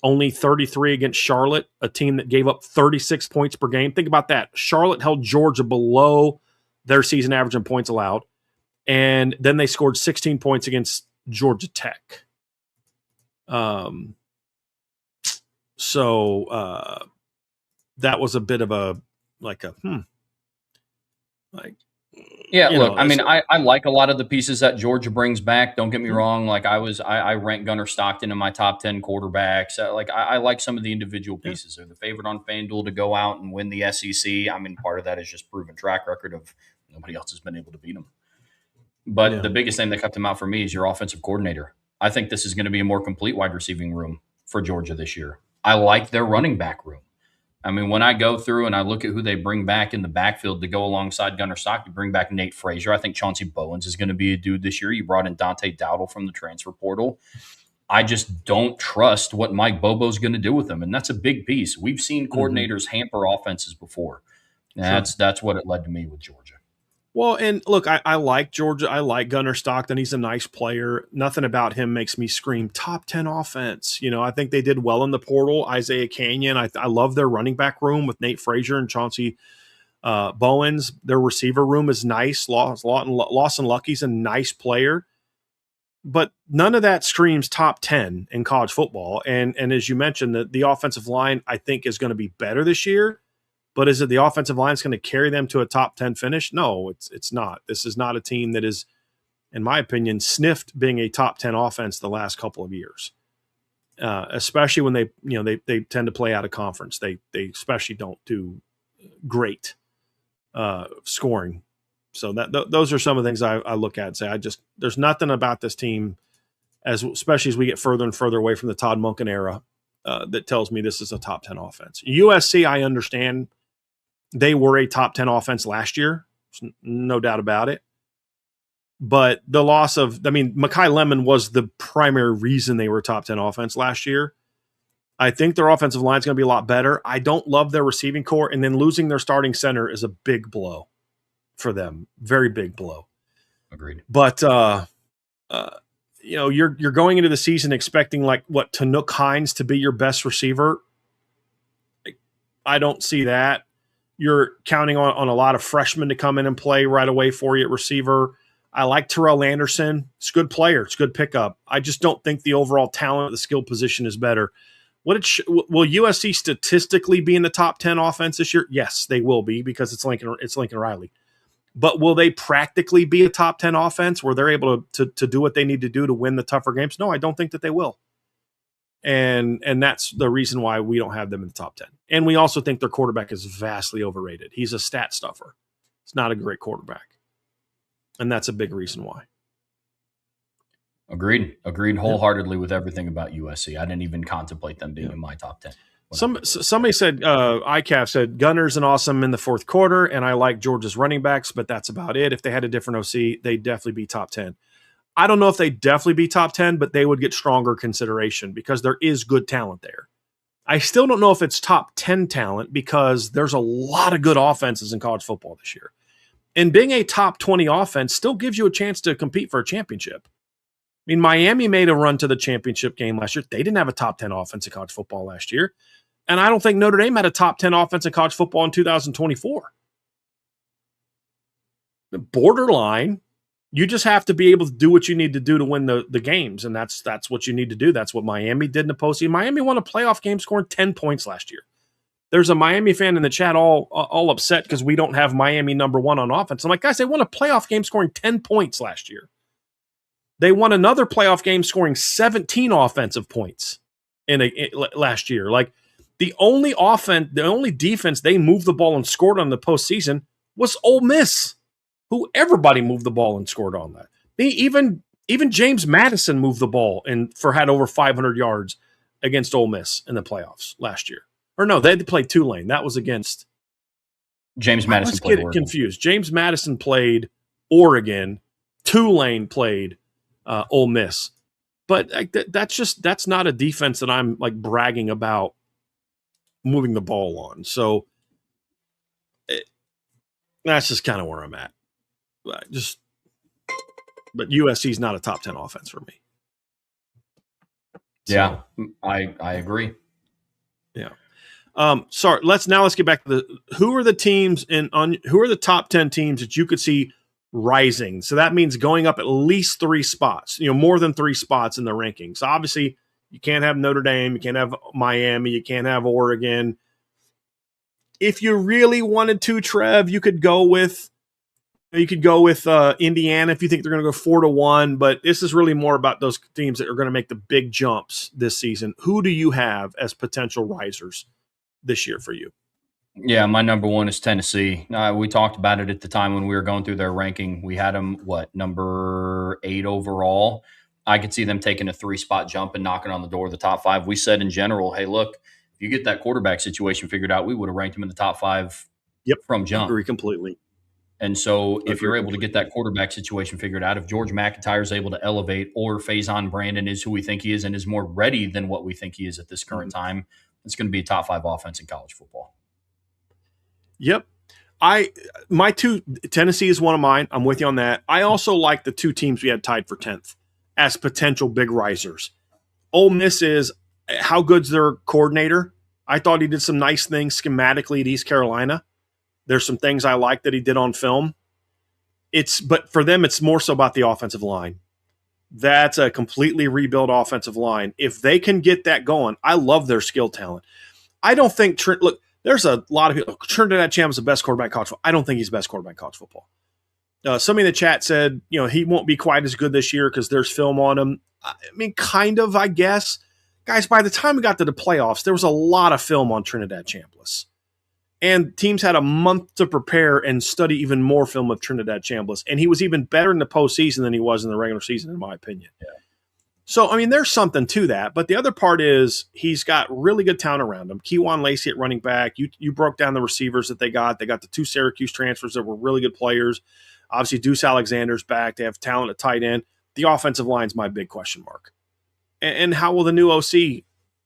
only 33 against Charlotte, a team that gave up 36 points per game. Think about that. Charlotte held Georgia below their season average in points allowed, and then they scored 16 points against Georgia Tech. So that was a bit of a yeah, look, I mean, I like a lot of the pieces that Georgia brings back. Don't get me wrong. Like I rank Gunnar Stockton in my top 10 quarterbacks. I like some of the individual pieces. They're the favorite on FanDuel to go out and win the SEC. I mean, part of that is just proven track record of nobody else has been able to beat them. But the biggest thing that kept them out for me is your offensive coordinator. I think this is going to be a more complete wide receiving room for Georgia this year. I like their running back room. I mean, when I go through and I look at who they bring back in the backfield to go alongside Gunnar Stock, you bring back Nate Frazier. I think Chauncey Bowens is going to be a dude this year. You brought in Dante Dowdle from the transfer portal. I just don't trust what Mike Bobo's going to do with them, and that's a big piece. We've seen coordinators hamper offenses before. That's what it led to me with Georgia. Well, and look, I like Georgia. I like Gunnar Stockton. He's a nice player. Nothing about him makes me scream top 10 offense. I think they did well in the portal. Isaiah Canyon. I love their running back room with Nate Frazier and Chauncey Bowens. Their receiver room is nice. Lawson Lucky's a nice player. But none of that screams top 10 in college football. And as you mentioned, the offensive line, I think, is going to be better this year. But is it the offensive line that's going to carry them to a top 10 finish? No, it's not. This is not a team that is, in my opinion, sniffed being a top 10 offense the last couple of years, especially when they tend to play out of conference. They especially don't do great scoring. So those are some of the things I look at and say, there's nothing about this team, especially as we get further and further away from the Todd Monken era, that tells me this is a top 10 offense. USC, I understand. They were a top 10 offense last year. No doubt about it. But the loss of, Mekhi Lemon was the primary reason they were a top 10 offense last year. I think their offensive line is going to be a lot better. I don't love their receiving core, and then losing their starting center is a big blow for them. Very big blow. Agreed. But, you're going into the season expecting Tanook Hines to be your best receiver. I don't see that. You're counting on a lot of freshmen to come in and play right away for you at receiver. I like Terrell Anderson. It's a good player. It's a good pickup. I just don't think the overall talent of the skill position is better. Will USC statistically be in the top 10 offense this year? Yes, they will be because it's Lincoln Riley. But will they practically be a top 10 offense where they're able to do what they need to do to win the tougher games? No, I don't think that they will. And that's the reason why we don't have them in the top 10. And we also think their quarterback is vastly overrated. He's a stat stuffer. It's not a great quarterback. And that's a big reason why. Agreed wholeheartedly with everything about USC. I didn't even contemplate them being in my top 10. Somebody said, ICAF said, Gunner's an awesome in the fourth quarter, and I like Georgia's running backs, but that's about it. If they had a different OC, they'd definitely be top 10. I don't know if they'd definitely be top 10, but they would get stronger consideration because there is good talent there. I still don't know if it's top 10 talent because there's a lot of good offenses in college football this year. And being a top 20 offense still gives you a chance to compete for a championship. I mean, Miami made a run to the championship game last year. They didn't have a top 10 offense in college football last year. And I don't think Notre Dame had a top 10 offense in college football in 2024. Borderline. You just have to be able to do what you need to do to win the games, and that's what you need to do. That's what Miami did in the postseason. Miami won a playoff game scoring 10 points last year. There's a Miami fan in the chat all upset because we don't have Miami number one on offense. I'm like, guys, they won a playoff game scoring 10 points last year. They won another playoff game scoring 17 offensive points last year. Like the only defense they moved the ball and scored on the postseason was Ole Miss, who everybody moved the ball and scored on that. Even James Madison moved the ball and had over 500 yards against Ole Miss in the playoffs last year. Or no, they had to play Tulane. That was against James Madison. Let's get it confused. James Madison played Oregon. Tulane played Ole Miss. But like, that's not a defense that I'm like bragging about moving the ball on. So that's just kind of where I'm at. But USC is not a top 10 offense for me. Yeah, I agree. Yeah. Sorry. Let's get back to who are the teams who are the top 10 teams that you could see rising. So that means going up at least 3 spots, more than 3 spots in the rankings. Obviously, you can't have Notre Dame, you can't have Miami, you can't have Oregon. If you really wanted to, Trev, you could go with Indiana if you think they're going to go 4-1, but this is really more about those teams that are going to make the big jumps this season. Who do you have as potential risers this year for you? Yeah, my number 1 is Tennessee. We talked about it at the time when we were going through their ranking. We had them, number 8 overall. I could see them taking a 3-spot jump and knocking on the door of the top 5. We said in general, hey, look, if you get that quarterback situation figured out, we would have ranked them in the top 5 from jump. Agree completely. And so if you're able to get that quarterback situation figured out, if George McIntyre is able to elevate, or Faison Brandon is who we think he is and is more ready than what we think he is at this current time, it's going to be a top 5 offense in college football. Yep. Tennessee is one of mine. I'm with you on that. I also like the 2 teams we had tied for 10th as potential big risers. Ole Miss is, how good's their coordinator? I thought he did some nice things schematically at East Carolina. There's some things I like that he did on film. But for them, it's more so about the offensive line. That's a completely rebuilt offensive line. If they can get that going, I love their skill talent. I don't think look, there's a lot of people. Trinidad Champ is the best quarterback in college football. I don't think he's the best quarterback in college football. Somebody in the chat said, he won't be quite as good this year because there's film on him. I mean, kind of, I guess. Guys, by the time we got to the playoffs, there was a lot of film on Trinidad Chambliss. And teams had a month to prepare and study even more film of Trinidad Chambliss. And he was even better in the postseason than he was in the regular season, in my opinion. Yeah. So, I mean, there's something to that. But the other part is he's got really good talent around him. Kejuan Lacey at running back. You broke down the receivers that they got. They got the 2 Syracuse transfers that were really good players. Obviously, Deuce Alexander's back. They have talent at tight end. The offensive line's my big question mark. And how will the new OC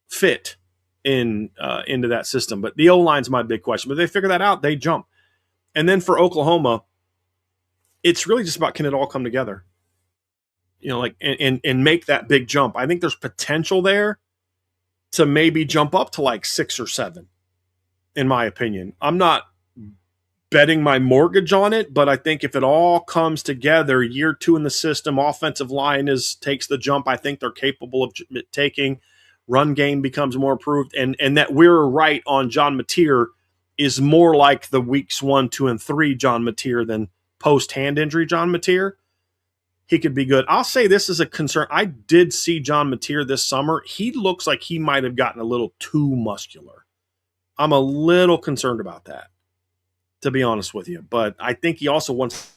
fit into that system? But the O-line's my big question. But if they figure that out, they jump. And then for Oklahoma, it's really just about, can it all come together? And make that big jump. I think there's potential there to maybe jump up to like 6 or 7, in my opinion. I'm not betting my mortgage on it, but I think if it all comes together, year 2 in the system, offensive line takes the jump I think they're capable of taking. Run game becomes more improved, and that we're right on John Mateer is more like the weeks 1, 2, and 3 John Mateer than post-hand injury John Mateer. He could be good. I'll say this is a concern. I did see John Mateer this summer. He looks like he might have gotten a little too muscular. I'm a little concerned about that, to be honest with you. But I think he also wants.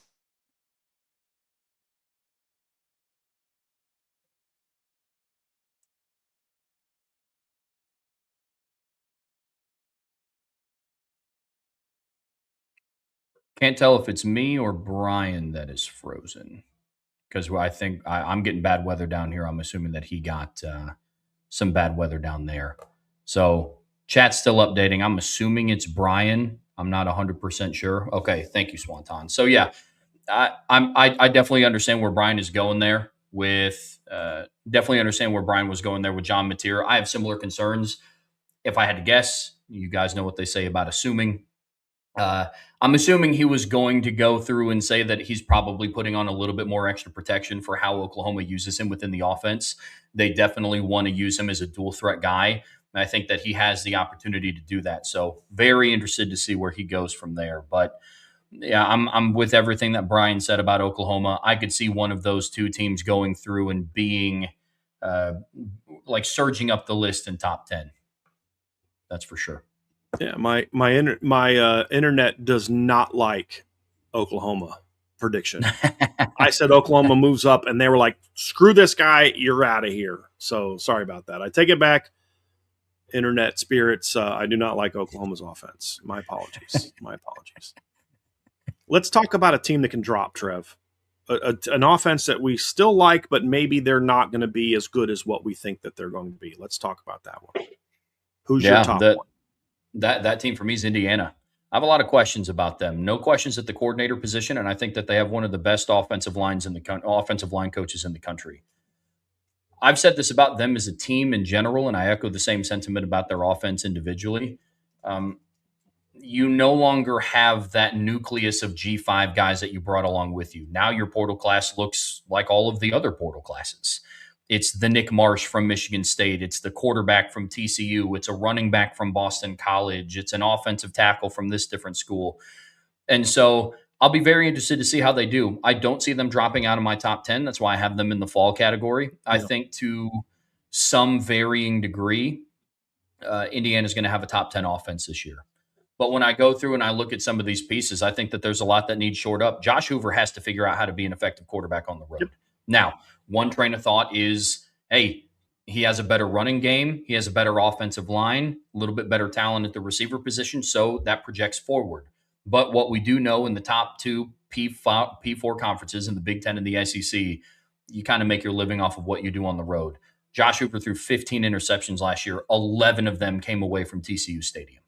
Can't tell if it's me or Brian that is frozen, because I think I'm getting bad weather down here. I'm assuming that he got some bad weather down there. So chat's still updating. I'm assuming it's Brian. I'm not 100% sure. Okay, thank you, Swanton. So yeah, I definitely understand where Brian is going there with. Definitely understand where Brian was going there with John Mateer. I have similar concerns. If I had to guess, you guys know what they say about assuming. I'm assuming he was going to go through and say that he's probably putting on a little bit more extra protection for how Oklahoma uses him within the offense. They definitely want to use him as a dual threat guy. And I think that he has the opportunity to do that. So very interested to see where he goes from there. But yeah, I'm with everything that Brian said about Oklahoma. I could see one of those 2 teams going through and being like surging up the list in top 10. That's for sure. Yeah, my internet does not like Oklahoma prediction. I said Oklahoma moves up, and they were like, "Screw this guy, you're out of here." So sorry about that. I take it back. Internet spirits. I do not like Oklahoma's offense. My apologies. My apologies. Let's talk about a team that can drop, Trev. an offense that we still like, but maybe they're not going to be as good as what we think that they're going to be. Let's talk about that one. Who's your top one? That team for me is Indiana. I have a lot of questions about them. No questions at the coordinator position, and I think that they have one of the best offensive line coaches in the country. I've said this about them as a team in general, and I echo the same sentiment about their offense individually. You no longer have that nucleus of G5 guys that you brought along with you. Now your portal class looks like all of the other portal classes. It's the Nick Marsh from Michigan State. It's the quarterback from TCU. It's a running back from Boston College. It's an offensive tackle from this different school. And so I'll be very interested to see how they do. I don't see them dropping out of my top 10. That's why I have them in the fall category. I think to some varying degree, Indiana's going to have a top 10 offense this year. But when I go through and I look at some of these pieces, I think that there's a lot that needs shored up. Josh Hoover has to figure out how to be an effective quarterback on the road. Yep. Now, one train of thought is, hey, he has a better running game. He has a better offensive line, a little bit better talent at the receiver position, so that projects forward. But what we do know in the top two P4 conferences in the Big Ten and the SEC, you kind of make your living off of what you do on the road. Josh Hoover threw 15 interceptions last year. 11 of them came away from TCU Stadium.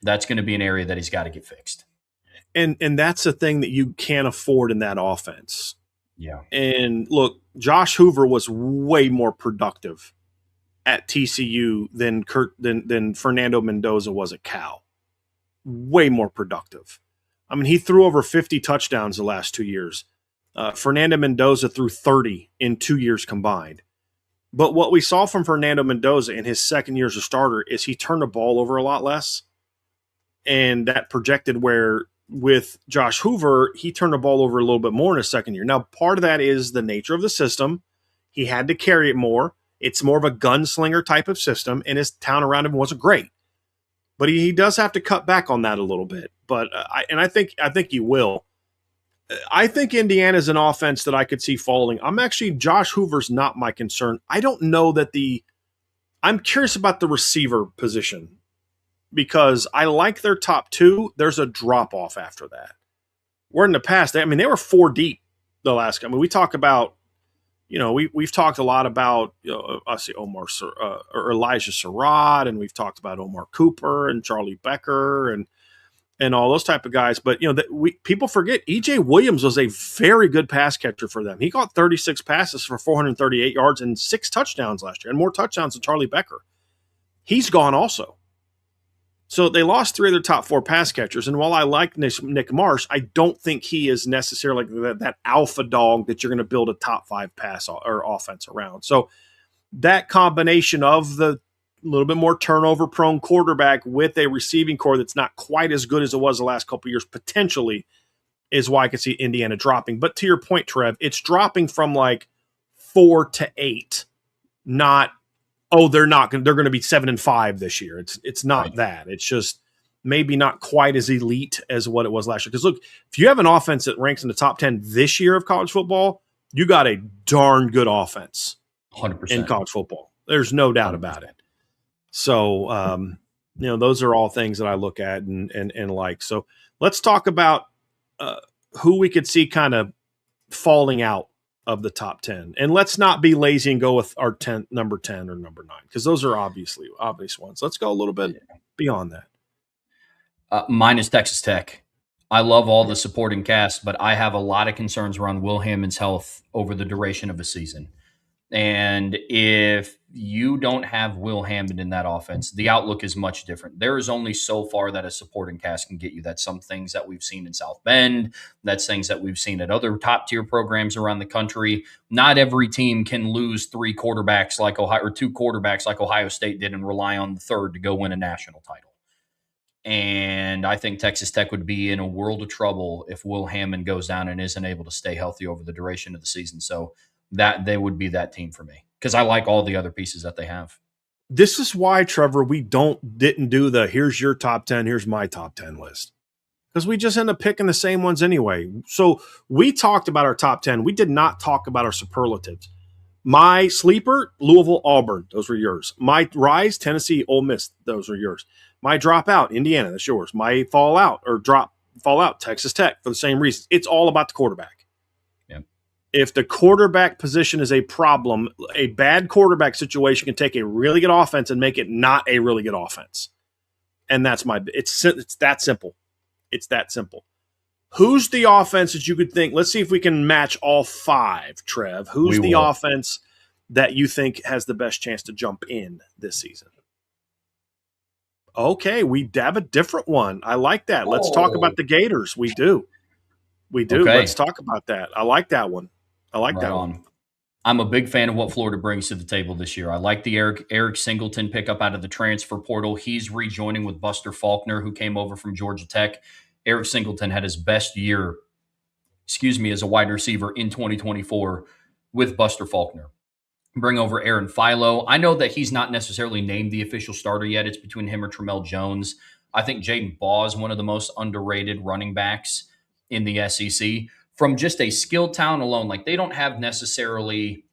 That's going to be an area that he's got to get fixed. And that's the thing that you can't afford in that offense. Yeah. And look, Josh Hoover was way more productive at TCU than Fernando Mendoza was at Cal. Way more productive. I mean, he threw over 50 touchdowns the last 2 years. Fernando Mendoza threw 30 in 2 years combined. But what we saw from Fernando Mendoza in his second year as a starter is he turned the ball over a lot less. And that projected where with Josh Hoover, he turned the ball over a little bit more in his second year. Now, part of that is the nature of the system. He had to carry it more. It's more of a gunslinger type of system, and his talent around him wasn't great. But he does have to cut back on that a little bit. But I think he will. I think Indiana's an offense that I could see falling. Josh Hoover's not my concern. I don't know that I'm curious about the receiver position, because I like their top two. There's a drop-off after that. Where in the past, they were 4 deep the last – we talk about – we've talked a lot about Elijah Surratt, and we've talked about Omar Cooper and Charlie Becker and all those type of guys. But, people forget E.J. Williams was a very good pass catcher for them. He caught 36 passes for 438 yards and 6 touchdowns last year, and more touchdowns than Charlie Becker. He's gone also. So they lost 3 of their top 4 pass catchers. And while I like Nick Marsh, I don't think he is necessarily that alpha dog that you're going to build a top 5 pass or offense around. So that combination of the little bit more turnover prone quarterback with a receiving core that's not quite as good as it was the last couple of years potentially is why I could see Indiana dropping. But to your point, Trev, it's dropping from like 4 to 8, not they're going to be 7-5 this year. It's not right. That. It's just maybe not quite as elite as what it was last year. Because look, if you have an offense that ranks in the top 10 this year of college football, you got a darn good offense 100% in college football. There's no doubt 100%. About it. So, those are all things that I look at and like. So let's talk about who we could see kind of falling out of the top 10. And let's not be lazy and go with our number 10 or number 9, because those are obvious ones. Let's go a little bit beyond that. Mine is Texas Tech. I love all the supporting cast, but I have a lot of concerns around Will Hammond's health over the duration of a season. And if you don't have Will Hammond in that offense, the outlook is much different. There is only so far that a supporting cast can get you. That's some things that we've seen in South Bend. That's things that we've seen at other top-tier programs around the country. Not every team can lose 3 quarterbacks like Ohio, or 2 quarterbacks like Ohio State did, and rely on the third to go win a national title. And I think Texas Tech would be in a world of trouble if Will Hammond goes down and isn't able to stay healthy over the duration of the season. So that they would be that team for me, because I like all the other pieces that they have. This is why, Trevor, we didn't do the here's your top 10, here's my top 10 list, because we just end up picking the same ones anyway. So we talked about our top 10. We did not talk about our superlatives. My sleeper, Louisville, Auburn. Those were yours. My rise, Tennessee, Ole Miss. Those were yours. My dropout, Indiana. That's yours. My fallout, Texas Tech, for the same reasons. It's all about the quarterback. Yeah. If the quarterback position is a problem, a bad quarterback situation can take a really good offense and make it not a really good offense. And that's it's that simple. It's that simple. Who's the offense that you could think? Let's see if we can match all five, Trev. Who's the offense that you think has the best chance to jump in this season? Okay, we have a different one. I like that. Let's talk about the Gators. We do. Okay. Let's talk about that. I like that one. One. I'm a big fan of what Florida brings to the table this year. I like the Eric Singleton pickup out of the transfer portal. He's rejoining with Buster Faulkner, who came over from Georgia Tech. Eric Singleton had his best year, as a wide receiver in 2024 with Buster Faulkner. Bring over Aaron Philo. I know that he's not necessarily named the official starter yet. It's between him or Tramel Jones. I think Jaden Baugh is one of the most underrated running backs in the SEC. From just a skill talent alone, like they don't have necessarily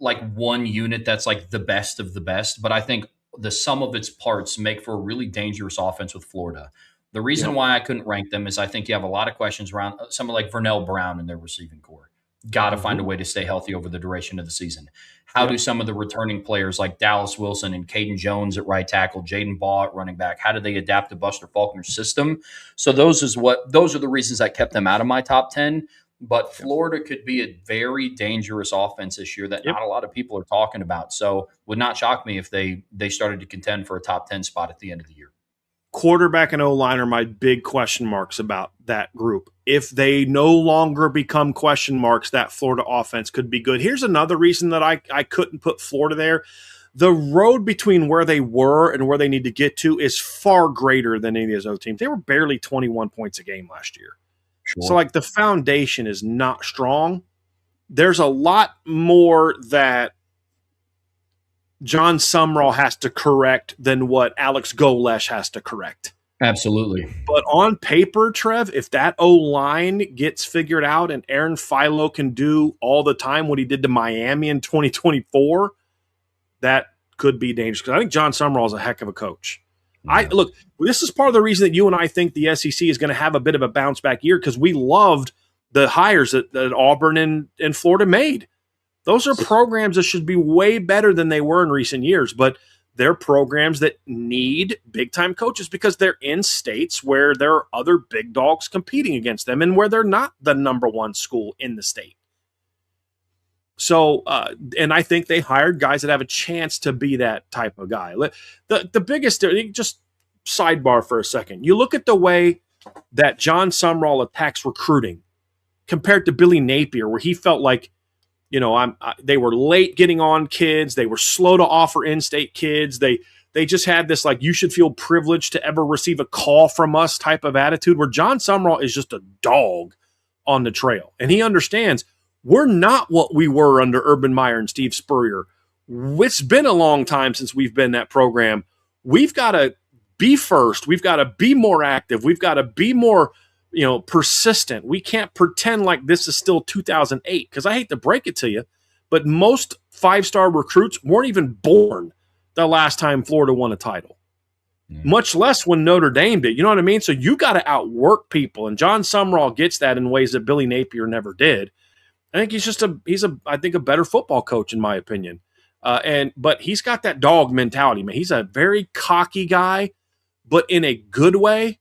like one unit that's like the best of the best, but I think the sum of its parts make for a really dangerous offense with Florida. The reason why I couldn't rank them is I think you have a lot of questions around someone like Vernell Brown in their receiving core. Got to find a way to stay healthy over the duration of the season. How do some of the returning players like Dallas Wilson and Caden Jones at right tackle, Jaden Baugh at running back, how do they adapt to Buster Faulkner's system? So those are the reasons I kept them out of my top 10. But Florida could be a very dangerous offense this year that not a lot of people are talking about. So would not shock me if they started to contend for a top 10 spot at the end of the year. Quarterback and O-line are my big question marks about that group. If they no longer become question marks, that Florida offense could be good. Here's another reason that I couldn't put Florida there. The road between where they were and where they need to get to is far greater than any of those other teams. They were barely 21 points a game last year. Sure. So, like, the foundation is not strong. There's a lot more that John Sumrall has to correct than what Alex Golesh has to correct. Absolutely. But on paper, Trev, if that O-line gets figured out and Aaron Philo can do all the time what he did to Miami in 2024, that could be dangerous. Because I think John Sumrall is a heck of a coach. Look, this is part of the reason that you and I think the SEC is going to have a bit of a bounce back year because we loved the hires that Auburn and Florida made. Those are programs that should be way better than they were in recent years, but they're programs that need big-time coaches because they're in states where there are other big dogs competing against them and where they're not the number one school in the state. So, and I think they hired guys that have a chance to be that type of guy. The biggest, just sidebar for a second. You look at the way that John Sumrall attacks recruiting compared to Billy Napier, where he felt like, they were late getting on kids. They were slow to offer in-state kids. They just had this like, you should feel privileged to ever receive a call from us type of attitude, where John Sumrall is just a dog on the trail. And he understands we're not what we were under Urban Meyer and Steve Spurrier. It's been a long time since we've been that program. We've got to be first. We've got to be more active. We've got to be more persistent. We can't pretend like this is still 2008, because I hate to break it to you, but most five-star recruits weren't even born the last time Florida won a title, much less when Notre Dame did. You know what I mean? So you got to outwork people, and John Sumrall gets that in ways that Billy Napier never did. I think he's a better football coach in my opinion. But he's got that dog mentality, man. He's a very cocky guy, but in a good way.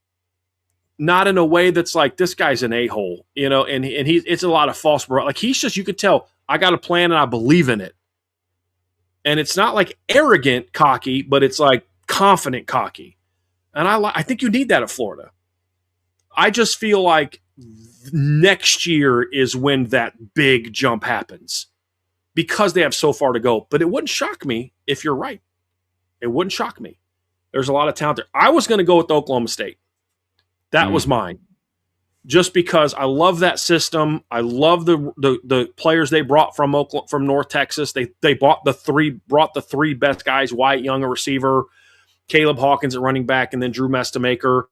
Not in a way that's like, this guy's an a-hole, and it's a lot of false, like he's just, you could tell, I got a plan and I believe in it. And it's not like arrogant cocky, but it's like confident cocky. And I think you need that at Florida. I just feel like next year is when that big jump happens because they have so far to go. But it wouldn't shock me if you're right. It wouldn't shock me. There's a lot of talent there. I was going to go with Oklahoma State. That was mine. Just because I love that system. I love the players they brought from North Texas. They brought the three best guys, Wyatt Young, a receiver, Caleb Hawkins at running back, and then Drew Mestamaker.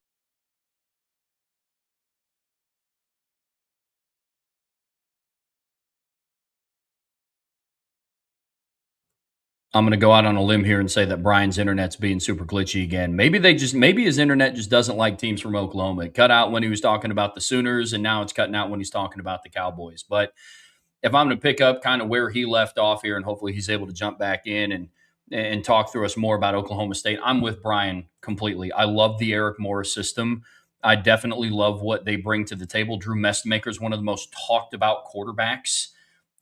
I'm going to go out on a limb here and say that Brian's internet's being super glitchy again. Maybe his internet just doesn't like teams from Oklahoma. It cut out when he was talking about the Sooners, and now it's cutting out when he's talking about the Cowboys. But if I'm going to pick up kind of where he left off here, and hopefully he's able to jump back in and talk through us more about Oklahoma State, I'm with Brian completely. I love the Eric Morris system. I definitely love what they bring to the table. Drew Mestmaker is one of the most talked about quarterbacks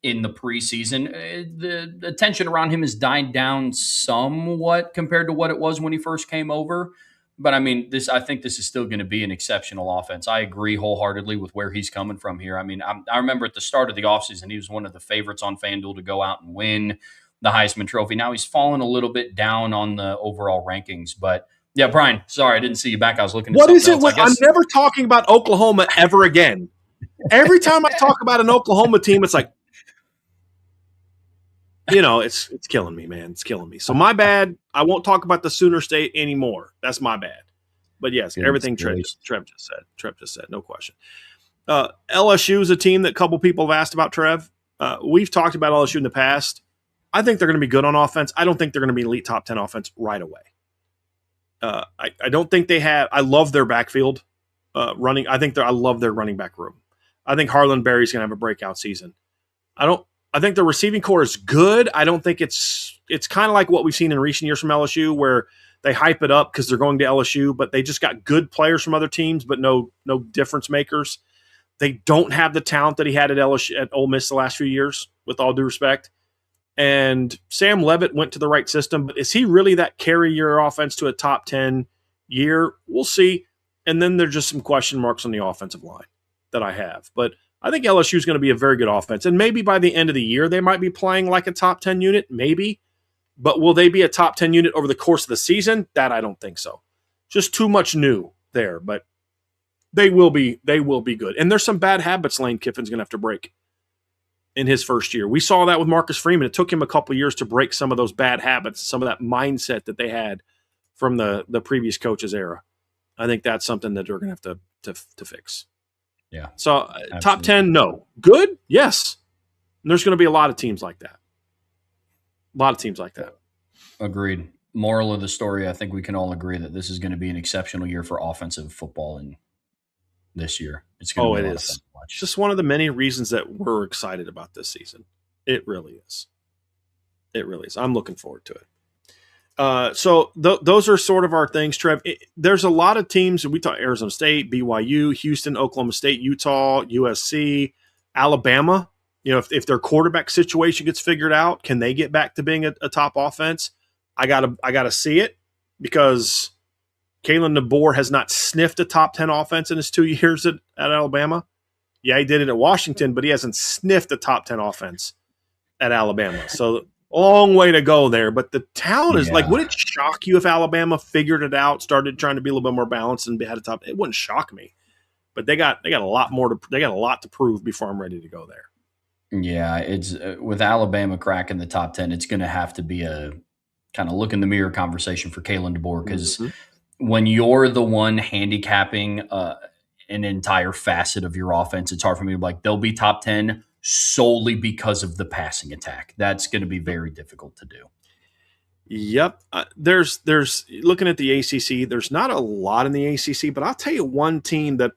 in the preseason. The attention around him has died down somewhat compared to what it was when he first came over. But I mean, I think this is still going to be an exceptional offense. I agree wholeheartedly with where he's coming from here. I mean, I remember at the start of the offseason, he was one of the favorites on FanDuel to go out and win the Heisman Trophy. Now he's fallen a little bit down on the overall rankings. But yeah, Brian, sorry, I didn't see you back. I was looking at What is it? something else. I'm never talking about Oklahoma ever again. Every time I talk about an Oklahoma team, it's like, it's killing me, man. It's killing me. So my bad. I won't talk about the Sooner State anymore. That's my bad. But yes, everything Trev just said, no question. LSU is a team that a couple people have asked about, Trev. We've talked about LSU in the past. I think they're going to be good on offense. I don't think they're going to be elite top 10 offense right away. I don't think they have. I love their backfield running. I love their running back room. I think Harlan Berry's going to have a breakout season. I think the receiving core is good. I don't think it's kind of like what we've seen in recent years from LSU, where they hype it up because they're going to LSU, but they just got good players from other teams, but no difference makers. They don't have the talent that he had at LSU at Ole Miss the last few years, with all due respect. And Sam Leavitt went to the right system, but is he really that carry your offense to a top 10 year? We'll see. And then there's just some question marks on the offensive line that I have. But I think LSU is going to be a very good offense. And maybe by the end of the year, they might be playing like a top 10 unit, maybe. But will they be a top 10 unit over the course of the season? That I don't think so. Just too much new there. But they will be good. And there's some bad habits Lane Kiffin's going to have to break in his first year. We saw that with Marcus Freeman. It took him a couple of years to break some of those bad habits, some of that mindset that they had from the previous coach's era. I think that's something that they're going to have to fix. Yeah. So top 10, no. Good? Yes. And there's going to be a lot of teams like that. Agreed. Moral of the story, I think we can all agree that this is going to be an exceptional year for offensive football in this year. It's going to be a lot of fun to watch. It's just one of the many reasons that we're excited about this season. It really is. I'm looking forward to it. So those are sort of our things, Trev. There's a lot of teams. We talk Arizona State, BYU, Houston, Oklahoma State, Utah, USC, Alabama. If their quarterback situation gets figured out, can they get back to being a top offense? I gotta see it, because Kalen DeBoer has not sniffed a top 10 offense in his 2 years at Alabama. Yeah, he did it at Washington, but he hasn't sniffed a top 10 offense at Alabama. So long way to go there. But the talent is would it shock you if Alabama figured it out, started trying to be a little bit more balanced and had a top? It wouldn't shock me. But they got a lot to prove before I'm ready to go there. Yeah, it's with Alabama cracking the top 10, it's going to have to be a kind of look in the mirror conversation for Kalen DeBoer, because when you're the one handicapping an entire facet of your offense, it's hard for me to be like, they'll be top 10 solely because of the passing attack. That's going to be very difficult to do. Yep. There's looking at the ACC, there's not a lot in the ACC, but I'll tell you one team that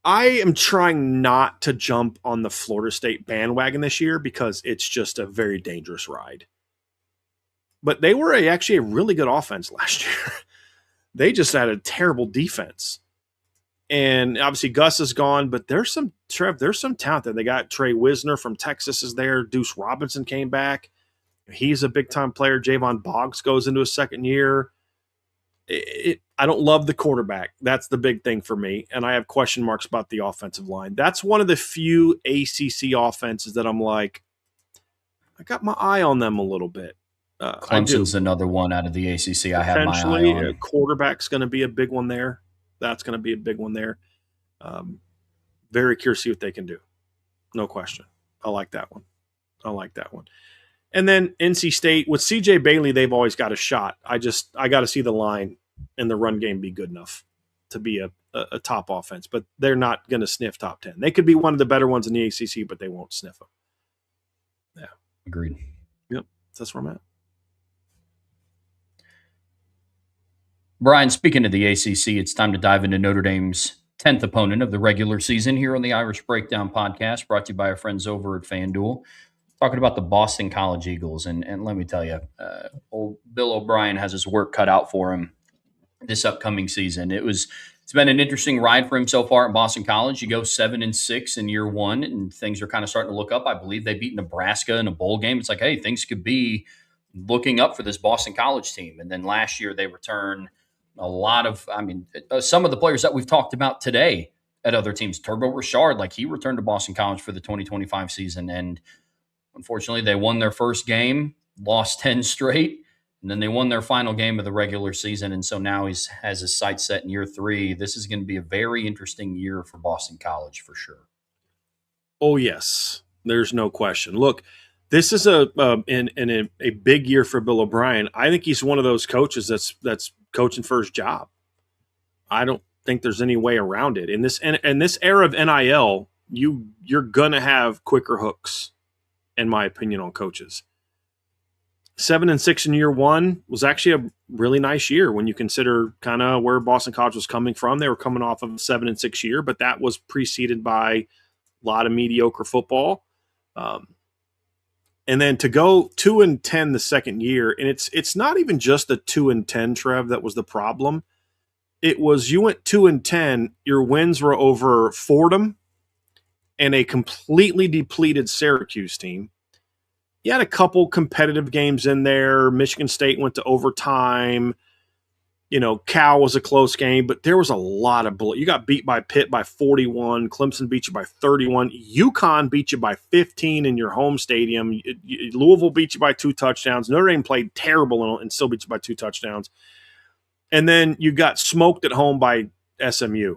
I am trying not to jump on the Florida State bandwagon this year, because it's just a very dangerous ride. But they were actually a really good offense last year. They just had a terrible defense. And obviously Gus is gone, but there's some talent there. They got Trey Wisner from Texas is there. Deuce Robinson came back. He's a big-time player. Javon Boggs goes into his second year. I don't love the quarterback. That's the big thing for me. And I have question marks about the offensive line. That's one of the few ACC offenses that I'm like, I got my eye on them a little bit. Clemson's another one out of the ACC I have my eye on. Quarterback's going to be a big one there. That's going to be a big one there. Very curious to see what they can do. No question. I like that one. And then NC State, with CJ Bailey, they've always got a shot. I got to see the line and the run game be good enough to be a top offense, but they're not going to sniff top 10. They could be one of the better ones in the ACC, but they won't sniff them. Yeah. Agreed. Yep, that's where I'm at. Brian, speaking of the ACC, it's time to dive into Notre Dame's 10th opponent of the regular season here on the Irish Breakdown podcast, brought to you by our friends over at FanDuel. Talking about the Boston College Eagles. And let me tell you, old Bill O'Brien has his work cut out for him this upcoming season. It's been an interesting ride for him so far at Boston College. You go 7-6 in year one, and things are kind of starting to look up. I believe they beat Nebraska in a bowl game. It's like, hey, things could be looking up for this Boston College team. And then last year they return a lot of, some of the players that we've talked about today at other teams. Turbo Richard, like he returned to Boston College for the 2025 season, and unfortunately they won their first game, lost 10 straight. And then they won their final game of the regular season. And so now he has his sights set in year 3. This is going to be a very interesting year for Boston College for sure. Oh, yes. There's no question. Look, this is a big year for Bill O'Brien. I think he's one of those coaches that's coaching for his job. I don't think there's any way around it. In this era of NIL, you're going to have quicker hooks, in my opinion, on coaches. 7-6 in year one was actually a really nice year when you consider kind of where Boston College was coming from. They were coming off of a 7-6 year, but that was preceded by a lot of mediocre football. And then to go 2-10 the second year, and it's not even just the 2-10, Trev, that was the problem. It was you went 2-10, your wins were over Fordham and a completely depleted Syracuse team. You had a couple competitive games in there. Michigan State went to overtime. Cal was a close game, but there was a lot of bullet. You got beat by Pitt by 41. Clemson beat you by 31. UConn beat you by 15 in your home stadium. Louisville beat you by 2 touchdowns. Notre Dame played terrible and still beat you by 2 touchdowns. And then you got smoked at home by SMU.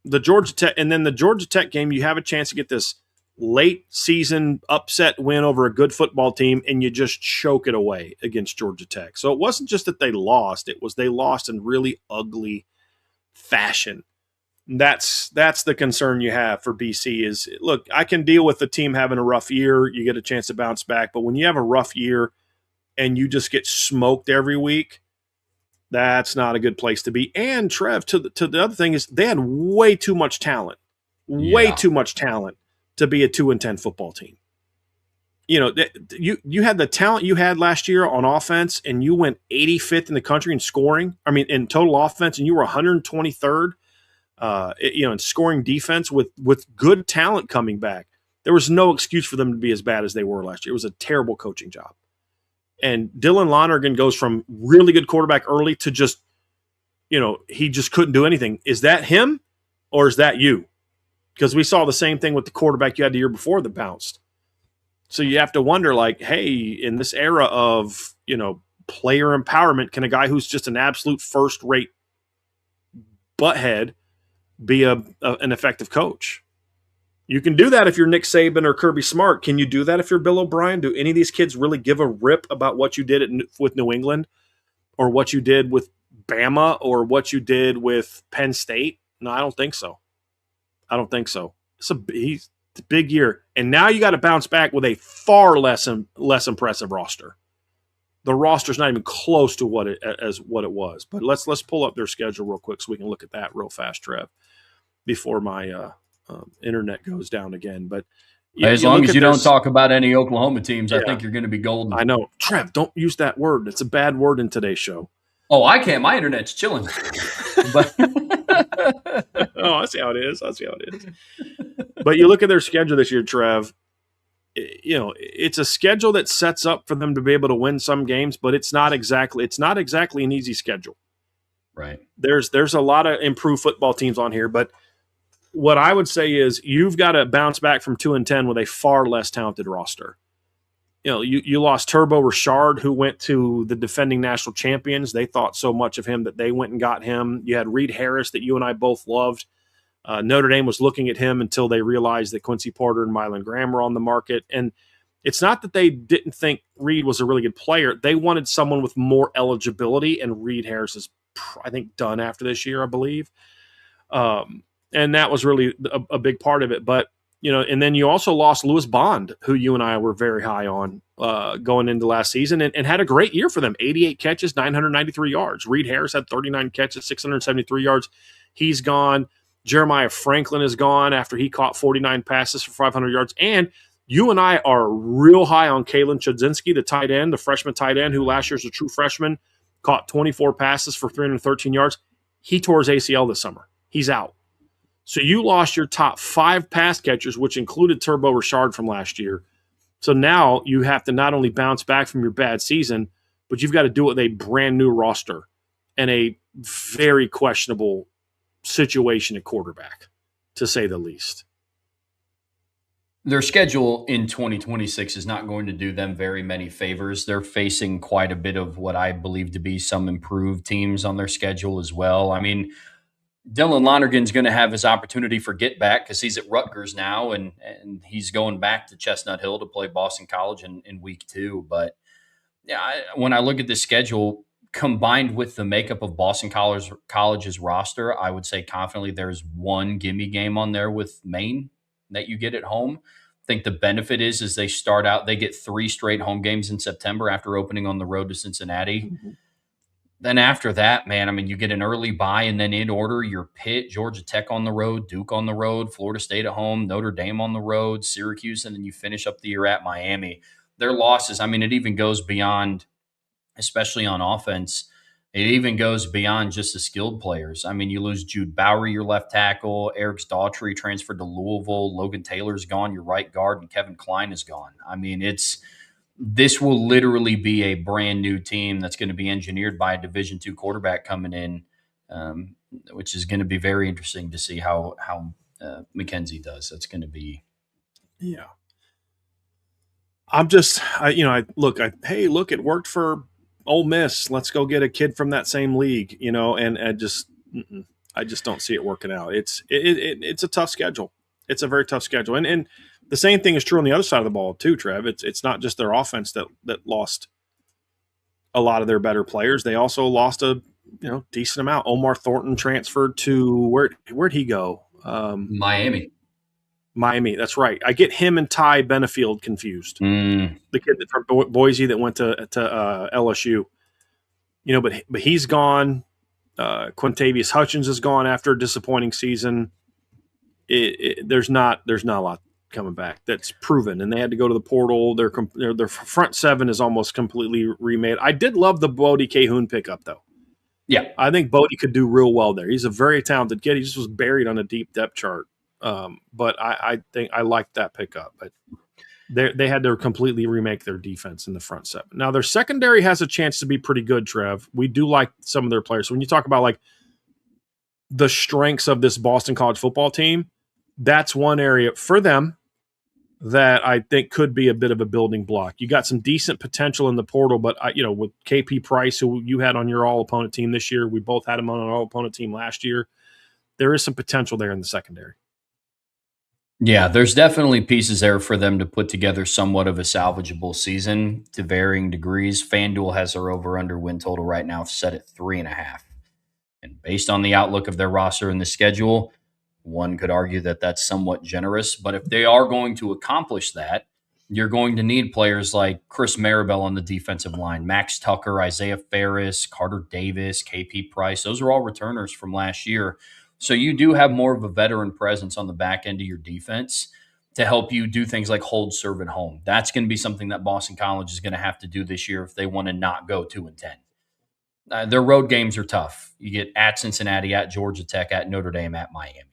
The Georgia Tech game, you have a chance to get this late season upset win over a good football team, and you just choke it away against Georgia Tech. So it wasn't just that they lost, it was they lost in really ugly fashion. That's the concern you have for BC is, look, I can deal with the team having a rough year. You get a chance to bounce back. But when you have a rough year and you just get smoked every week, that's not a good place to be. And Trev, to the other thing is they had way too much talent, too much talent to be a 2-10 football team. You had the talent you had last year on offense, and you went 85th in the country in scoring. In total offense, and you were 123rd. In scoring defense with good talent coming back. There was no excuse for them to be as bad as they were last year. It was a terrible coaching job. And Dylan Lonergan goes from really good quarterback early to just, he just couldn't do anything. Is that him or is that you? Because we saw the same thing with the quarterback you had the year before that bounced. So you have to wonder, like, hey, in this era of, player empowerment, can a guy who's just an absolute first-rate butthead be an effective coach? You can do that if you're Nick Saban or Kirby Smart. Can you do that if you're Bill O'Brien? Do any of these kids really give a rip about what you did with New England or what you did with Bama or what you did with Penn State? No, I don't think so. It's a big year. And now you got to bounce back with a far less impressive roster. The roster's not even close to what it was. But let's pull up their schedule real quick so we can look at that real fast, Trev, before my internet goes down again. But as long as you don't talk about any Oklahoma teams, I think you're going to be golden. I know. Trev, don't use that word. It's a bad word in today's show. Oh, I can't. My internet's chilling. But I see how it is. But you look at their schedule this year, Trev. It's a schedule that sets up for them to be able to win some games, but it's not exactly an easy schedule. Right. There's a lot of improved football teams on here, but what I would say is you've got to bounce back from 2-10 with a far less talented roster. You lost Turbo Richard, who went to the defending national champions. They thought so much of him that they went and got him. You had Reed Harris that you and I both loved. Notre Dame was looking at him until they realized that Quincy Porter and Mylan Graham were on the market. And it's not that they didn't think Reed was a really good player. They wanted someone with more eligibility, and Reed Harris is, I think, done after this year, I believe. And that was really a big part of it. But, and then you also lost Lewis Bond, who you and I were very high on going into last season, and had a great year for them. 88 catches, 993 yards. Reed Harris had 39 catches, 673 yards. He's gone. Jeremiah Franklin is gone after he caught 49 passes for 500 yards. And you and I are real high on Kalen Chudzinski, the tight end, the freshman tight end, who last year's a true freshman, caught 24 passes for 313 yards. He tore his ACL this summer. He's out. So you lost your top 5 pass catchers, which included Turbo Richard from last year. So now you have to not only bounce back from your bad season, but you've got to do it with a brand new roster and a very questionable situation at quarterback, to say the least. Their schedule in 2026 is not going to do them very many favors. They're facing quite a bit of what I believe to be some improved teams on their schedule as well. I mean, Dylan Lonergan's going to have his opportunity for get back because he's at Rutgers now, and he's going back to Chestnut Hill to play Boston College in week 2. But yeah, when I look at the schedule combined with the makeup of Boston College's roster, I would say confidently there's one gimme game on there with Maine that you get at home. I think the benefit is they start out, they get 3 straight home games in September after opening on the road to Cincinnati. Mm-hmm. Then after that, man, I mean, you get an early bye, and then in order, you're Pitt, Georgia Tech on the road, Duke on the road, Florida State at home, Notre Dame on the road, Syracuse, and then you finish up the year at Miami. Their losses, I mean, it even goes beyond, especially on offense, it even goes beyond just the skilled players. I mean, you lose Jude Bowery, your left tackle, Eric Daughtry transferred to Louisville, Logan Taylor's gone, your right guard, and Kevin Klein is gone. I mean, this will literally be a brand new team that's going to be engineered by a Division II quarterback coming in, which is going to be very interesting to see how McKenzie does. That's going to be. Yeah. I'm just, look, it worked for Ole Miss. Let's go get a kid from that same league, and I just don't see it working out. It's a tough schedule. It's a very tough schedule. And the same thing is true on the other side of the ball too, Trev. It's not just their offense that lost a lot of their better players. They also lost a decent amount. Omar Thornton transferred to where'd he go? Miami. Miami, that's right. I get him and Ty Benefield confused. The kid from Boise that went to LSU. But he's gone. Quintavious Hutchins is gone after a disappointing season. There's not a lot coming back that's proven, and they had to go to the portal. Their front 7 is almost completely remade. I did love the Bodie Cahoon pickup, though. Yeah, I think Bodie could do real well there. He's a very talented kid. He just was buried on a deep depth chart. But I think I liked that pickup. But they had to completely remake their defense in the front 7. Now their secondary has a chance to be pretty good, Trev. We do like some of their players. So when you talk about like the strengths of this Boston College football team, that's one area for them that I think could be a bit of a building block. You got some decent potential in the portal, but with KP Price, who you had on your all-opponent team this year, we both had him on our all-opponent team last year. There is some potential there in the secondary. Yeah, there's definitely pieces there for them to put together somewhat of a salvageable season to varying degrees. FanDuel has their over-under win total right now set at 3.5. And based on the outlook of their roster and the schedule, one could argue that that's somewhat generous. But if they are going to accomplish that, you're going to need players like Chris Maribel on the defensive line, Max Tucker, Isaiah Ferris, Carter Davis, KP Price. Those are all returners from last year. So you do have more of a veteran presence on the back end of your defense to help you do things like hold serve at home. That's going to be something that Boston College is going to have to do this year if they want to not go 2-10. Their road games are tough. You get at Cincinnati, at Georgia Tech, at Notre Dame, at Miami.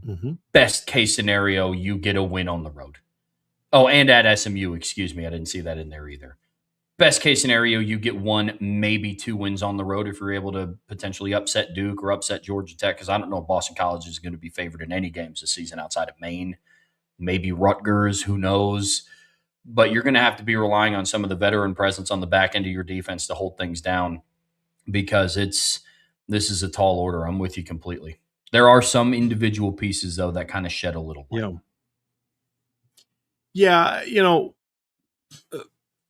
Mm-hmm. Best case scenario, you get a win on the road. Oh, and at SMU, excuse me. I didn't see that in there either. Best case scenario, you get 1, maybe 2 wins on the road if you're able to potentially upset Duke or upset Georgia Tech, because I don't know if Boston College is going to be favored in any games this season outside of Maine. Maybe Rutgers, who knows? But you're going to have to be relying on some of the veteran presence on the back end of your defense to hold things down, because this is a tall order. I'm with you completely. There are some individual pieces, though, that kind of shed a little light. Yeah,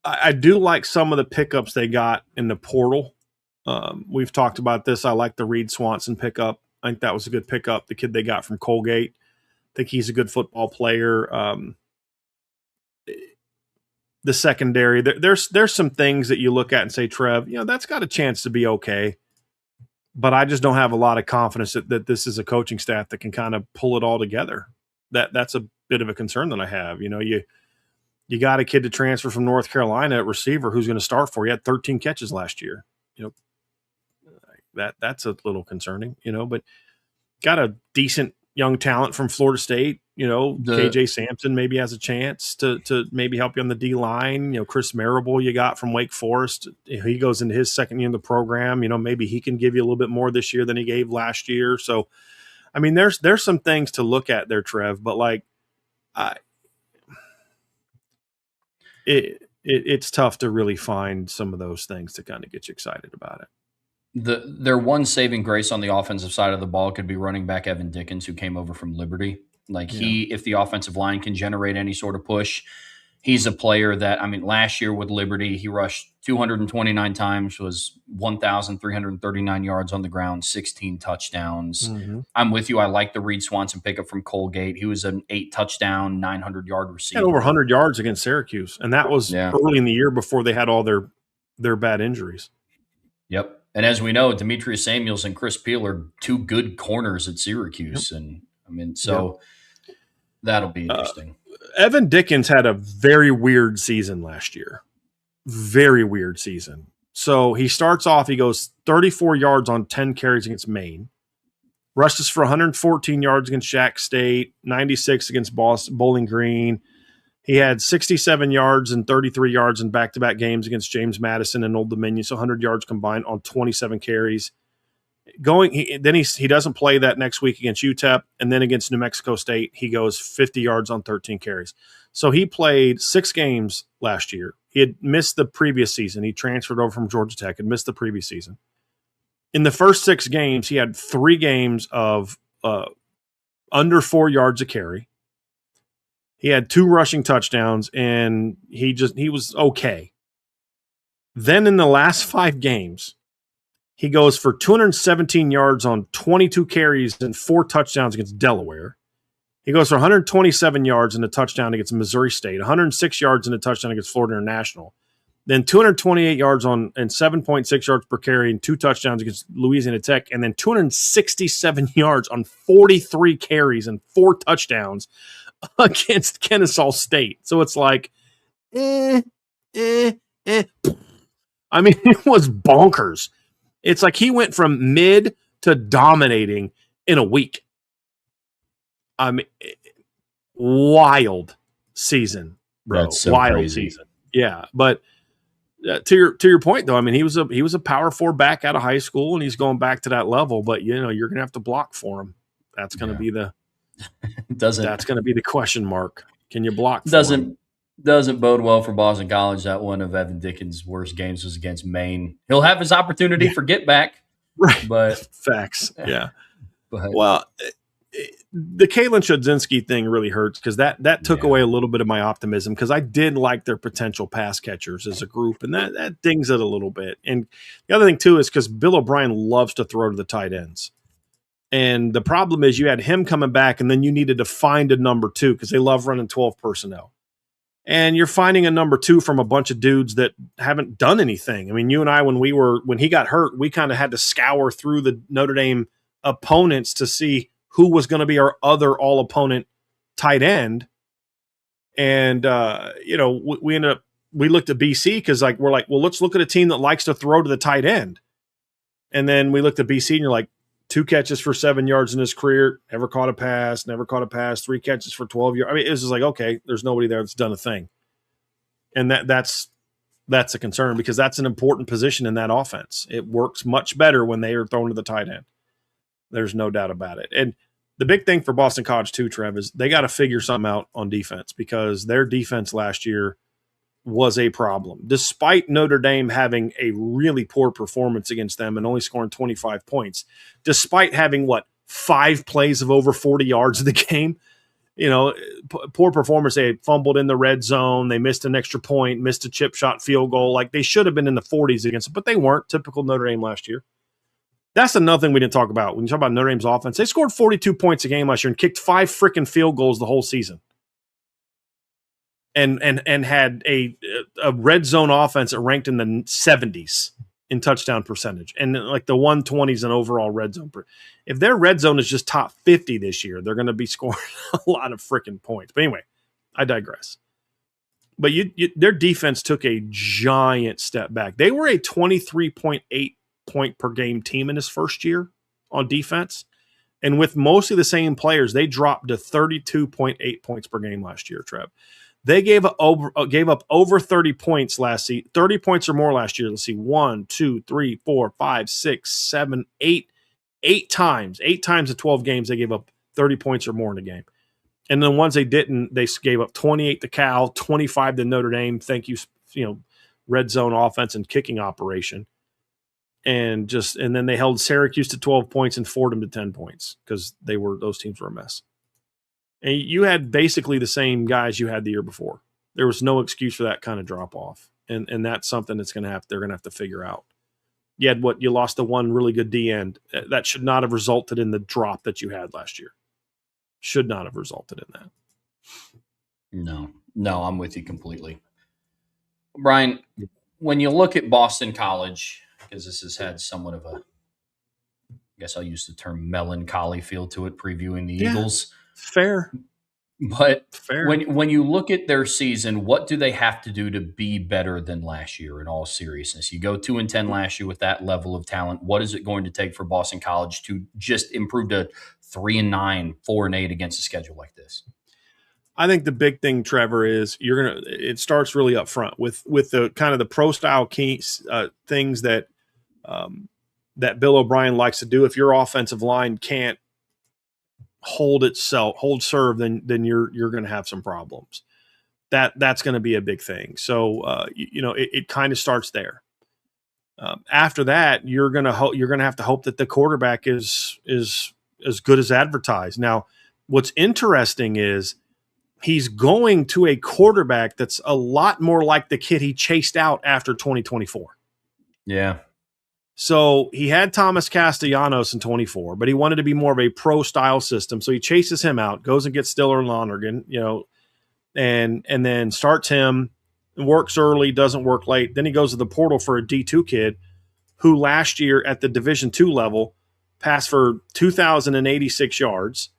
I do like some of the pickups they got in the portal. We've talked about this. I like the Reed Swanson pickup. I think that was a good pickup. The kid they got from Colgate. think he's a good football player. The secondary, there's some things that you look at and say, Trev, that's got a chance to be okay. But I just don't have a lot of confidence that this is a coaching staff that can kind of pull it all together. That's a bit of a concern that I have. You got a kid to transfer from North Carolina at receiver who's going to start for you. He had 13 catches last year. That's a little concerning, but got a decent young talent from Florida State. KJ Sampson maybe has a chance to maybe help you on the D line. Chris Marable you got from Wake Forest. He goes into his second year in the program. Maybe he can give you a little bit more this year than he gave last year. So, I mean, there's some things to look at there, Trev. But it's tough to really find some of those things to kind of get you excited about it. Their one saving grace on the offensive side of the ball could be running back Evan Dickens, who came over from Liberty. If the offensive line can generate any sort of push, he's a player that, last year with Liberty, he rushed 229 times, was 1,339 yards on the ground, 16 touchdowns. Mm-hmm. I'm with you. I like the Reed Swanson pickup from Colgate. He was an 8-touchdown, 900-yard receiver. Had over 100 yards against Syracuse, and that was early in the year before they had all their bad injuries. Yep. And as we know, Demetrius Samuels and Chris Peel are two good corners at Syracuse. Yep. And that'll be interesting. Evan Dickens had a very weird season last year. Very weird season. So he starts off, he goes 34 yards on 10 carries against Maine. Rushes for 114 yards against Jack State, 96 against Bowling Green. He had 67 yards and 33 yards in back-to-back games against James Madison and Old Dominion, so 100 yards combined on 27 carries. He doesn't play that next week against UTEP, and then against New Mexico State, he goes 50 yards on 13 carries. So he played 6 games last year. He had missed the previous season. He transferred over from Georgia Tech and missed the previous season. In the first 6 games, he had 3 games of under 4 yards a carry. He had 2 rushing touchdowns, and he was okay. Then in the last 5 games, he goes for 217 yards on 22 carries and 4 touchdowns against Delaware. He goes for 127 yards and a touchdown against Missouri State, 106 yards and a touchdown against Florida International. Then 228 yards and 7.6 yards per carry and 2 touchdowns against Louisiana Tech, and then 267 yards on 43 carries and 4 touchdowns against Kennesaw State. So it's like, it was bonkers. It's like he went from mid to dominating in a week. Wild season, bro. That's so wild crazy. Season. Yeah, but to your point though, he was a power 4 back out of high school, and he's going back to that level. But you're going to have to block for him. That's going to be the That's going to be the question mark. Can you block? Doesn't bode well for Boston College that one of Evan Dickens' worst games was against Maine. He'll have his opportunity for get back. Right. But facts. Yeah. Well, the Kalen Chodzinski thing really hurts because that took away a little bit of my optimism, because I did like their potential pass catchers as a group, and that dings it a little bit. And the other thing too is because Bill O'Brien loves to throw to the tight ends. And the problem is you had him coming back, and then you needed to find a number 2 because they love running 12 personnel. And you're finding a number 2 from a bunch of dudes that haven't done anything. You and I, when he got hurt, we kind of had to scour through the Notre Dame opponents to see who was going to be our other all-opponent tight end. And, we looked at BC because we're like, well, let's look at a team that likes to throw to the tight end. And then we looked at BC and you're like, 2 catches for 7 yards in his career, never caught a pass, 3 catches for 12 yards. It was just like, okay, there's nobody there that's done a thing. And that's a concern, because that's an important position in that offense. It works much better when they are thrown to the tight end. There's no doubt about it. And the big thing for Boston College too, Trev, is they got to figure something out on defense, because their defense last year was a problem. Despite Notre Dame having a really poor performance against them and only scoring 25 points, despite having, 5 plays of over 40 yards in the game, poor performance. They fumbled in the red zone. They missed an extra point, missed a chip shot field goal. They should have been in the 40s against them, but they weren't. Typical Notre Dame last year. That's another thing we didn't talk about. When you talk about Notre Dame's offense, they scored 42 points a game last year and kicked 5 freaking field goals the whole season. And had a red zone offense that ranked in the 70s in touchdown percentage and like the 120s in overall red zone. If their red zone is just top 50 this year, they're going to be scoring a lot of freaking points. But anyway, I digress. But their defense took a giant step back. They were a 23.8 point per game team in his first year on defense. And with mostly the same players, they dropped to 32.8 points per game last year, Trev. They gave up over 30 points last season, 30 points or more last year. Let's see, 1, 2, 3, 4, 5, 6, 7, 8. 8 times in 12 games, they gave up 30 points or more in a game. And the ones they didn't, they gave up 28 to Cal, 25 to Notre Dame. Thank you, red zone offense and kicking operation. And then they held Syracuse to 12 points and Fordham to 10 points because those teams were a mess. And you had basically the same guys you had the year before. There was no excuse for that kind of drop off. And that's something they're going to have to figure out. You lost the one really good D end. That should not have resulted in the drop that you had last year. Should not have resulted in that. No, I'm with you completely. Brian, when you look at Boston College, because this has had somewhat of I guess I'll use the term melancholy feel to it, previewing the Eagles. Fair. But when you look at their season, what do they have to do to be better than last year in all seriousness? You go 2-10 last year with that level of talent. What is it going to take for Boston College to just improve to 3-9, 4-8 against a schedule like this? I think the big thing, Trevor, is it starts really up front with the kind of the pro style things that Bill O'Brien likes to do. If your offensive line can't hold serve, then you're going to have some problems. That's going to be a big thing. So it kind of starts there. After that, you're going to have to hope that the quarterback is as good as advertised. Now, what's interesting is he's going to a quarterback that's a lot more like the kid he chased out after 2024. Yeah. So he had Thomas Castellanos in 24, but he wanted to be more of a pro-style system. So he chases him out, goes and gets Stiller Lonergan, and then starts him, works early, doesn't work late. Then he goes to the portal for a D2 kid who last year at the Division II level passed for 2,086 yards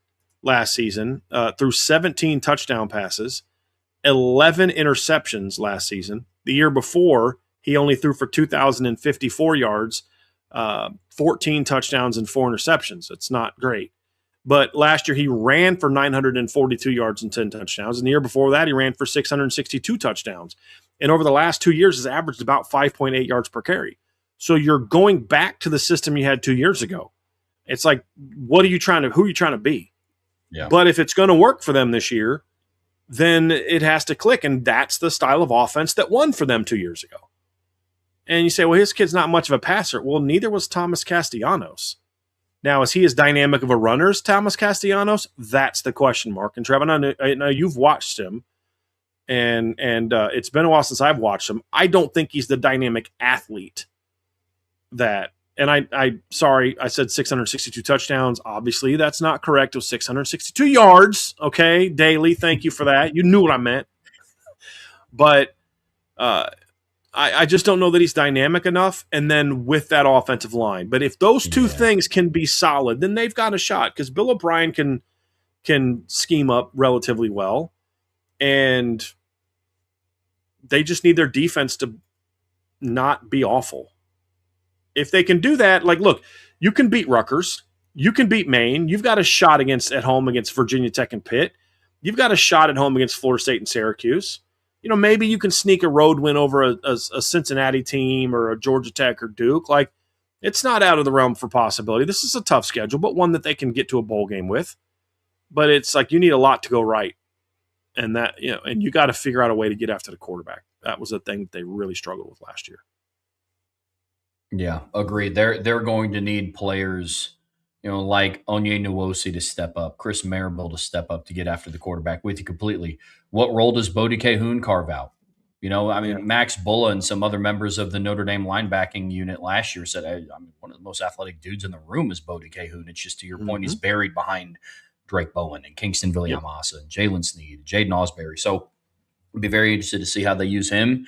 last season through 17 touchdown passes, 11 interceptions last season. The year before, he only threw for 2,054 yards, 14 touchdowns, and 4 interceptions. It's not great. But last year, he ran for 942 yards and 10 touchdowns. And the year before that, he ran for 662 touchdowns. And over the last 2 years, has averaged about 5.8 yards per carry. So you're going back to the system you had 2 years ago. It's like, who are you trying to be? Yeah. But if it's going to work for them this year, then it has to click. And that's the style of offense that won for them 2 years ago. And you say, well, his kid's not much of a passer. Well, neither was Thomas Castellanos. Now, is he as dynamic of a runner as Thomas Castellanos? That's the question mark. And Trevor, I know you've watched him, and it's been a while since I've watched him. I don't think he's the dynamic athlete that. And I said 662 touchdowns. Obviously, that's not correct. It was 662 yards. Okay, Daly, thank you for that. You knew what I meant. But I just don't know that he's dynamic enough. And then with that offensive line. But if those two things can be solid, then they've got a shot because Bill O'Brien can scheme up relatively well. And they just need their defense to not be awful. If they can do that, like, look, you can beat Rutgers. You can beat Maine. You've got a shot at home against Virginia Tech and Pitt. You've got a shot at home against Florida State and Syracuse. Maybe you can sneak a road win over a Cincinnati team or a Georgia Tech or Duke. Like, it's not out of the realm for possibility. This is a tough schedule, but one that they can get to a bowl game with. But it's like you need a lot to go right. And and you got to figure out a way to get after the quarterback. That was the thing that they really struggled with last year. Yeah, agreed. They're going to need players, like Onye Nwosi to step up, Chris Marable to step up to get after the quarterback with you completely. What role does Bodie Cahoon carve out? I Yeah. mean, Max Bulla and some other members of the Notre Dame linebacking unit last year said, I mean, one of the most athletic dudes in the room is Bodie Cahoon. It's just, to your point, he's buried behind Drake Bowen and Kingston Yep. Villamasa and Jalen Sneed, Jaden Osbury. So I'd be very interested to see how they use him.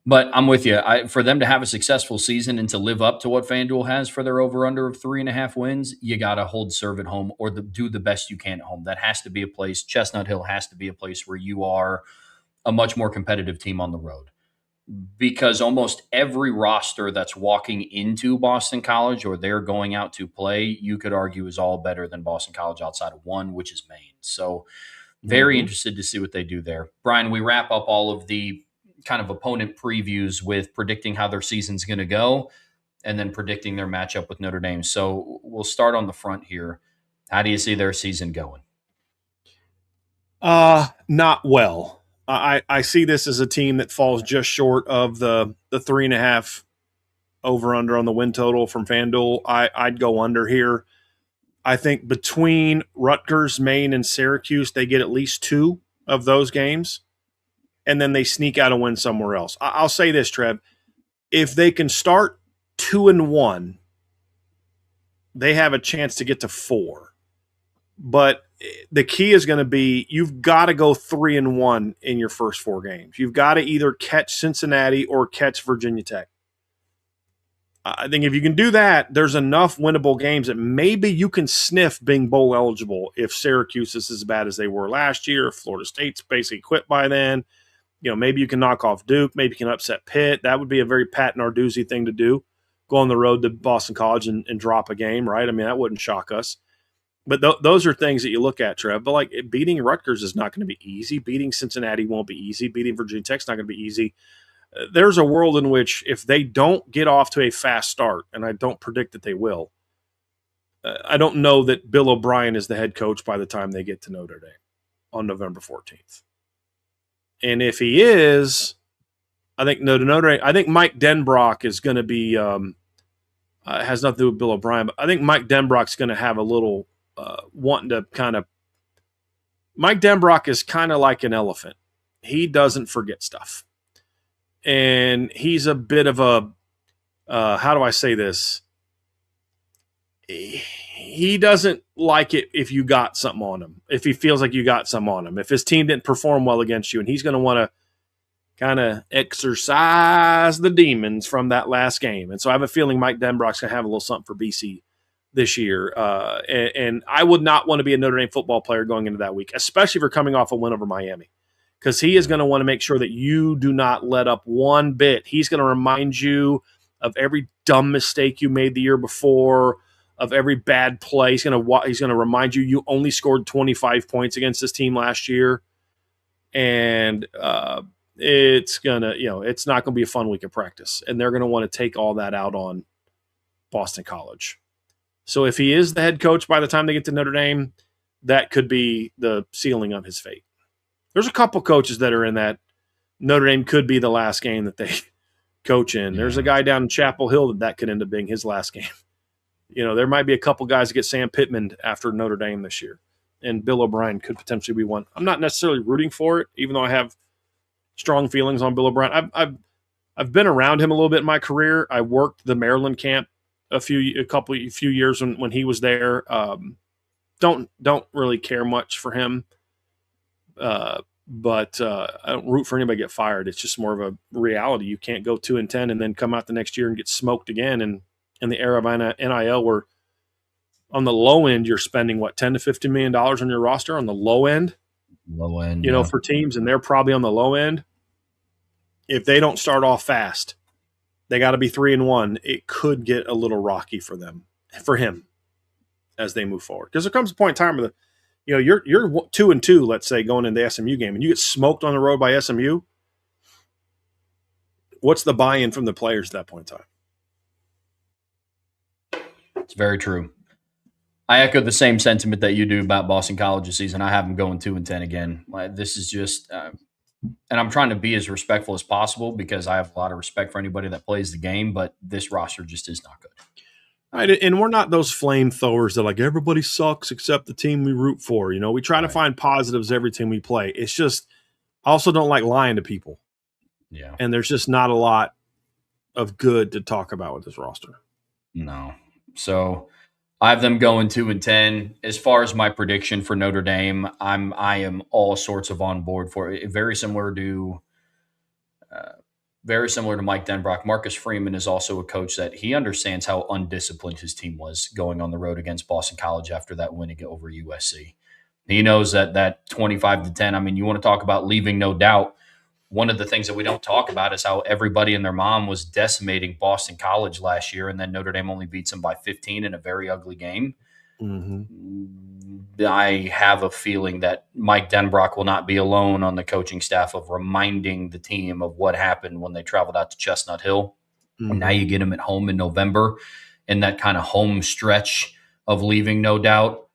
But I'm with you. For them to have a successful season and to live up to what FanDuel has for their over-under of 3.5 wins, you got to hold serve at home or do the best you can at home. That has to be a place. Chestnut Hill has to be a place where you are a much more competitive team on the road, because almost every roster that's walking into Boston College or they're going out to play, you could argue is all better than Boston College outside of one, which is Maine. So very interested to see what they do there. Brian, we wrap up all of the kind of opponent previews with predicting how their season's going to go and then predicting their matchup with Notre Dame. So we'll start on the front here. How do you see their season going? Not well. I see this as a team that falls just short of the 3.5 over under on the win total from FanDuel. I'd go under here. I think between Rutgers, Maine, and Syracuse, they get at least 2 of those games, and then they sneak out a win somewhere else. I'll say this, Trev. If they can start 2-1, they have a chance to get to 4. But the key is going to be you've got to go 3-1 in your first 4 games. You've got to either catch Cincinnati or catch Virginia Tech. I think if you can do that, there's enough winnable games that maybe you can sniff being bowl eligible if Syracuse is as bad as they were last year, if Florida State's basically quit by then. Maybe you can knock off Duke, maybe you can upset Pitt. That would be a very Pat Narduzzi thing to do. Go on the road to Boston College and drop a game, right? I mean, that wouldn't shock us. But those are things that you look at, Trev. But like beating Rutgers is not going to be easy. Beating Cincinnati won't be easy. Beating Virginia Tech's not going to be easy. There's a world in which if they don't get off to a fast start, and I don't predict that they will, I don't know that Bill O'Brien is the head coach by the time they get to Notre Dame on November 14th. And if he is, I think I think Mike Denbrock is going to be has nothing to do with Bill O'Brien, but I think Mike Denbrock's going to have a little wanting to kind of. Mike Denbrock is kind of like an elephant. He doesn't forget stuff, and he's a bit of a how do I say this? He doesn't like it if you got something on him, if he feels like you got something on him, if his team didn't perform well against you, and he's going to want to kind of exercise the demons from that last game. And so I have a feeling Mike Denbrock's going to have a little something for BC this year. And I would not want to be a Notre Dame football player going into that week, especially if you're coming off a win over Miami, because he is going to want to make sure that you do not let up one bit. He's going to remind you of every dumb mistake you made the year before, of every bad play. He's going to remind you only scored 25 points against this team last year. And it's not going to be a fun week of practice. And they're going to want to take all that out on Boston College. So if he is the head coach by the time they get to Notre Dame, that could be the ceiling of his fate. There's a couple coaches that are in that Notre Dame could be the last game that they coach in. Yeah. There's a guy down in Chapel Hill that could end up being his last game. There might be a couple guys that get Sam Pittman after Notre Dame this year, and Bill O'Brien could potentially be one. I'm not necessarily rooting for it, even though I have strong feelings on Bill O'Brien. I've been around him a little bit in my career. I worked the Maryland camp a few years when he was there. Don't really care much for him, but I don't root for anybody to get fired. It's just more of a reality. You can't go 2-10 and then come out the next year and get smoked again. And in the era of NIL, where on the low end you're spending $10 to $15 million on your roster on the low end. For teams, and they're probably on the low end. If they don't start off fast, they got to be 3-1. It could get a little rocky for him, as they move forward. Because there comes a point in time where you're 2-2, let's say, going into the SMU game, and you get smoked on the road by SMU. What's the buy-in from the players at that point in time? It's very true. I echo the same sentiment that you do about Boston College's season. I have them going 2-10 again. This is just, and I'm trying to be as respectful as possible because I have a lot of respect for anybody that plays the game, but this roster just is not good. Right, and we're not those flamethrowers that everybody sucks except the team we root for. We try to find positives every time we play. It's just, I also don't like lying to people. Yeah. And there's just not a lot of good to talk about with this roster. No. So I have them going 2-10. As far as my prediction for Notre Dame, I am all sorts of on board for it. Uh, very similar to Mike Denbrock. Marcus Freeman is also a coach that he understands how undisciplined his team was going on the road against Boston College after that win over USC. He knows that 25-10. I mean, you want to talk about leaving no doubt. One of the things that we don't talk about is how everybody and their mom was decimating Boston College last year, and then Notre Dame only beats them by 15 in a very ugly game. I have a feeling that Mike Denbrock will not be alone on the coaching staff of reminding the team of what happened when they traveled out to Chestnut Hill. And now you get them at home in November in that kind of home stretch of leaving no doubt.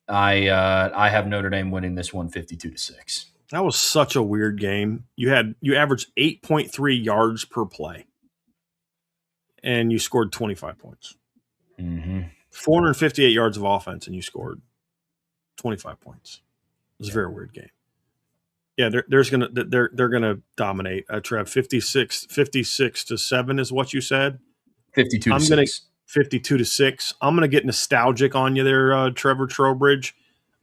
I have Notre Dame winning this one 52-6. That was such a weird game. You averaged 8.3 yards per play, and you scored 25 points. 458 yards of offense, and you scored 25 points. It was a very weird game. Yeah, they're gonna dominate. Trev, 56-7 is what you said. 52-6. 52-6. I'm gonna get nostalgic on you there, Trevor Trowbridge.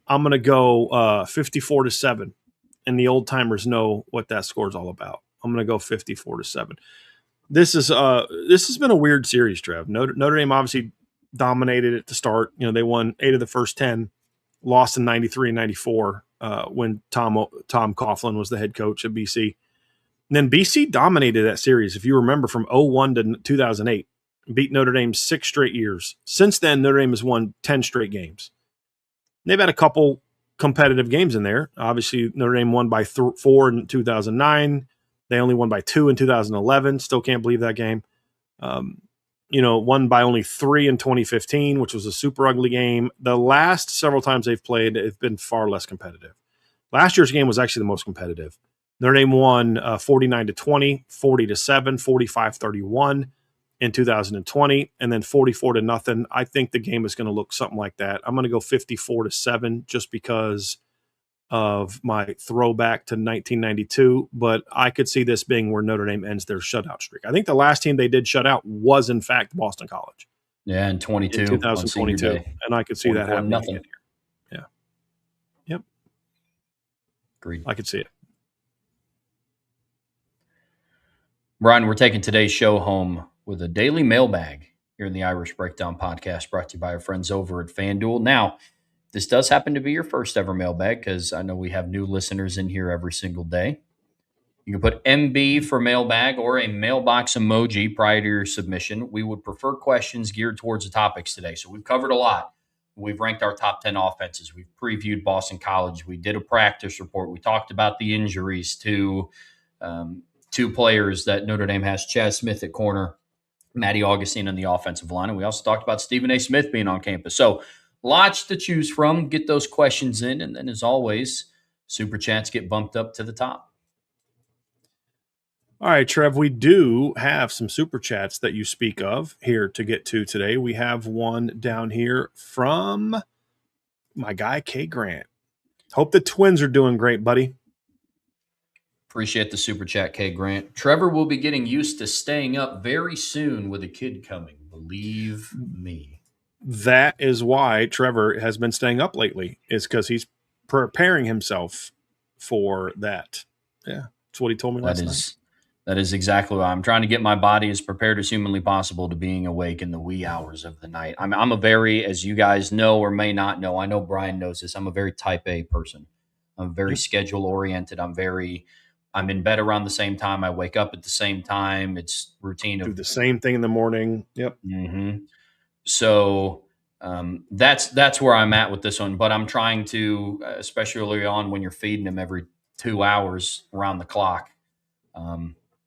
I'm gonna go 54-7. And the old timers know what that score is all about. I'm going to go 54-7. This has been a weird series, Trev. Notre Dame obviously dominated at the start. You know, they won 8 of the first 10, lost in 93 and 94 when Tom Coughlin was the head coach at BC. And then BC dominated that series, if you remember, from 01 to 2008, beat Notre Dame 6 straight years. Since then, Notre Dame has won 10 straight games. They've had a couple competitive games in there. Obviously, Notre Dame won by 4 in 2009. They only won by 2 in 2011. Still can't believe that game. Won by only 3 in 2015, which was a super ugly game. The last several times they've played have been far less competitive. Last year's game was actually the most competitive. Notre Dame won 49-20, 40-7, 45-31 in 2020, and then 44-0. I think the game is going to look something like that. I'm going to go 54-7 just because of my throwback to 1992, but I could see this being where Notre Dame ends their shutout streak. I think the last team they did shut out was, in fact, Boston College. Yeah, in 2022, and I could see that happening again here. Yeah. Yep. Agreed. I could see it. Brian, we're taking today's show home with a daily mailbag here in the Irish Breakdown podcast, brought to you by our friends over at FanDuel. Now, this does happen to be your first ever mailbag, because I know we have new listeners in here every single day. You can put MB for mailbag or a mailbox emoji prior to your submission. We would prefer questions geared towards the topics today. So we've covered a lot. We've ranked our top 10 offenses. We've previewed Boston College. We did a practice report. We talked about the injuries to two players that Notre Dame has, Chaz Smith at corner, Matty Augustine on the offensive line. And we also talked about Stephen A. Smith being on campus. So lots to choose from. Get those questions in. And then, as always, Super Chats get bumped up to the top. All right, Trev, we do have some Super Chats that you speak of here to get to today. We have one down here from my guy, K. Grant. Hope the Twins are doing great, buddy. Appreciate the Super Chat, K. Grant. Trevor will be getting used to staying up very soon with a kid coming. Believe me. That is why Trevor has been staying up lately, is because he's preparing himself for that. Yeah, that's what he told me last night. That is exactly why I'm trying to get my body as prepared as humanly possible to being awake in the wee hours of the night. I'm a very, as you guys know or may not know, I know Brian knows this, I'm a very type A person. I'm very schedule oriented. I'm in bed around the same time. I wake up at the same time. It's routine. Do the same thing in the morning. Yep. Mm-hmm. So that's where I'm at with this one. But I'm trying to, especially early on when you're feeding them every 2 hours around the clock,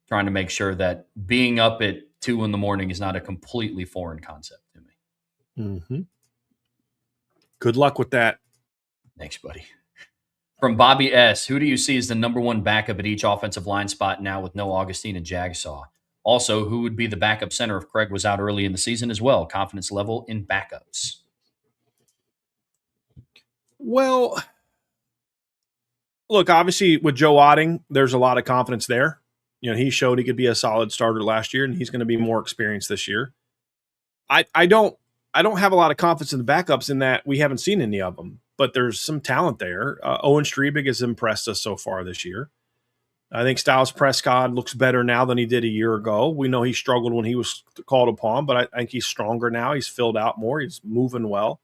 trying to make sure that being up at 2 a.m. is not a completely foreign concept to me. Mm-hmm. Good luck with that. Thanks, buddy. From Bobby S., who do you see as the number one backup at each offensive line spot now with no Augustine and Jagsaw? Also, who would be the backup center if Craig was out early in the season as well? Confidence level in backups. Well, look, obviously with Joe Otting, there's a lot of confidence there. He showed he could be a solid starter last year, and he's going to be more experienced this year. I don't have a lot of confidence in the backups in that we haven't seen any of them, but there's some talent there. Owen Strebig has impressed us so far this year. I think Styles Prescott looks better now than he did a year ago. We know he struggled when he was called upon, but I think he's stronger now. He's filled out more. He's moving well.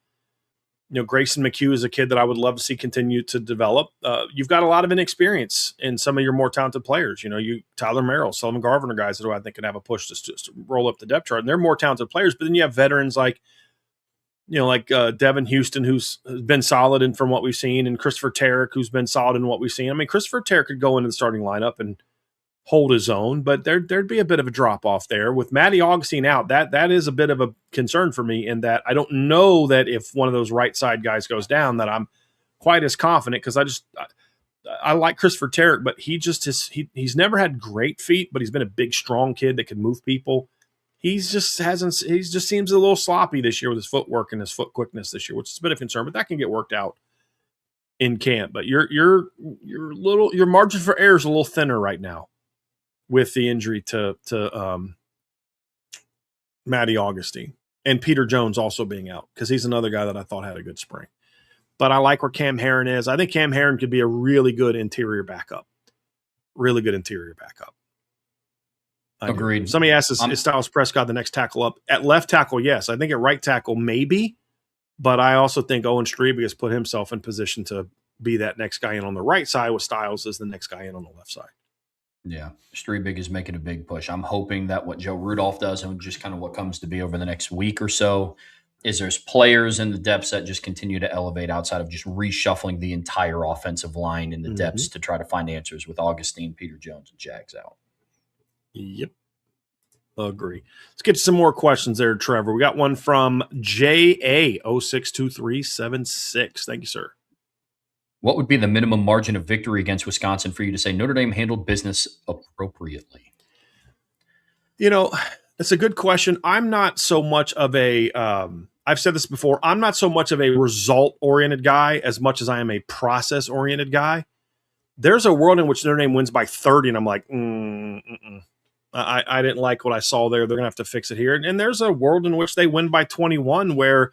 Grayson McHugh is a kid that I would love to see continue to develop. You've got a lot of inexperience in some of your more talented players. Tyler Merrill, Sullivan Garvin are guys that I think can have a push to roll up the depth chart. And they're more talented players. But then you have veterans like Devin Houston, who's been solid in from what we've seen, and Christopher Tarrick, who's been solid in what we've seen. I mean, Christopher Tarrick could go into the starting lineup and hold his own, but there'd be a bit of a drop off there with Matty Augustine out. That is a bit of a concern for me in that I don't know that if one of those right side guys goes down that I'm quite as confident, because I like Christopher Tarrick, but he's never had great feet, but he's been a big, strong kid that can move people. He just seems a little sloppy this year with his footwork and his foot quickness this year, which is a bit of concern, but that can get worked out in camp. But your margin for error is a little thinner right now with the injury to Matty Augustine and Peter Jones also being out, because he's another guy that I thought had a good spring. But I like where Cam Herron is. I think Cam Herron could be a really good interior backup. Really good interior backup. Agreed. Somebody asked, is Styles Prescott the next tackle up? At left tackle, yes. I think at right tackle, maybe. But I also think Owen Strebig has put himself in position to be that next guy in on the right side, with Styles as the next guy in on the left side. Yeah, Strebig is making a big push. I'm hoping that what Joe Rudolph does, and just kind of what comes to be over the next week or so, is there's players in the depths that just continue to elevate outside of just reshuffling the entire offensive line in the depths to try to find answers with Augustine, Peter Jones, and Jags out. Yep. Agree. Let's get to some more questions there, Trevor. We got one from JA062376. Thank you, sir. What would be the minimum margin of victory against Wisconsin for you to say Notre Dame handled business appropriately? It's a good question. I'm not so much of a I've said this before, I'm not so much of a result-oriented guy as much as I am a process-oriented guy. There's a world in which Notre Dame wins by 30, and I'm like, I didn't like what I saw there. They're going to have to fix it here. And there's a world in which they win by 21 where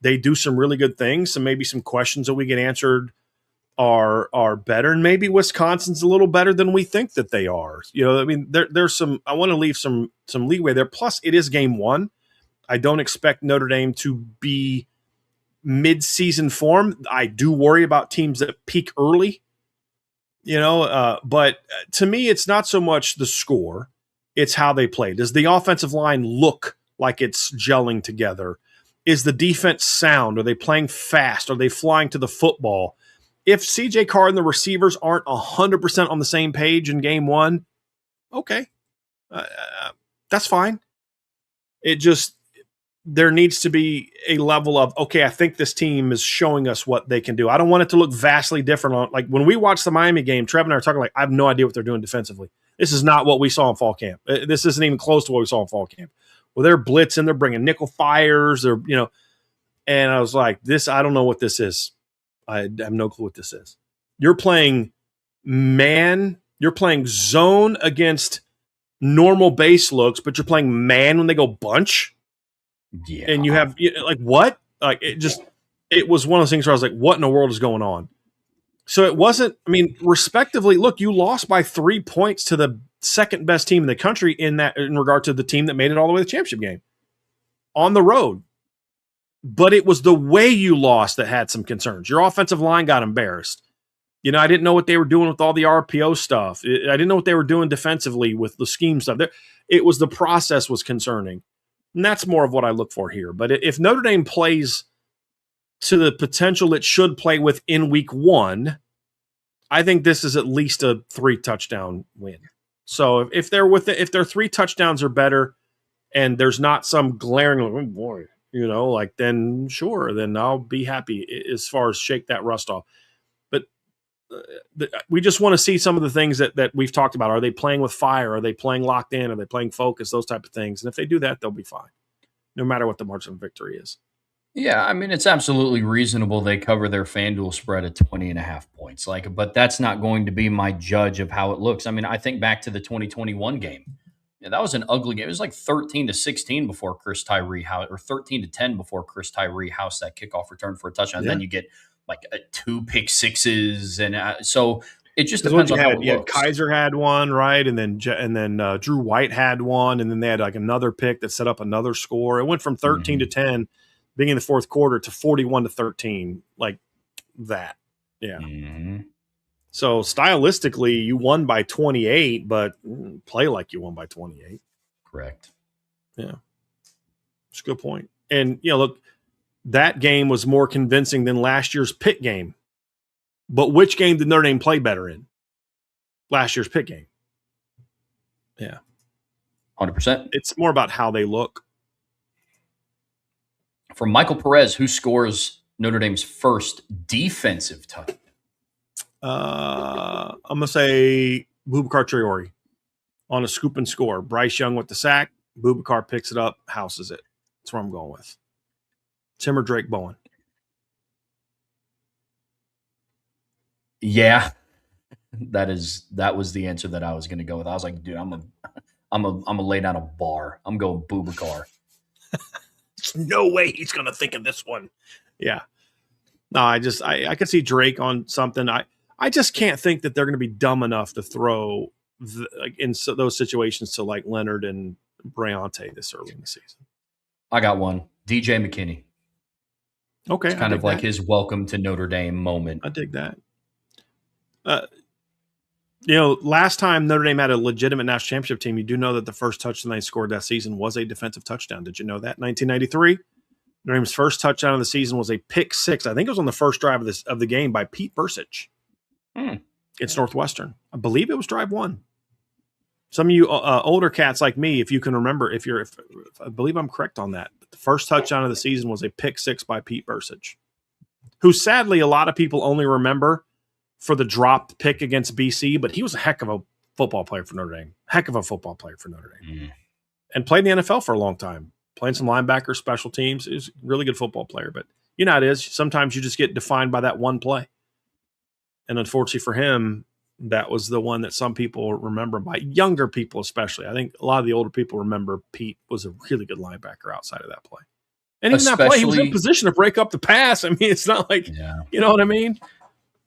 they do some really good things. So maybe some questions that we get answered are better. And maybe Wisconsin's a little better than we think that they are. There's some, I want to leave some leeway there. Plus, it is game one. I don't expect Notre Dame to be mid-season form. I do worry about teams that peak early, but to me, it's not so much the score. It's how they play. Does the offensive line look like it's gelling together? Is the defense sound? Are they playing fast? Are they flying to the football? If CJ Carr and the receivers aren't 100% on the same page in game one, okay, that's fine. There needs to be a level of, okay, I think this team is showing us what they can do. I don't want it to look vastly different. Like when we watched the Miami game, Trev and I are talking like, I have no idea what they're doing defensively. This is not what we saw in fall camp. This isn't even close to what we saw in fall camp. Well, they're blitzing, they're bringing nickel fires, and I was like, I don't know what this is. I have no clue what this is. You're playing man, you're playing zone against normal base looks, but you're playing man when they go bunch. Yeah. And you have what? It was one of those things where I was like, what in the world is going on? So it wasn't, respectively, look, you lost by 3 points to the second best team in the country in regard to the team that made it all the way to the championship game on the road. But it was the way you lost that had some concerns. Your offensive line got embarrassed. I didn't know what they were doing with all the RPO stuff. I didn't know what they were doing defensively with the scheme stuff. It was the process was concerning. And that's more of what I look for here. But if Notre Dame plays to the potential it should play with in week one, I think this is at least a 3-touchdown win. So if their 3 touchdowns are better and there's not some glaring, oh boy, then sure, then I'll be happy as far as shake that rust off. But we just want to see some of the things that we've talked about. Are they playing with fire? Are they playing locked in? Are they playing focus? Those type of things. And if they do that, they'll be fine, no matter what the margin of victory is. Yeah, I mean, it's absolutely reasonable they cover their FanDuel spread at 20.5 points. Like, but that's not going to be my judge of how it looks. I mean, I think back to the 2021 game. Yeah, that was an ugly game. It was like 13-16 before Chris Tyree House, or 13-10 before Chris Tyree House that kickoff return for a touchdown. And Yeah. then you get like two pick sixes, and so it just Because what depends on how it you had looks. Kaiser had one, right, and then Drew White had one, and then they had like another pick that set up another score. It went from 13 to Mhm. 10, beginning of the fourth quarter, to 41 to 13, like that. Yeah. Mhm. So stylistically, you won by 28, but play like you won by 28. Correct. Yeah, it's a good point. And look, that game was more convincing than last year's Pitt game. But which game did Notre Dame play better in? Last year's Pitt game. Yeah. 100%. It's more about how they look. From Michael Perez, who scores Notre Dame's first defensive touchdown. I'm going to say Boubacar Traore on a scoop and score. Bryce Young with the sack. Boubacar picks it up, houses it. That's what I'm going with. Tim or Drake Bowen? Yeah, that was the answer that I was going to go with. I was like, dude, I'm a lay down a bar. I'm going Boubacar. There's no way he's going to think of this one. Yeah. No, I could see Drake on something. I just can't think that they're going to be dumb enough to throw those situations to like Leonard and Bryante this early in the season. I got one. DJ McKinney. Okay, It's kind of like his welcome to Notre Dame moment. I dig that. Last time Notre Dame had a legitimate national championship team, you do know that the first touchdown they scored that season was a defensive touchdown. Did you know that? 1993, Notre Dame's first touchdown of the season was a pick six. I think it was on the first drive of the game by Pete Bursich. It's Northwestern. I believe it was drive one. Some of you older cats like me, if you can remember, if I believe I'm correct on that. The first touchdown of the season was a pick six by Pete Bursich, who sadly a lot of people only remember for the dropped pick against BC, but he was a heck of a football player for Notre Dame. And played in the NFL for a long time, playing some linebacker, special teams. He was a really good football player, but you know how it is. Sometimes you just get defined by that one play. And unfortunately for him, that was the one that some people remember, by younger people especially. I think a lot of the older people remember Pete was a really good linebacker outside of that play. And even that play, he was in position to break up the pass. I mean, it's not like, you know what I mean?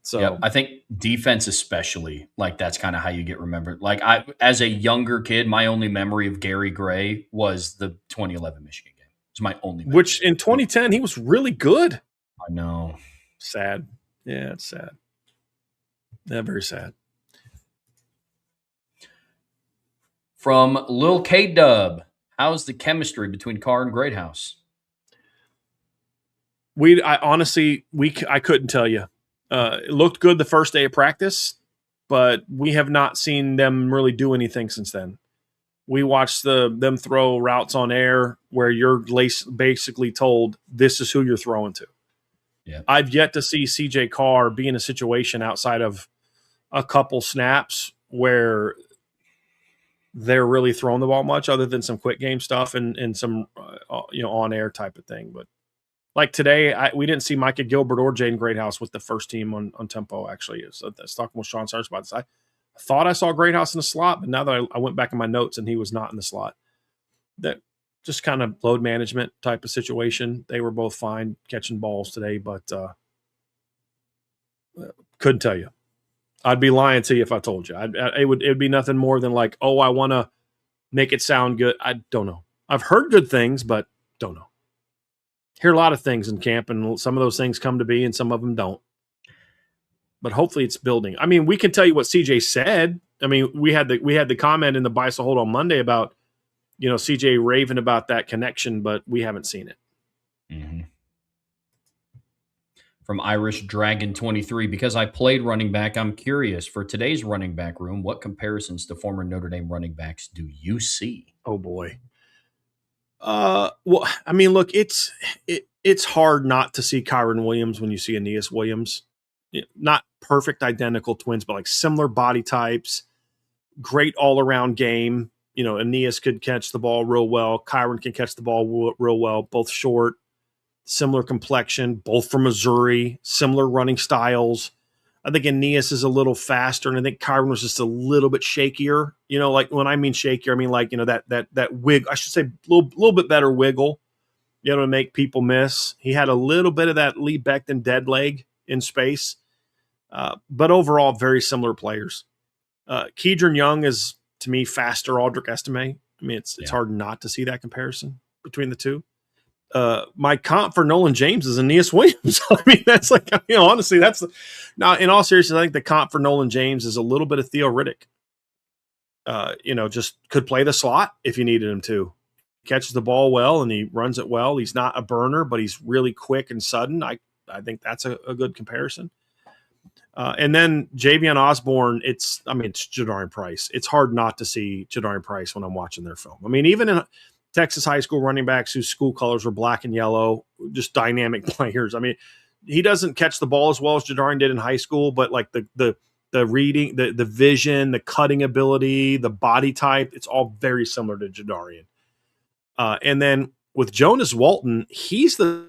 So yeah, I think defense especially, like that's kind of how you get remembered. Like as a younger kid, my only memory of Gary Gray was the 2011 Michigan game. It's my only memory. Which in 2010, he was really good. I know. Sad. Yeah, it's sad. Yeah, very sad. From Lil K Dub, how's the chemistry between Carr and Greathouse? I couldn't tell you. It looked good the first day of practice, but we have not seen them really do anything since then. We watched them throw routes on air where you're basically told this is who you're throwing to. Yeah. I've yet to see CJ Carr be in a situation outside of a couple snaps where they're really throwing the ball much, other than some quick game stuff and some on air type of thing. But like today, we didn't see Micah Gilbert or Jaden Greathouse with the first team on tempo. Actually, I was talking with Sean Sarge about this. I thought I saw Greathouse in the slot, but now that I went back in my notes and he was not in the slot, that just kind of load management type of situation. They were both fine catching balls today, but couldn't tell you. I'd be lying to you if I told you. It would be nothing more than like, oh, I want to make it sound good. I don't know. I've heard good things, but don't know. Hear a lot of things in camp, and some of those things come to be, and some of them don't. But hopefully, it's building. I mean, we can tell you what CJ said. I mean, we had the comment in the Buy So Hold on Monday about CJ raving about that connection, but we haven't seen it. Mm-hmm. From Irish Dragon 23, because I played running back, I'm curious, for today's running back room, what comparisons to former Notre Dame running backs do you see? Oh boy. Well, I mean, look, it's hard not to see Kyron Williams when you see Aeneas Williams. Not perfect identical twins, but like similar body types, great all-around game. Aeneas could catch the ball real well. Kyron can catch the ball real well, both short. similar complexion, both from Missouri, similar running styles. I think Aeneas is a little faster, and I think Kyron was just a little bit shakier. Like when I mean shakier, I mean like that wig. I should say little bit better wiggle. To make people miss. He had a little bit of that Lee Becton dead leg in space, but overall very similar players. Kedron Young is to me faster Aldrich Estime. I mean it's hard not to see that comparison between the two. My comp for Nolan James is Aeneas Williams. I mean, that's like, honestly, now in all seriousness, I think the comp for Nolan James is a little bit of Theo Riddick. Just could play the slot if you needed him to. Catches the ball well and he runs it well. He's not a burner, but he's really quick and sudden. I think that's a good comparison. And then Javion Osborne, it's Jadarian Price. It's hard not to see Jadarian Price when I'm watching their film. I mean, even in Texas high school running backs whose school colors were black and yellow, just dynamic players. I mean, he doesn't catch the ball as well as Jadarian did in high school, but like the reading, the vision, the cutting ability, the body type, it's all very similar to Jadarian. And then with Jonas Walton, he's the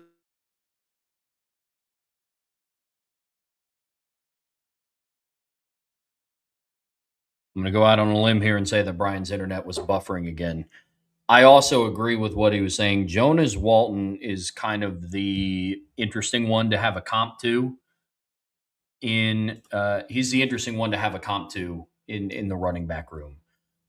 I'm going to go out on a limb here and say that Brian's internet was buffering again. I also agree with what he was saying. Jonas Walton is kind of the interesting one to have a comp to. He's the interesting one to have a comp to in the running back room,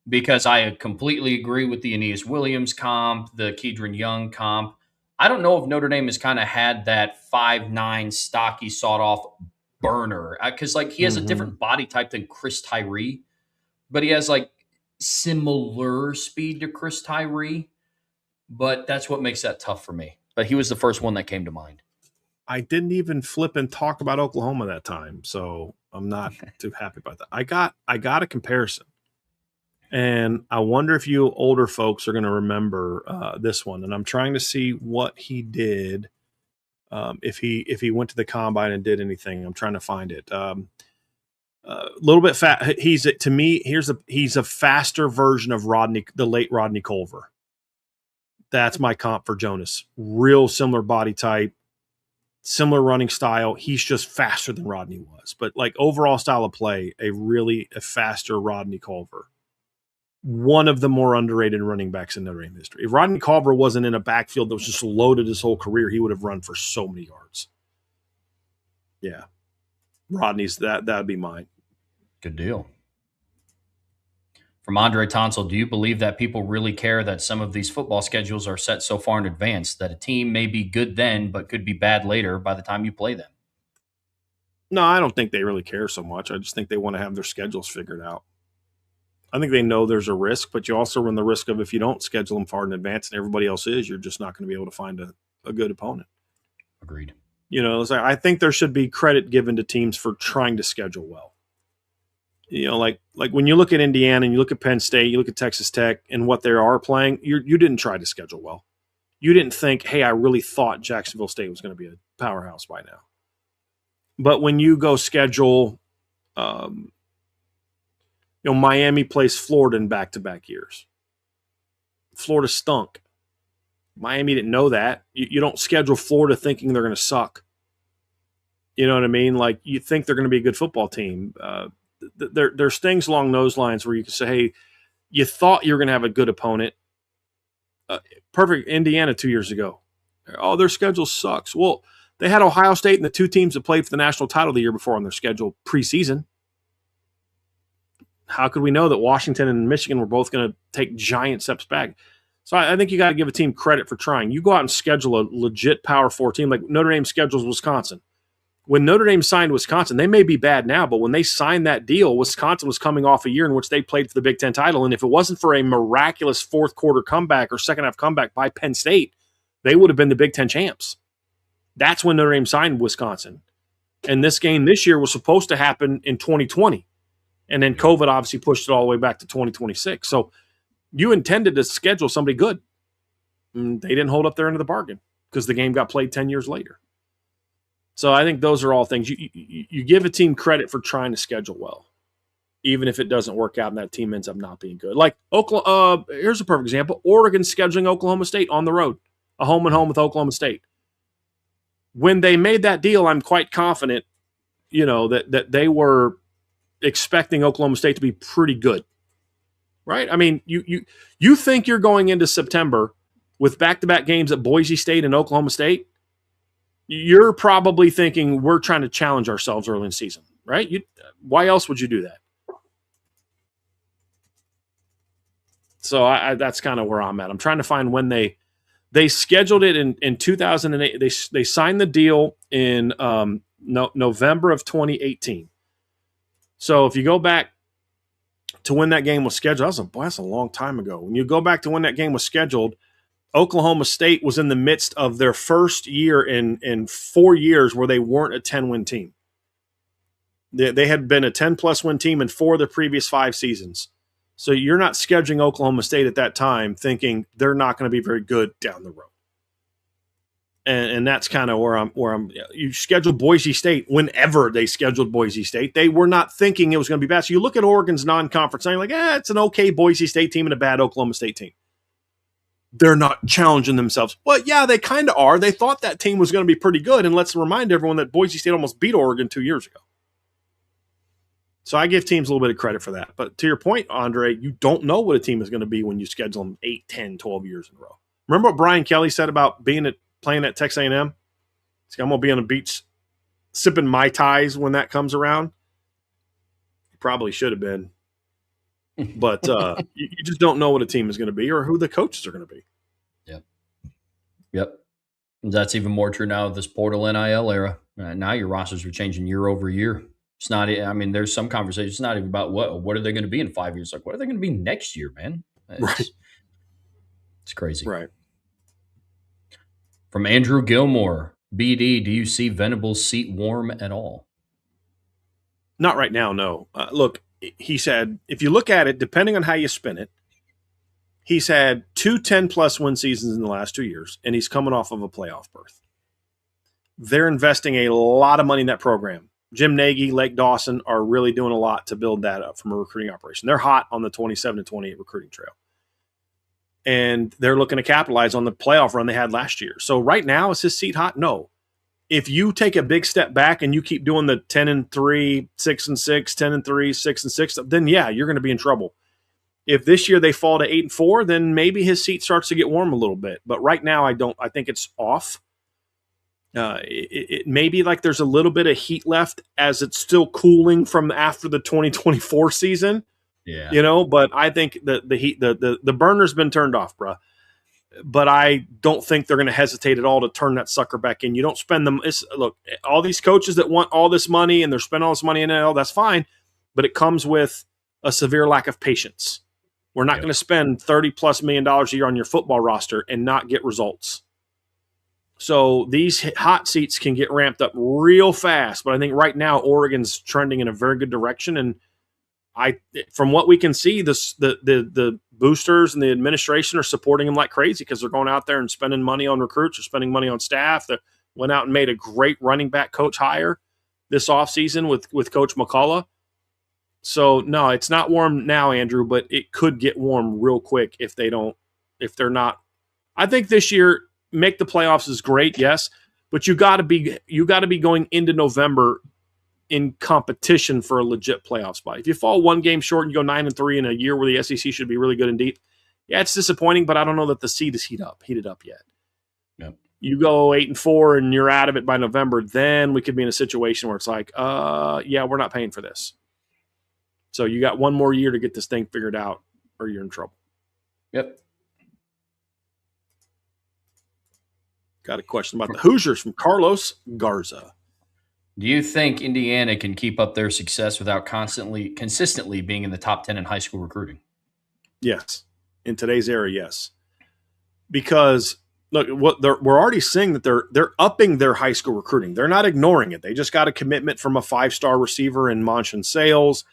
because I completely agree with the Aeneas Williams comp, the Kedron Young comp. I don't know if Notre Dame has kind of had that 5'9", stocky, sawed-off burner, because he has a different body type than Chris Tyree, but he has similar speed to Chris Tyree. But that's what makes that tough for me. But he was the first one that came to mind. I didn't even flip and talk about Oklahoma that time, so I'm not too happy about that. I got a comparison, and I wonder if you older folks are going to remember this one. And I'm trying to see what he did, if he went to the combine and did anything. I'm trying to find it. A little bit fat. He's a faster version of the late Rodney Culver. That's my comp for Jonas. Real similar body type, similar running style. He's just faster than Rodney was. But overall style of play, a faster Rodney Culver. One of the more underrated running backs in Notre Dame history. If Rodney Culver wasn't in a backfield that was just loaded his whole career, he would have run for so many yards. Yeah. Rodney's that would be mine. Good deal. From Andre Tonsel, do you believe that people really care that some of these football schedules are set so far in advance that a team may be good then but could be bad later by the time you play them? No, I don't think they really care so much. I just think they want to have their schedules figured out. I think they know there's a risk, but you also run the risk of, if you don't schedule them far in advance and everybody else is, you're just not going to be able to find a good opponent. Agreed. I think there should be credit given to teams for trying to schedule well. Like when you look at Indiana and you look at Penn State, you look at Texas Tech and what they are playing, you didn't try to schedule well. You didn't think, hey, I really thought Jacksonville State was going to be a powerhouse by now. But when you go schedule, Miami plays Florida in back-to-back years. Florida stunk. Miami didn't know that. You don't schedule Florida thinking they're going to suck. You know what I mean? You think they're going to be a good football team. There's things along those lines where you can say, hey, you thought you were going to have a good opponent. Perfect Indiana 2 years ago. Oh, their schedule sucks. Well, they had Ohio State and the two teams that played for the national title the year before on their schedule preseason. How could we know that Washington and Michigan were both going to take giant steps back? So I think you got to give a team credit for trying. You go out and schedule a legit Power 4 team like Notre Dame schedules Wisconsin. When Notre Dame signed Wisconsin, they may be bad now, but when they signed that deal, Wisconsin was coming off a year in which they played for the Big Ten title. And if it wasn't for a miraculous fourth quarter comeback or second half comeback by Penn State, they would have been the Big Ten champs. That's when Notre Dame signed Wisconsin. And this game this year was supposed to happen in 2020. And then COVID obviously pushed it all the way back to 2026. So you intended to schedule somebody good. And they didn't hold up their end of the bargain because the game got played 10 years later. So I think those are all things. You give a team credit for trying to schedule well, even if it doesn't work out and that team ends up not being good. Like here's a perfect example. Oregon scheduling Oklahoma State on the road, a home and home with Oklahoma State. when they made that deal, I'm quite confident, that they were expecting Oklahoma State to be pretty good, right? I mean, you think you're going into September with back-to-back games at Boise State and Oklahoma State, you're probably thinking we're trying to challenge ourselves early in the season, right? Why else would you do that? So that's kind of where I'm at. I'm trying to find when they scheduled it in 2008. They signed the deal in November of 2018. So if you go back to when that game was scheduled, that's a long time ago. When you go back to when that game was scheduled, Oklahoma State was in the midst of their first year in 4 years where they weren't a 10-win team. They had been a 10-plus win team in 4 of the previous 5 seasons. So you're not scheduling Oklahoma State at that time thinking they're not going to be very good down the road. And that's kind of where I'm. You schedule Boise State whenever they scheduled Boise State. They were not thinking it was going to be bad. So you look at Oregon's non-conference, and you're like, it's an okay Boise State team and a bad Oklahoma State team. They're not challenging themselves. But yeah, they kind of are. They thought that team was going to be pretty good. And let's remind everyone that Boise State almost beat Oregon 2 years ago. So I give teams a little bit of credit for that. But to your point, Andre, you don't know what a team is going to be when you schedule them 8, 10, 12 years in a row. Remember what Brian Kelly said about playing at Texas A&M? He's like, I'm going to be on the beach sipping Mai Tais when that comes around. He probably should have been. But you just don't know what a team is going to be or who the coaches are going to be. Yep. That's even more true now of this portal NIL era. Now your rosters are changing year over year. It's not. I mean, there's some conversation. It's not even about what are they going to be in 5 years. Like, what are they going to be next year, man? Right. It's crazy. Right. From Andrew Gilmore, BD, do you see Venables' seat warm at all? Not right now, no. Look, he said, if you look at it, depending on how you spin it, he's had 2 10-plus win seasons in the last 2 years, and he's coming off of a playoff berth. They're investing a lot of money in that program. Jim Nagy, Lake Dawson are really doing a lot to build that up from a recruiting operation. They're hot on the 27-28 recruiting trail. And they're looking to capitalize on the playoff run they had last year. So right now, is his seat hot? No. If you take a big step back and you keep doing the 10-3, 6-6, 10-3, 6-6, then yeah, you're going to be in trouble. If this year they fall to 8-4, then maybe his seat starts to get warm a little bit. But right now, I think it's off. It may be like there's a little bit of heat left as it's still cooling from after the 2024 season. Yeah. But I think the heat, the burner's been turned off, bruh. But I don't think they're going to hesitate at all to turn that sucker back in. You don't spend them. Look, all these coaches that want all this money and they're spending all this money in it, that's fine. But it comes with a severe lack of patience. We're not going to spend $30+ million a year on your football roster and not get results. So these hot seats can get ramped up real fast. But I think right now Oregon's trending in a very good direction. And from what we can see, the boosters and the administration are supporting them like crazy because they're going out there and spending money on recruits or spending money on staff. They went out and made a great running back coach hire this offseason with Coach McCullough. So, no, it's not warm now, Andrew, but it could get warm real quick if they're not. I think this year, make the playoffs is great, yes, but you got to be going into November in competition for a legit playoff spot. If you fall one game short and you go 9-3 in a year where the SEC should be really good and deep, yeah, it's disappointing, but I don't know that the seed is heated up yet. Yep. You go 8-4 and you're out of it by November, then we could be in a situation where it's like, yeah, we're not paying for this. So you got one more year to get this thing figured out or you're in trouble. Yep. Got a question about the Hoosiers from Carlos Garza. Do you think Indiana can keep up their success without consistently being in the top 10 in high school recruiting? Yes. In today's era, yes. Because look, we're already seeing that they're upping their high school recruiting. They're not ignoring it. They just got a commitment from a 5-star receiver in Monson Sales.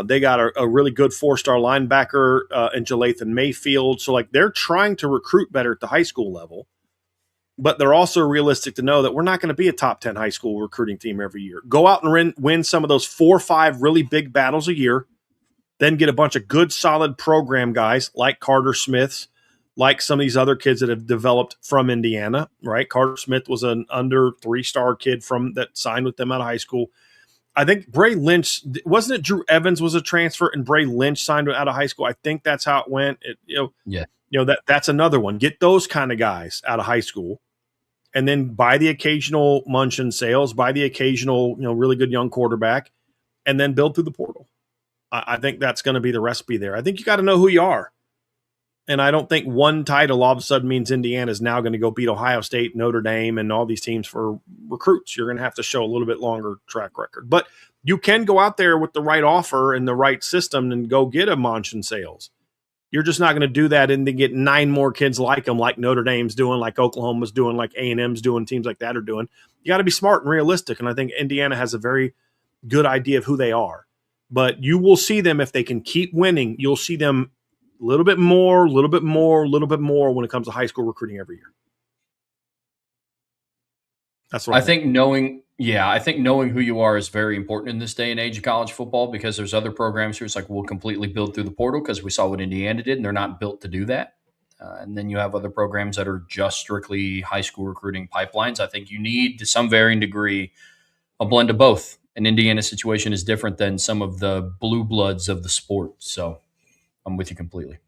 They got a really good 4-star linebacker in Jalathan Mayfield. So like they're trying to recruit better at the high school level. But they're also realistic to know that we're not going to be a top 10 high school recruiting team every year. Go out and win some of those 4 or 5 really big battles a year, then get a bunch of good, solid program guys like Carter Smiths, like some of these other kids that have developed from Indiana, right? Carter Smith was an under 3-star kid that signed with them out of high school. I think Bray Lynch, wasn't it Drew Evans was a transfer and Bray Lynch signed out of high school? I think that's how it went. That's another one. Get those kind of guys out of high school and then buy the occasional Munchin sales, buy the occasional, really good young quarterback, and then build through the portal. I think that's going to be the recipe there. I think you got to know who you are. And I don't think one title all of a sudden means Indiana is now going to go beat Ohio State, Notre Dame, and all these teams for recruits. You're going to have to show a little bit longer track record. But you can go out there with the right offer and the right system and go get a Munchin sales. You're just not going to do that and then get 9 more kids like them, like Notre Dame's doing, like Oklahoma's doing, like A&M's doing, teams like that are doing. You got to be smart and realistic, and I think Indiana has a very good idea of who they are. But you will see them, if they can keep winning, you'll see them a little bit more when it comes to high school recruiting every year. That's what I think. I think knowing who you are is very important in this day and age of college football, because there's other programs who it's like, we'll completely build through the portal because we saw what Indiana did, and they're not built to do that. And then you have other programs that are just strictly high school recruiting pipelines. I think you need, to some varying degree, a blend of both. And Indiana's situation is different than some of the blue bloods of the sport. So I'm with you completely.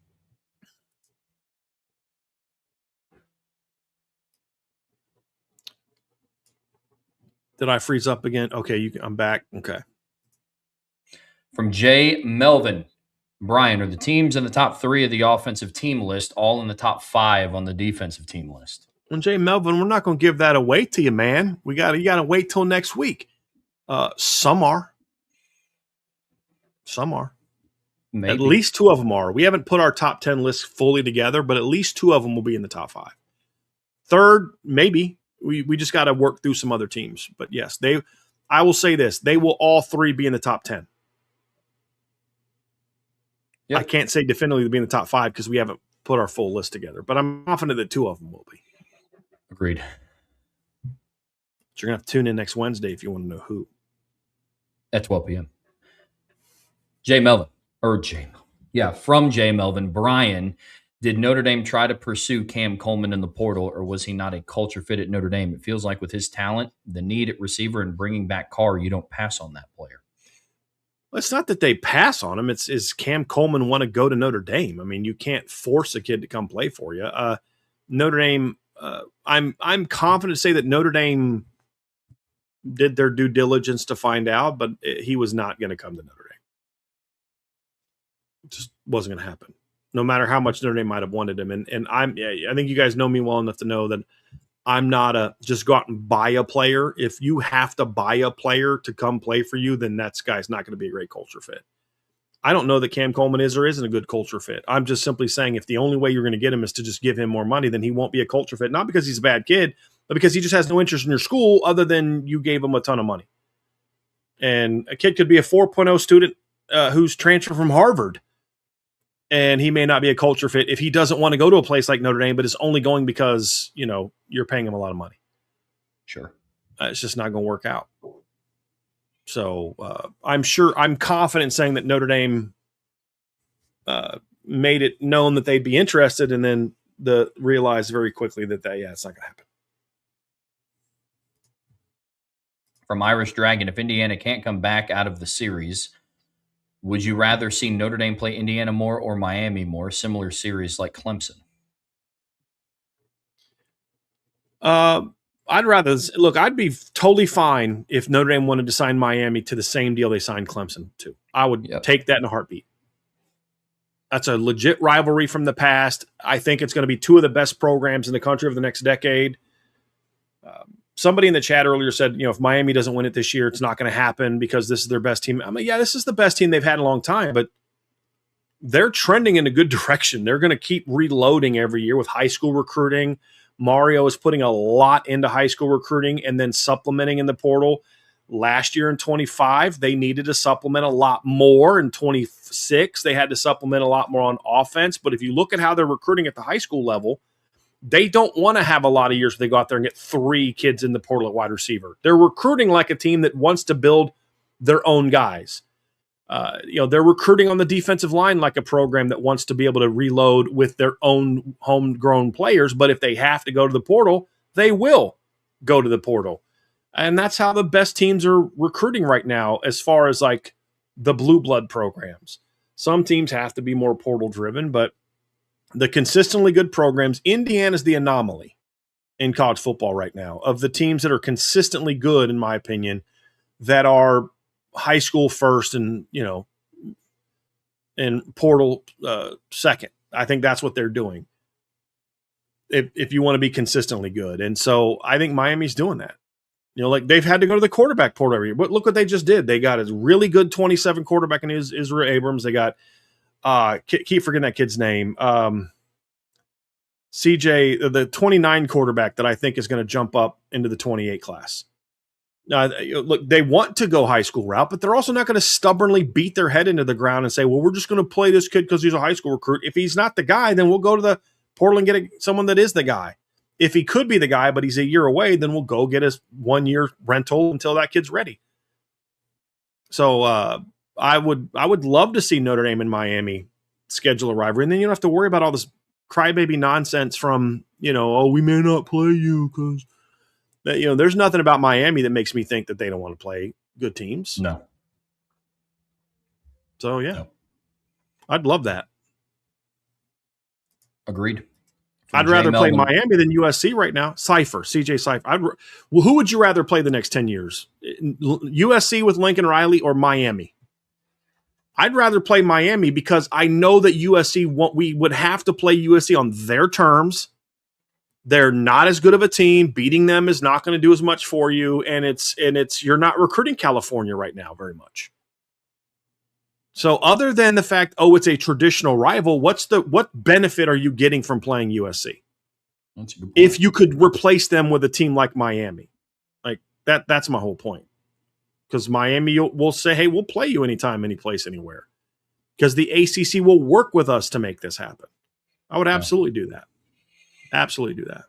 Did I freeze up again? Okay, I'm back. Okay. From Jay Melvin. Brian, are the teams in the top 3 of the offensive team list all in the top 5 on the defensive team list? Well, Jay Melvin, we're not going to give that away to you, man. You got to wait till next week. Some are. Maybe. At least 2 of them are. We haven't put our top 10 list fully together, but at least 2 of them will be in the top 5. Third, maybe. We just got to work through some other teams. But yes, I will say this. They will all 3 be in the top 10. Yep. I can't say definitively be in the top 5 because we haven't put our full list together. But I'm confident that 2 of them will be. Agreed. So you're going to have to tune in next Wednesday if you want to know who. At 12 p.m. From Jay Melvin. Brian, did Notre Dame try to pursue Cam Coleman in the portal, or was he not a culture fit at Notre Dame? It feels like with his talent, the need at receiver, and bringing back Carr, you don't pass on that player. Well, it's not that they pass on him. Is Cam Coleman want to go to Notre Dame? I mean, you can't force a kid to come play for you. Notre Dame, I'm confident to say that Notre Dame did their due diligence to find out, but he was not going to come to Notre Dame. It just wasn't going to happen, no matter how much Notre Dame might have wanted him. And I think you guys know me well enough to know that I'm not just go out and buy a player. If you have to buy a player to come play for you, then that guy's not going to be a great culture fit. I don't know that Cam Coleman is or isn't a good culture fit. I'm just simply saying if the only way you're going to get him is to just give him more money, then he won't be a culture fit. Not because he's a bad kid, but because he just has no interest in your school other than you gave him a ton of money. And a kid could be a 4.0 student who's transferred from Harvard, and he may not be a culture fit if he doesn't want to go to a place like Notre Dame, but is only going because, you're paying him a lot of money. Sure. It's just not going to work out. So I'm confident saying that Notre Dame made it known that they'd be interested, and then realized very quickly that it's not going to happen. From Irish Dragon, if Indiana can't come back out of the series, would you rather see Notre Dame play Indiana more or Miami more? Similar series like Clemson. I'd be totally fine if Notre Dame wanted to sign Miami to the same deal they signed Clemson to. I would take that in a heartbeat. That's a legit rivalry from the past. I think it's going to be 2 of the best programs in the country over the next decade. Somebody in the chat earlier said, if Miami doesn't win it this year, it's not going to happen because this is their best team. I mean, this is the best team they've had in a long time, but they're trending in a good direction. They're going to keep reloading every year with high school recruiting. Mario is putting a lot into high school recruiting and then supplementing in the portal. Last year in 25, they needed to supplement a lot more. In 26, they had to supplement a lot more on offense. But if you look at how they're recruiting at the high school level, they don't want to have a lot of years where they go out there and get 3 kids in the portal at wide receiver. They're recruiting like a team that wants to build their own guys. They're recruiting on the defensive line like a program that wants to be able to reload with their own homegrown players. But if they have to go to the portal, they will go to the portal. And that's how the best teams are recruiting right now as far as like the blue blood programs. Some teams have to be more portal driven, but the consistently good programs, Indiana's the anomaly in college football right now of the teams that are consistently good, in my opinion, that are high school first and, and portal second. I think that's what they're doing if you want to be consistently good. And so I think Miami's doing that. Like they've had to go to the quarterback portal every year. But look what they just did. They got a really good 27 quarterback in Israel Abrams. They got keep forgetting that kid's name. CJ, the 29 quarterback that I think is going to jump up into the 28 class. Look, they want to go high school route, but they're also not going to stubbornly beat their head into the ground and say, well, we're just going to play this kid because he's a high school recruit. If he's not the guy, then we'll go to the portal and get someone that is the guy. If he could be the guy, but he's a year away, then we'll go get his 1 year rental until that kid's ready. So I would love to see Notre Dame and Miami schedule a rivalry, and then you don't have to worry about all this crybaby nonsense from, we may not play you because, there's nothing about Miami that makes me think that they don't want to play good teams. No. So, yeah, no. I'd love that. Agreed. I'd rather play Miami than USC right now. CJ Cypher. Who would you rather play the next 10 years? USC with Lincoln Riley or Miami? I'd rather play Miami because I know that we would have to play USC on their terms. They're not as good of a team. Beating them is not going to do as much for you. And you're not recruiting California right now very much. So other than the fact, it's a traditional rival, what benefit are you getting from playing USC? That's a good point. If you could replace them with a team like Miami, like that's my whole point. Because Miami will say, hey, we'll play you anytime, any place, anywhere. Because the ACC will work with us to make this happen. I would absolutely do that. Absolutely do that.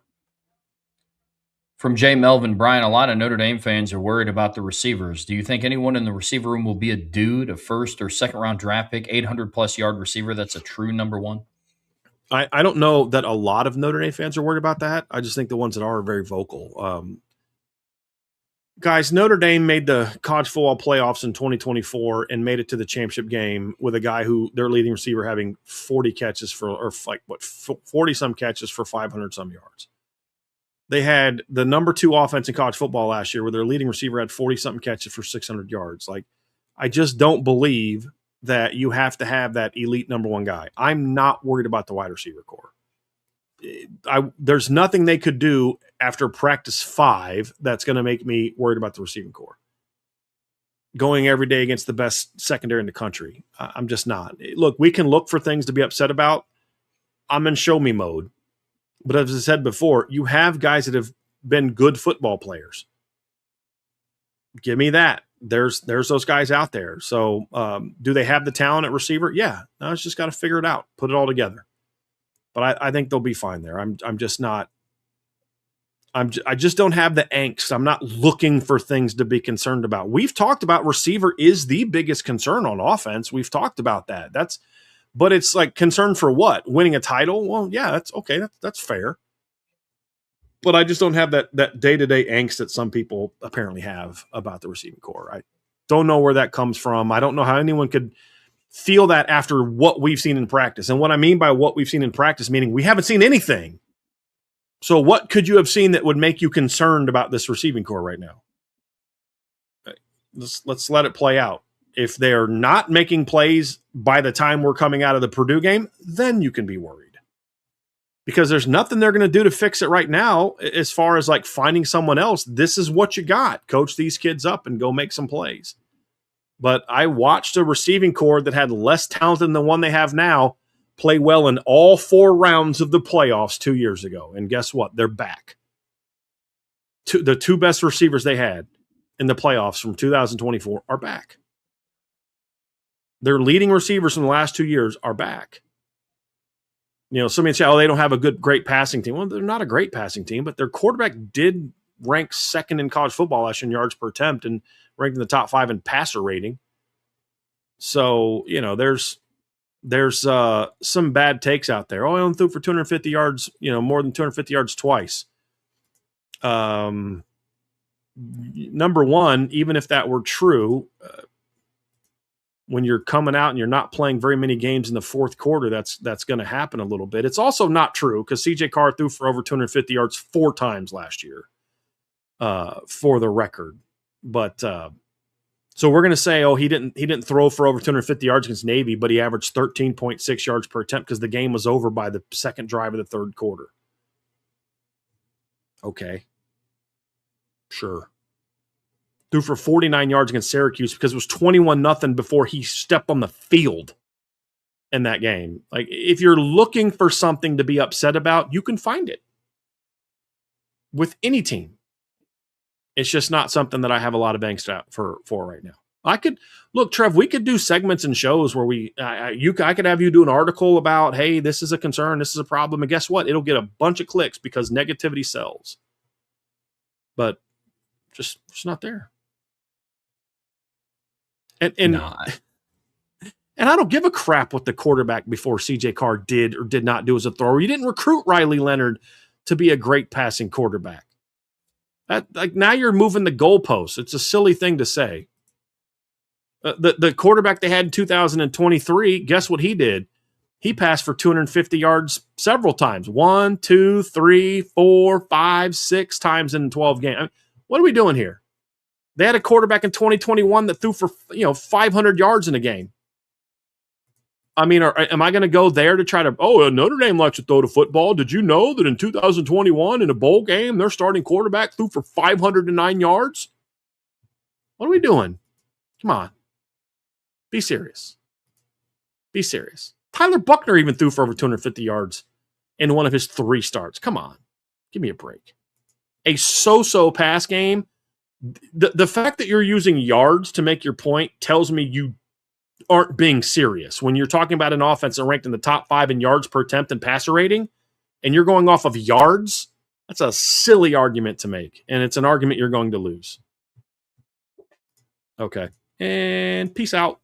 From Jay Melvin, Brian, a lot of Notre Dame fans are worried about the receivers. Do you think anyone in the receiver room will be a dude, a first or second round draft pick, 800-plus yard receiver that's a true number one? I don't know that a lot of Notre Dame fans are worried about that. I just think the ones that are very vocal. Guys, Notre Dame made the college football playoffs in 2024 and made it to the championship game with a guy who their leading receiver having 40 catches 40-some catches for 500-some yards. They had the number 2 offense in college football last year where their leading receiver had 40-something catches for 600 yards. Like, I just don't believe that you have to have that elite number 1 guy. I'm not worried about the wide receiver core. There's nothing they could do after practice 5 that's going to make me worried about the receiving core. Going every day against the best secondary in the country. I'm just not. Look, we can look for things to be upset about. I'm in show me mode. But as I said before, you have guys that have been good football players. Give me that. There's those guys out there. So do they have the talent at receiver? Yeah. Now it's just got to figure it out. Put it all together. But I think they'll be fine there. I'm just not. I just don't have the angst. I'm not looking for things to be concerned about. We've talked about receiver is the biggest concern on offense. We've talked about that. But it's like concern for what? Winning a title? Well, yeah, that's okay. That's fair. But I just don't have that day-to-day angst that some people apparently have about the receiving core. I don't know where that comes from. I don't know how anyone could feel that after what we've seen in practice. And what I mean by what we've seen in practice, meaning we haven't seen anything. So what could you have seen that would make you concerned about this receiving core right now? Let's let it play out. If they're not making plays by the time we're coming out of the Purdue game, then you can be worried. Because there's nothing they're going to do to fix it right now as far as like finding someone else. This is what you got. Coach these kids up and go make some plays. But I watched a receiving core that had less talent than the one they have now play well in all 4 rounds of the playoffs 2 years ago. And guess what? They're back. The 2 best receivers they had in the playoffs from 2024 are back. Their leading receivers from the last 2 years are back. Somebody say, they don't have a great passing team. Well, they're not a great passing team, but their quarterback did rank 2nd in college football last year in yards per attempt and ranked in the top 5 in passer rating. So, there's some bad takes out there. Oh, I only threw for 250 yards, more than 250 yards twice. Number one, even if that were true, when you're coming out and you're not playing very many games in the fourth quarter, that's going to happen a little bit. It's also not true because CJ Carr threw for over 250 yards 4 times last year, for the record. But so we're going to say, oh, he didn't throw for over 250 yards against Navy, but he averaged 13.6 yards per attempt because the game was over by the second drive of the third quarter. Okay, sure. Threw for 49 yards against Syracuse because it was 21-0 before he stepped on the field in that game. Like, if you're looking for something to be upset about, you can find it with any team. It's just not something that I have a lot of angst out for right now. I could look, Trev. We could do segments and shows where I could have you do an article about, hey, this is a concern, this is a problem, and guess what? It'll get a bunch of clicks because negativity sells. But just it's not there. And I don't give a crap what the quarterback before CJ Carr did or did not do as a thrower. You didn't recruit Riley Leonard to be a great passing quarterback. Now you're moving the goalposts. It's a silly thing to say. The quarterback they had in 2023, guess what he did? He passed for 250 yards several times. 1, 2, 3, 4, 5, 6 times in 12 games. I mean, what are we doing here? They had a quarterback in 2021 that threw for 500 yards in a game. I mean, am I going to go there to try to, Notre Dame likes to throw the football. Did you know that in 2021 in a bowl game, their starting quarterback threw for 509 yards? What are we doing? Come on. Be serious. Be serious. Tyler Buckner even threw for over 250 yards in one of his 3 starts. Come on. Give me a break. A so-so pass game. The fact that you're using yards to make your point tells me you aren't being serious. When you're talking about an offense that ranked in the top 5 in yards per attempt and passer rating, and you're going off of yards, that's a silly argument to make. And it's an argument you're going to lose. Okay. And peace out.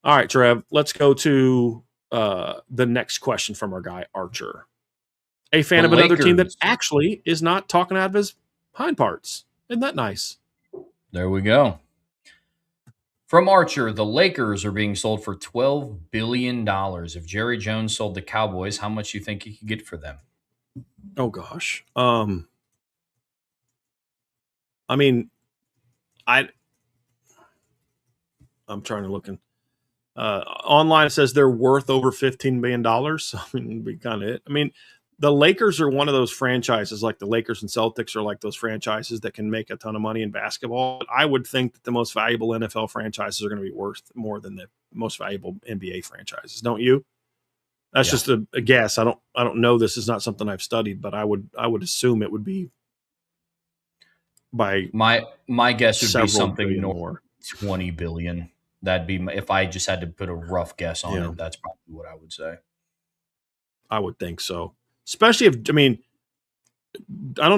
All right, Trev, let's go to the next question from our guy, Archer. A fan of another team that actually is not talking out of his hind parts. Isn't that nice? There we go. From Archer, the Lakers are being sold for $12 billion. If Jerry Jones sold the Cowboys, how much do you think he could get for them? Oh, gosh. I mean, I'm trying to look in. Online it says they're worth over $15 million. So, I mean, it'd be kind of it. I mean, the Lakers are one of those franchises, like the Lakers and Celtics are like those franchises that can make a ton of money in basketball. But I would think that the most valuable NFL franchises are going to be worth more than the most valuable NBA franchises. Don't you? That's just a guess. I don't know. This is not something I've studied, but I would assume it would be by my guess would be something more. 20 billion. That'd be, if I just had to put a rough guess on it, that's probably what I would say. I would think so. Especially I don't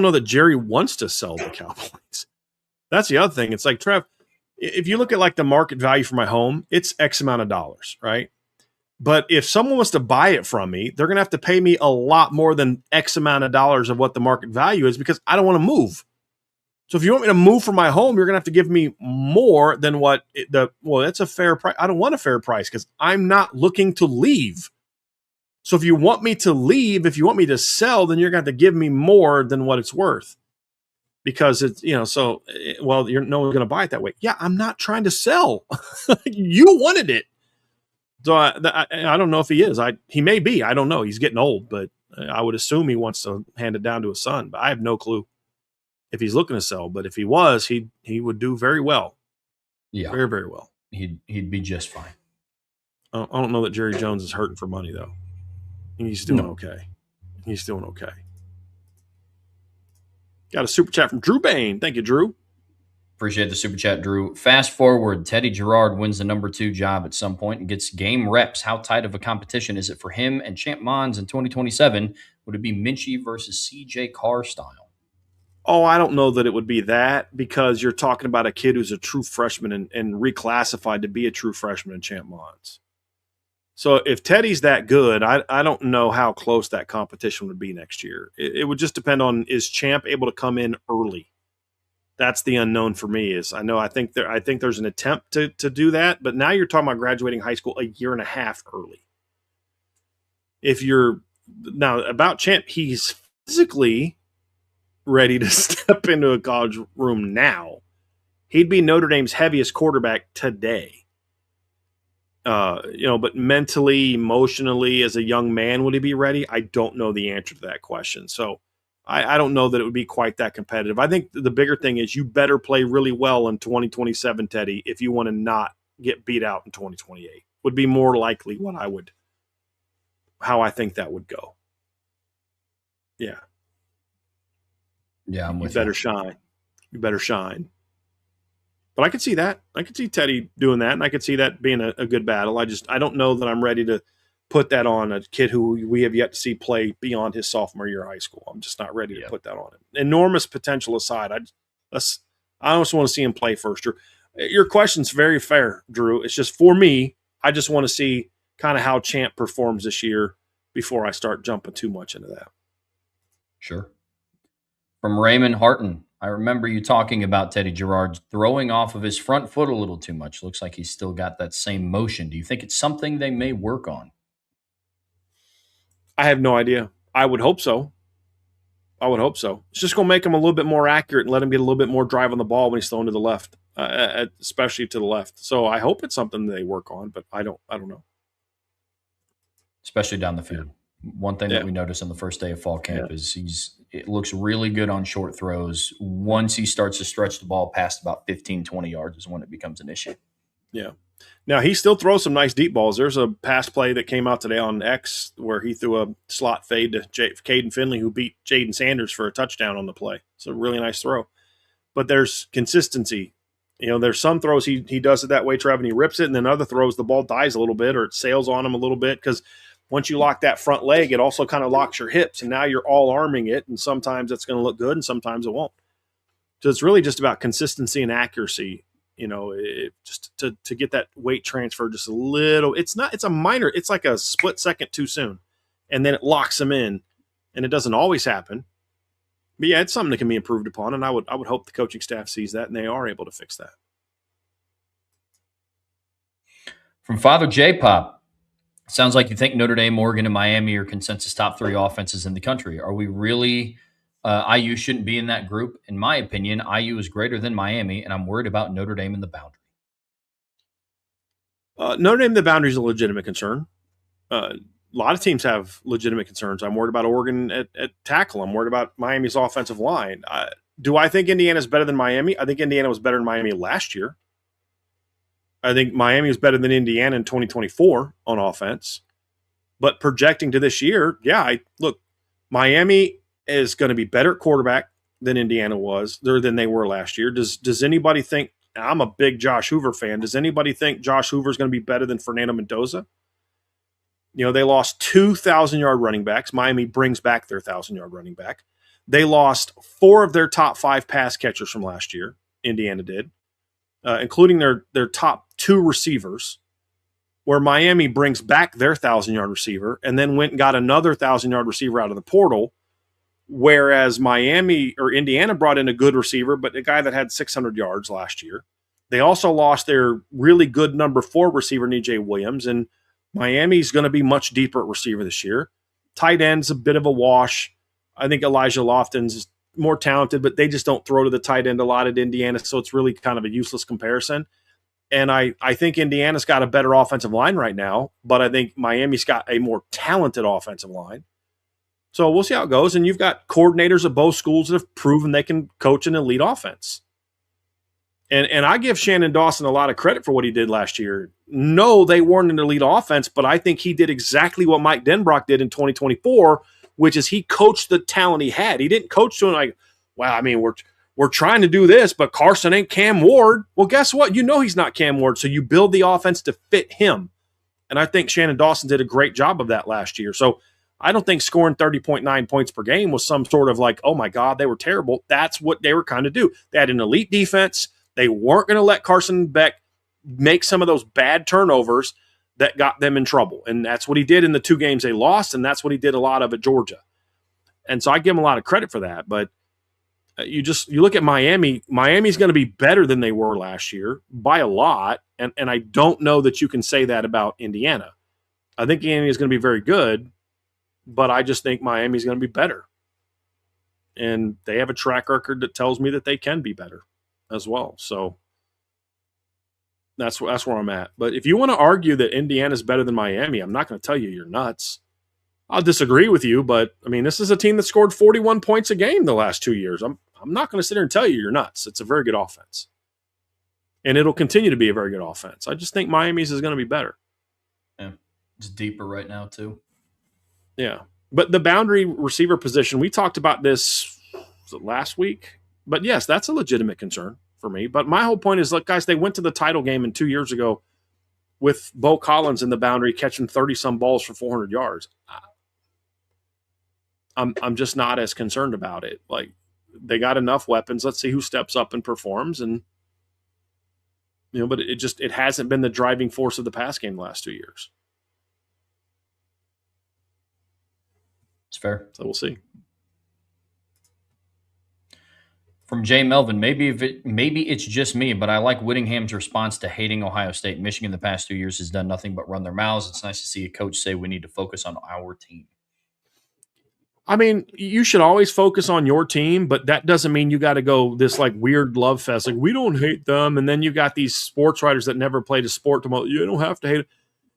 know that Jerry wants to sell the Cowboys. That's the other thing. It's like, Trev, if you look at like the market value for my home, it's X amount of dollars, right? But if someone wants to buy it from me, they're going to have to pay me a lot more than X amount of dollars of what the market value is because I don't want to move. So if you want me to move from my home, you're going to have to give me more than that's a fair price. I don't want a fair price because I'm not looking to leave. So if you want me to leave, if you want me to sell, then you're going to have to give me more than what it's worth because it's, no one's going to buy it that way. Yeah, I'm not trying to sell. You wanted it. So I don't know if he is. He may be. I don't know. He's getting old, but I would assume he wants to hand it down to his son. But I have no clue if he's looking to sell. But if he was, he would do very well. Yeah, very, very well. He'd be just fine. I don't know that Jerry Jones is hurting for money though. He's doing okay. He's doing okay. Got a super chat from Drew Bain. Thank you, Drew. Appreciate the super chat, Drew. Fast forward, Teddy Gerard wins the number 2 job at some point and gets game reps. How tight of a competition is it for him and Champ Mons in 2027? Would it be Minchie versus CJ Carr style? Oh, I don't know that it would be that, because you're talking about a kid who's a true freshman and reclassified to be a true freshman in Champ Mons. So if Teddy's that good, I don't know how close that competition would be next year. It would just depend on, is Champ able to come in early? That's the unknown for me. I think there's an attempt to do that, but now you're talking about graduating high school a year and a half early. If you're now about Champ, he's physically ready to step into a college room now. He'd be Notre Dame's heaviest quarterback today. But mentally, emotionally, as a young man, would he be ready? I don't know the answer to that question. So I don't know that it would be quite that competitive. I think the bigger thing is you better play really well in 2027, Teddy, if you want to not get beat out in 2028. Would be more likely how I think that would go. Yeah. Yeah, I'm with you. You better shine. But I could see that. I could see Teddy doing that, and I could see that being a good battle. I don't know that I'm ready to put that on a kid who we have yet to see play beyond his sophomore year of high school. I'm just not ready to put that on him. Enormous potential aside, I just want to see him play first. Your question's very fair, Drew. It's just, for me, I just want to see kind of how Champ performs this year before I start jumping too much into that. Sure. From Raymond Harton, I remember you talking about Teddy Gerard throwing off of his front foot a little too much. Looks like he's still got that same motion. Do you think it's something they may work on? I have no idea. I would hope so. It's just going to make him a little bit more accurate and let him get a little bit more drive on the ball when he's thrown to the left, especially to the left. So I hope it's something they work on, but I don't know. Especially down the field. Yeah. One thing that we noticed on the first day of fall camp is it looks really good on short throws. Once he starts to stretch the ball past about 15, 20 yards is when it becomes an issue. Yeah. Now, he still throws some nice deep balls. There's a pass play that came out today on X where he threw a slot fade to Caden Finley, who beat Jaden Sanders for a touchdown on the play. It's a really nice throw. But there's consistency. There's some throws he does it that way, Trev, and he rips it, and then other throws the ball dies a little bit or it sails on him a little bit, because once you lock that front leg, it also kind of locks your hips, and now you're all arming it, and sometimes it's going to look good and sometimes it won't. So it's really just about consistency and accuracy. Just to get that weight transfer just a little. It's a minor. It's like a split second too soon, and then it locks them in, and it doesn't always happen. But yeah, it's something that can be improved upon, and I would hope the coaching staff sees that and they are able to fix that. From Father J-Pop, sounds like you think Notre Dame, Oregon, and Miami are consensus top 3 offenses in the country. Are we really? IU shouldn't be in that group. In my opinion, IU is greater than Miami, and I'm worried about Notre Dame in the boundary. Notre Dame in the boundary is a legitimate concern. A lot of teams have legitimate concerns. I'm worried about Oregon at tackle. I'm worried about Miami's offensive line. Do I think Indiana's better than Miami? I think Indiana was better than Miami last year. I think Miami was better than Indiana in 2024 on offense. But projecting to this year, Miami is going to be better at quarterback than Indiana was, than they were last year. Does anybody think – I'm a big Josh Hoover fan. Does anybody think Josh Hoover is going to be better than Fernando Mendoza? They lost 2 1,000-yard running backs. Miami brings back their 1,000-yard running back. They lost 4 of their top 5 pass catchers from last year. Indiana did, including their top 2 receivers, where Miami brings back their 1,000-yard receiver and then went and got another 1,000-yard receiver out of the portal. Whereas Indiana brought in a good receiver, but a guy that had 600 yards last year. They also lost their really good number 4 receiver, DJ Williams, and Miami's going to be much deeper at receiver this year. Tight end's a bit of a wash. I think Elijah Lofton's more talented, but they just don't throw to the tight end a lot at Indiana, so it's really kind of a useless comparison. And I think Indiana's got a better offensive line right now, but I think Miami's got a more talented offensive line. So we'll see how it goes. And you've got coordinators at both schools that have proven they can coach an elite offense. And I give Shannon Dawson a lot of credit for what he did last year. No, they weren't an elite offense, but I think he did exactly what Mike Denbrock did in 2024, which is he coached the talent he had. He didn't coach to him like, well, I mean, we're trying to do this, but Carson ain't Cam Ward. Well, guess what? He's not Cam Ward, so you build the offense to fit him. And I think Shannon Dawson did a great job of that last year. So I don't think scoring 30.9 points per game was some sort of like, oh my God, they were terrible. That's what they were kind of do. They had an elite defense. They weren't going to let Carson Beck make some of those bad turnovers that got them in trouble. And that's what he did in the 2 games they lost, and that's what he did a lot of at Georgia. And so I give him a lot of credit for that. But you look at Miami. Miami's going to be better than they were last year by a lot. And I don't know that you can say that about Indiana. I think Indiana is going to be very good, but I just think Miami's going to be better. And they have a track record that tells me that they can be better as well. So that's where I'm at. But if you want to argue that Indiana's better than Miami, I'm not going to tell you you're nuts. I'll disagree with you, but I mean, this is a team that scored 41 points a game the last 2 years. I'm not going to sit here and tell you you're nuts. It's a very good offense. And it'll continue to be a very good offense. I just think Miami's is going to be better. Yeah. It's deeper right now, too. Yeah. But the boundary receiver position, we talked about this last week. But yes, that's a legitimate concern for me. But my whole point is, look, guys, they went to the title game 2 years ago with Bo Collins in the boundary catching 30-some balls for 400 yards. I'm just not as concerned about it. Like, they got enough weapons. Let's see who steps up and performs. And, but it hasn't been the driving force of the pass game the last 2 years. It's fair. So we'll see. From Jay Melvin, maybe it's just me, but I like Whittingham's response to hating Ohio State. Michigan the past 2 years has done nothing but run their mouths. It's nice to see a coach say we need to focus on our team. I mean, you should always focus on your team, but that doesn't mean you got to go this like weird love fest. Like, we don't hate them. And then you got these sports writers that never played a sport. You don't have to hate it.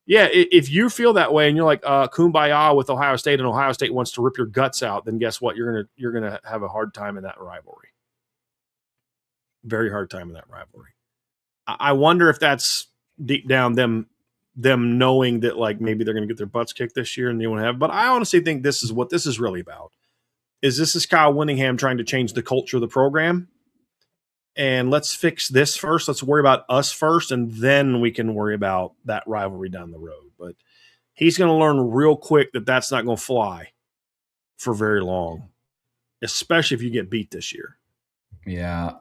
Yeah, if you feel that way and you're like kumbaya with Ohio State and Ohio State wants to rip your guts out, then guess what? You're gonna have a hard time in that rivalry. Very hard time in that rivalry. I wonder if that's deep down them knowing that like maybe they're going to get their butts kicked this year and they want to have. But I honestly think this is what this is really about. This is Kyle Whittingham trying to change the culture of the program. And let's fix this first. Let's worry about us first, and then we can worry about that rivalry down the road. But he's going to learn real quick that that's not going to fly for very long, especially if you get beat this year. Yeah.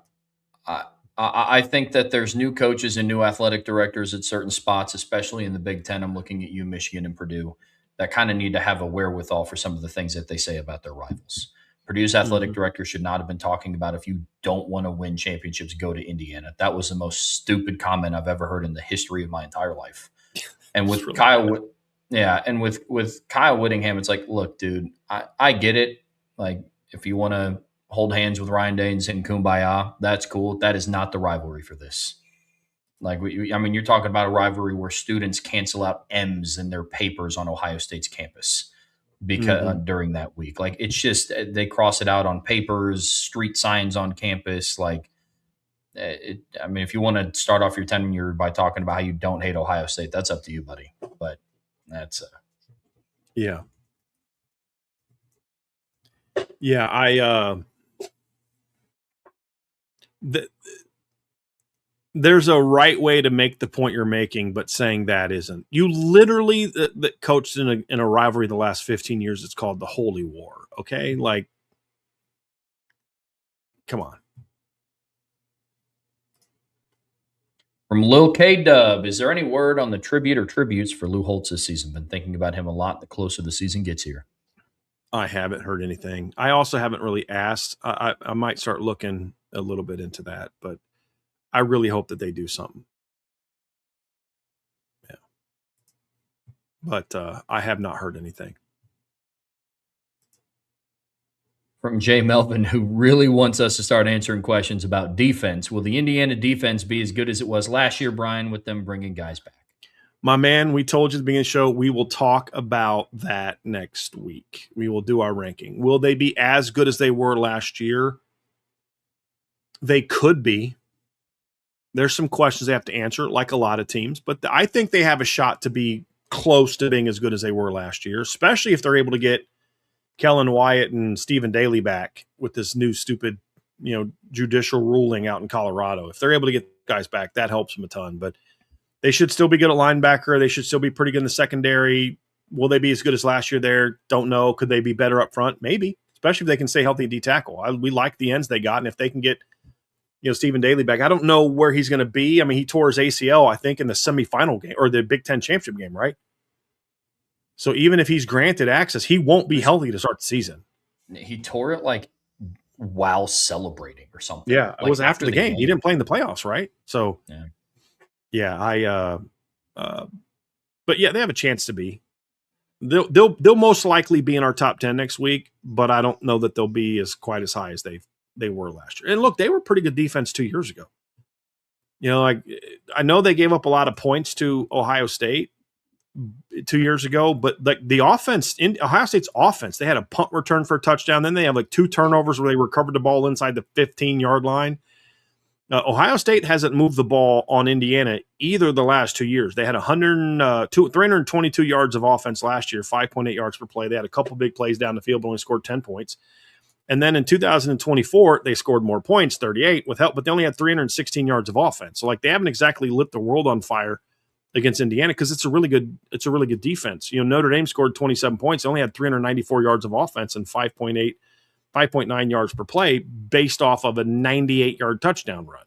I think that there's new coaches and new athletic directors at certain spots, especially in the Big Ten. I'm looking at you, Michigan and Purdue, that kind of need to have a wherewithal for some of the things that they say about their rivals. Purdue's athletic director should not have been talking about, if you don't want to win championships, go to Indiana. That was the most stupid comment I've ever heard in the history of my entire life. And with really Kyle, and with Kyle Whittingham, it's like, look, dude, I get it. Like, if you want to hold hands with Ryan Day and sing Kumbaya, that's cool. That is not the rivalry for this. Like, you're talking about a rivalry where students cancel out M's in their papers on Ohio State's campus because during that week. Like, it's just, they cross it out on papers, street signs on campus. Like, if you want to start off your tenure by talking about how you don't hate Ohio State, that's up to you, buddy. But that's yeah. There's a right way to make the point you're making, but saying that isn't. You literally that coached in a rivalry the last 15 years. It's called the Holy War. Okay, like, come on. From Lil K Dub, is there any word on the tribute or tributes for Lou Holtz this season? Been thinking about him a lot the closer the season gets here. I haven't heard anything. I also haven't really asked. I might start looking a little bit into that, but I really hope that they do something. Yeah. But I have not heard anything. From Jay Melvin, who really wants us to start answering questions about defense. Will the Indiana defense be as good as it was last year, Brian, with them bringing guys back? My man, we told you at the beginning of the show, we will talk about that next week. We will do our ranking. Will they be as good as they were last year? They could be. There's some questions they have to answer, like a lot of teams, but I think they have a shot to be close to being as good as they were last year, especially if they're able to get Kellen Wyatt and Stephen Daly back with this new stupid, judicial ruling out in Colorado. If they're able to get guys back, that helps them a ton. But they should still be good at linebacker. They should still be pretty good in the secondary. Will they be as good as last year there? Don't know. Could they be better up front? Maybe, especially if they can stay healthy D tackle. We like the ends they got, and if they can get Stephen Daly back, I don't know where he's going to be. I mean, he tore his ACL, I think, in the semifinal game or the Big Ten championship game, right? So even if he's granted access, he won't be healthy to start the season. He tore it like while celebrating or something. Yeah, it like was after the game. He didn't play in the playoffs, right? So, but yeah, they have a chance to be. They'll most likely be in our top 10 next week, but I don't know that they'll be quite as high as they were last year. And look, they were pretty good defense 2 years ago. Like I know they gave up a lot of points to Ohio State 2 years ago, but like the offense in Ohio State's offense, they had a punt return for a touchdown. Then they have like 2 turnovers where they recovered the ball inside the 15-yard line. Ohio State hasn't moved the ball on Indiana either the last 2 years. They had 322 yards of offense last year, 5.8 yards per play. They had a couple big plays down the field, but only scored 10 points. And then in 2024, they scored more points, 38 with help, but they only had 316 yards of offense. So like they haven't exactly lit the world on fire against Indiana because it's a really good defense. Notre Dame scored 27 points. They only had 394 yards of offense and 5.9 yards per play based off of a 98-yard touchdown run.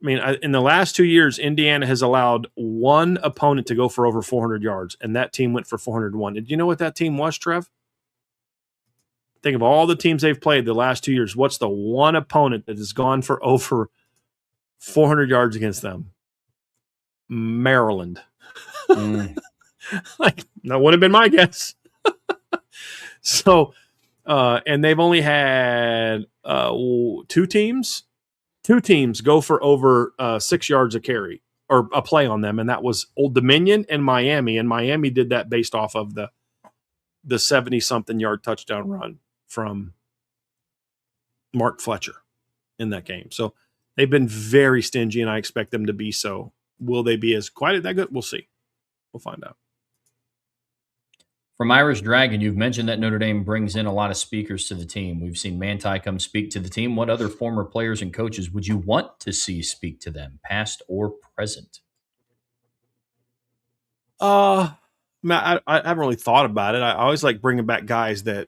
In the last 2 years, Indiana has allowed one opponent to go for over 400 yards, and that team went for 401. Did you know what that team was, Trev? Think of all the teams they've played the last 2 years. What's the one opponent that has gone for over 400 yards against them? Maryland. That would have been my guess. So, and they've only had two teams go for over 6 yards a carry or a play on them, and that was Old Dominion and Miami. And Miami did that based off of the 70-something yard touchdown run from Mark Fletcher in that game. So they've been very stingy, and I expect them to be so. Will they be as quite that good? We'll see. We'll find out. From Irish Dragon, you've mentioned that Notre Dame brings in a lot of speakers to the team. We've seen Manti come speak to the team. What other former players and coaches would you want to see speak to them, past or present? I haven't really thought about it. I always like bringing back guys that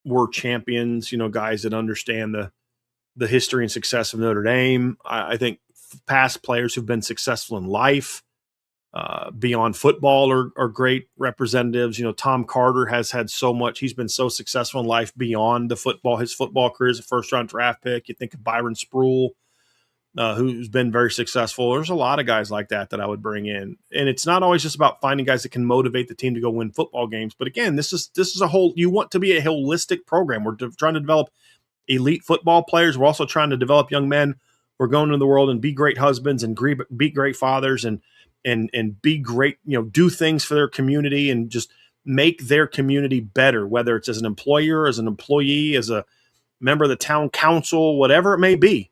were champions, guys that understand the history and success of Notre Dame. I think past players who've been successful in life, beyond football are great representatives. Tom Carter has had so much. He's been so successful in life beyond the football. His football career is a first-round draft pick. You think of Byron Spruill, who's been very successful. There's a lot of guys like that I would bring in. And it's not always just about finding guys that can motivate the team to go win football games. But again, this is a whole, you want to be a holistic program. We're trying to develop elite football players. We're also trying to develop young men who are going into the world and be great husbands and be great fathers and be great, do things for their community and just make their community better, whether it's as an employer, as an employee, as a member of the town council, whatever it may be.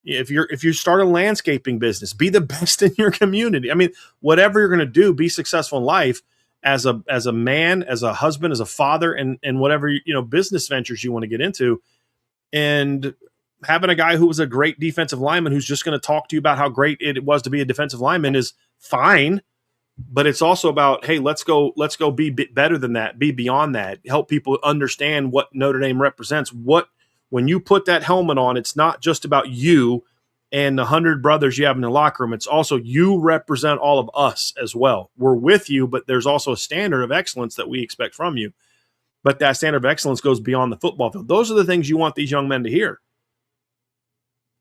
If you start a landscaping business, be the best in your community. I mean, whatever you're going to do, be successful in life as a man, as a husband, as a father, and whatever, business ventures you want to get into. And having a guy who was a great defensive lineman who's just going to talk to you about how great it was to be a defensive lineman is fine. But it's also about, hey, let's go be better than that, be beyond that, help people understand what Notre Dame represents. When you put that helmet on, it's not just about you and the 100 brothers you have in the locker room. It's also you represent all of us as well. We're with you, but there's also a standard of excellence that we expect from you. But that standard of excellence goes beyond the football field. Those are the things you want these young men to hear.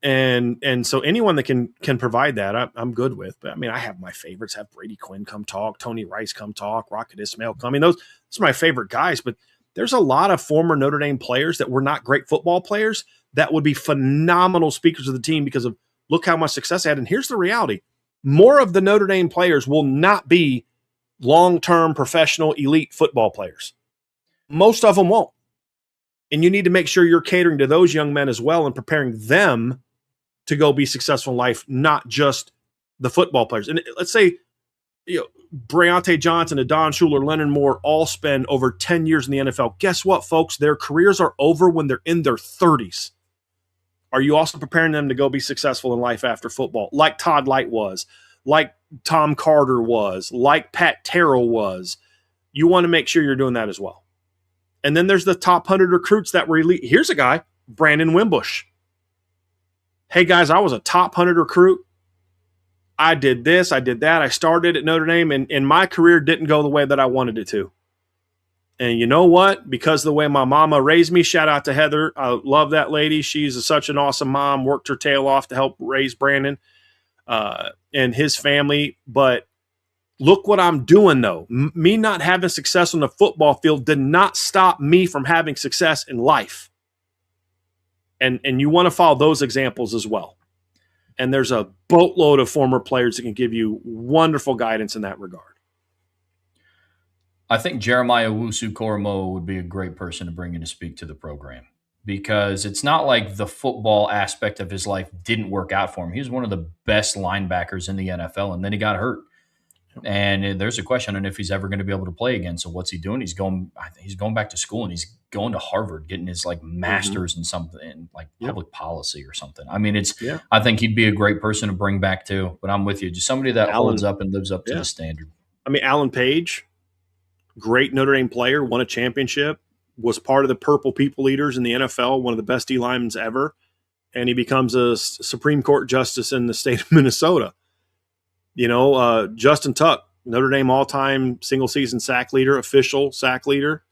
And so anyone that can provide that, I'm good with. But I mean, I have my favorites. Have Brady Quinn come talk, Tony Rice come talk, Rocket Ismail come. I mean, those are my favorite guys. But there's a lot of former Notre Dame players that were not great football players that would be phenomenal speakers of the team because of look how much success they had. And here's the reality. More of the Notre Dame players will not be long-term professional elite football players. Most of them won't. And you need to make sure you're catering to those young men as well and preparing them to go be successful in life, not just the football players. And let's say, Breontae Johnson, Adon Schuler, Leonard Moore all spend over 10 years in the NFL. Guess what, folks? Their careers are over when they're in their 30s. Are you also preparing them to go be successful in life after football, like Todd Light was, like Tom Carter was, like Pat Terrell was. You want to make sure you're doing that as well. And then there's the top 100 recruits that were elite. Here's a guy, Brandon Wimbush. Hey, guys, I was a top 100 recruit. I did this, I did that. I started at Notre Dame, and my career didn't go the way that I wanted it to. And you know what? Because of the way my mama raised me, shout out to Heather. I love that lady. She's such an awesome mom, worked her tail off to help raise Brandon and his family. But look what I'm doing, though. Me not having success on the football field did not stop me from having success in life. And you want to follow those examples as well. And there's a boatload of former players that can give you wonderful guidance in that regard. I think Jeremiah Owusu-Koramoah would be a great person to bring in to speak to the program, because it's not like the football aspect of his life didn't work out for him. He was one of the best linebackers in the NFL, and then he got hurt. And there's a question on if he's ever going to be able to play again. So what's he doing? He's going back to school, and he's going to Harvard, getting his master's in something in public policy or something. I mean, I think he'd be a great person to bring back too. But I'm with you, just somebody that holds up and lives up to the standard. I mean, Alan Page, great Notre Dame player, won a championship, was part of the Purple People Eaters in the NFL, one of the best D linemen ever, and he becomes a Supreme Court justice in the state of Minnesota. Justin Tuck, Notre Dame all-time single-season sack leader, official sack leader,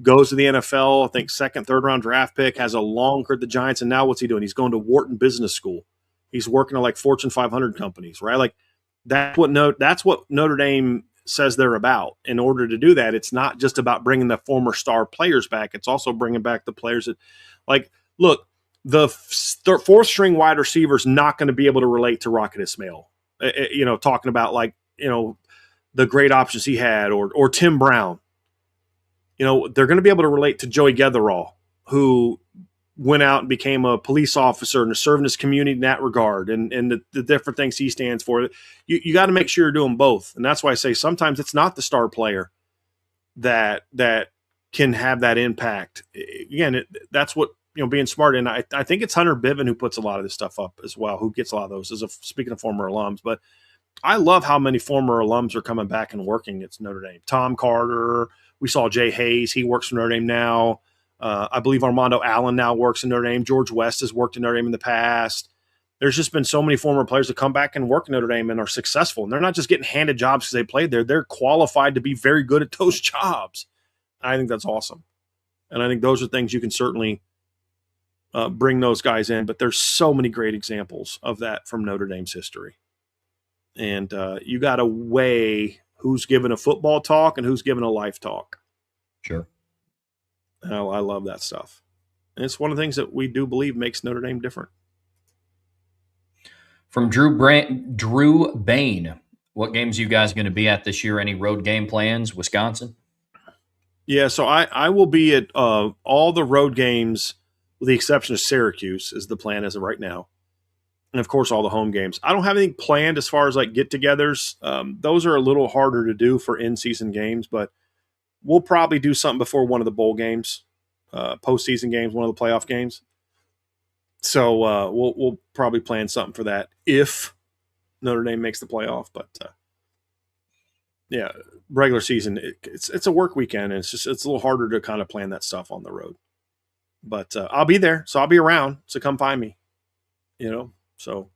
goes to the NFL, I think second, third-round draft pick, has a long career at the Giants, and now what's he doing? He's going to Wharton Business School. He's working at Fortune 500 companies, right? That's what Notre Dame says they're about. In order to do that, it's not just about bringing the former star players back. It's also bringing back the players that, look, the fourth-string wide receiver is not going to be able to relate to Rocket Ismail. Talking about the great options he had, or Tim Brown. They're going to be able to relate to Joey Getherall, who went out and became a police officer and is serving his community in that regard, and the different things he stands for. You got to make sure you're doing both. And that's why I say sometimes it's not the star player that can have that impact. Again, that's what, being smart. And I think it's Hunter Bivin who puts a lot of this stuff up as well, who gets a lot of those, speaking of former alums. But I love how many former alums are coming back and working at Notre Dame. Tom Carter, we saw Jay Hayes, he works for Notre Dame now. I believe Armando Allen now works in Notre Dame. George West has worked in Notre Dame in the past. There's just been so many former players that come back and work in Notre Dame and are successful. And they're not just getting handed jobs because they played there. They're qualified to be very good at those jobs. I think that's awesome. And I think those are things you can certainly bring those guys in. But there's so many great examples of that from Notre Dame's history. And you got to weigh who's giving a football talk and who's giving a life talk. Sure. And I love that stuff. And it's one of the things that we do believe makes Notre Dame different. From Drew Bain, what games are you guys going to be at this year? Any road game plans? Wisconsin? Yeah, so I will be at all the road games with the exception of Syracuse is the plan as of right now. And, of course, all the home games. I don't have anything planned as far as get-togethers. Those are a little harder to do for in-season games, but we'll probably do something before one of the bowl games, postseason games, one of the playoff games. So we'll probably plan something for that if Notre Dame makes the playoff. But, yeah, regular season, it's a work weekend, and it's a little harder to kind of plan that stuff on the road. But I'll be there, so I'll be around. So come find me, So,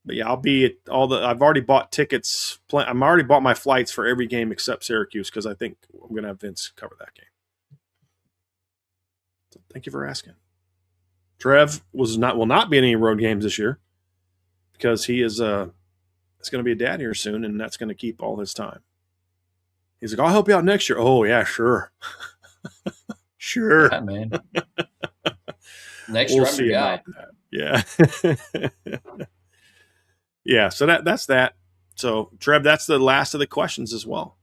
but yeah, I'll be at I've already bought tickets. I'm already bought my flights for every game except Syracuse because I think I'm going to have Vince cover that game. So thank you for asking. Trev will not be in any road games this year because he is going to be a dad here soon, and that's going to keep all his time. He's like, I'll help you out next year. Oh yeah, sure. Sure. Yeah, man. Next year, I'm your guy. Yeah. Yeah, so that's that. So, Trev, that's the last of the questions as well.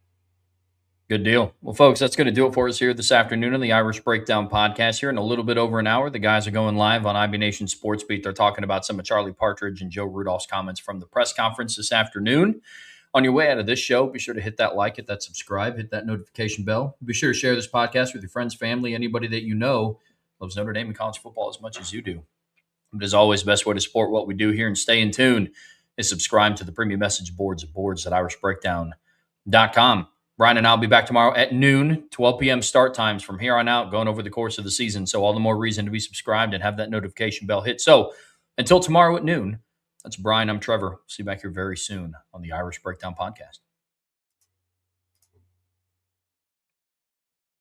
Good deal. Well, folks, that's going to do it for us here this afternoon on the Irish Breakdown podcast. Here in a little bit over an hour, the guys are going live on IB Nation Sports Beat. They're talking about some of Charlie Partridge and Joe Rudolph's comments from the press conference this afternoon. On your way out of this show, be sure to hit that like, hit that subscribe, hit that notification bell. Be sure to share this podcast with your friends, family, anybody that you know loves Notre Dame and college football as much as you do. But as always, best way to support what we do here and stay in tune is subscribe to the premium message boards at boards.irishbreakdown.com. Brian and I will be back tomorrow at noon, 12 p.m. start times from here on out, going over the course of the season. So all the more reason to be subscribed and have that notification bell hit. So until tomorrow at noon, that's Brian. I'm Trevor. See you back here very soon on the Irish Breakdown Podcast.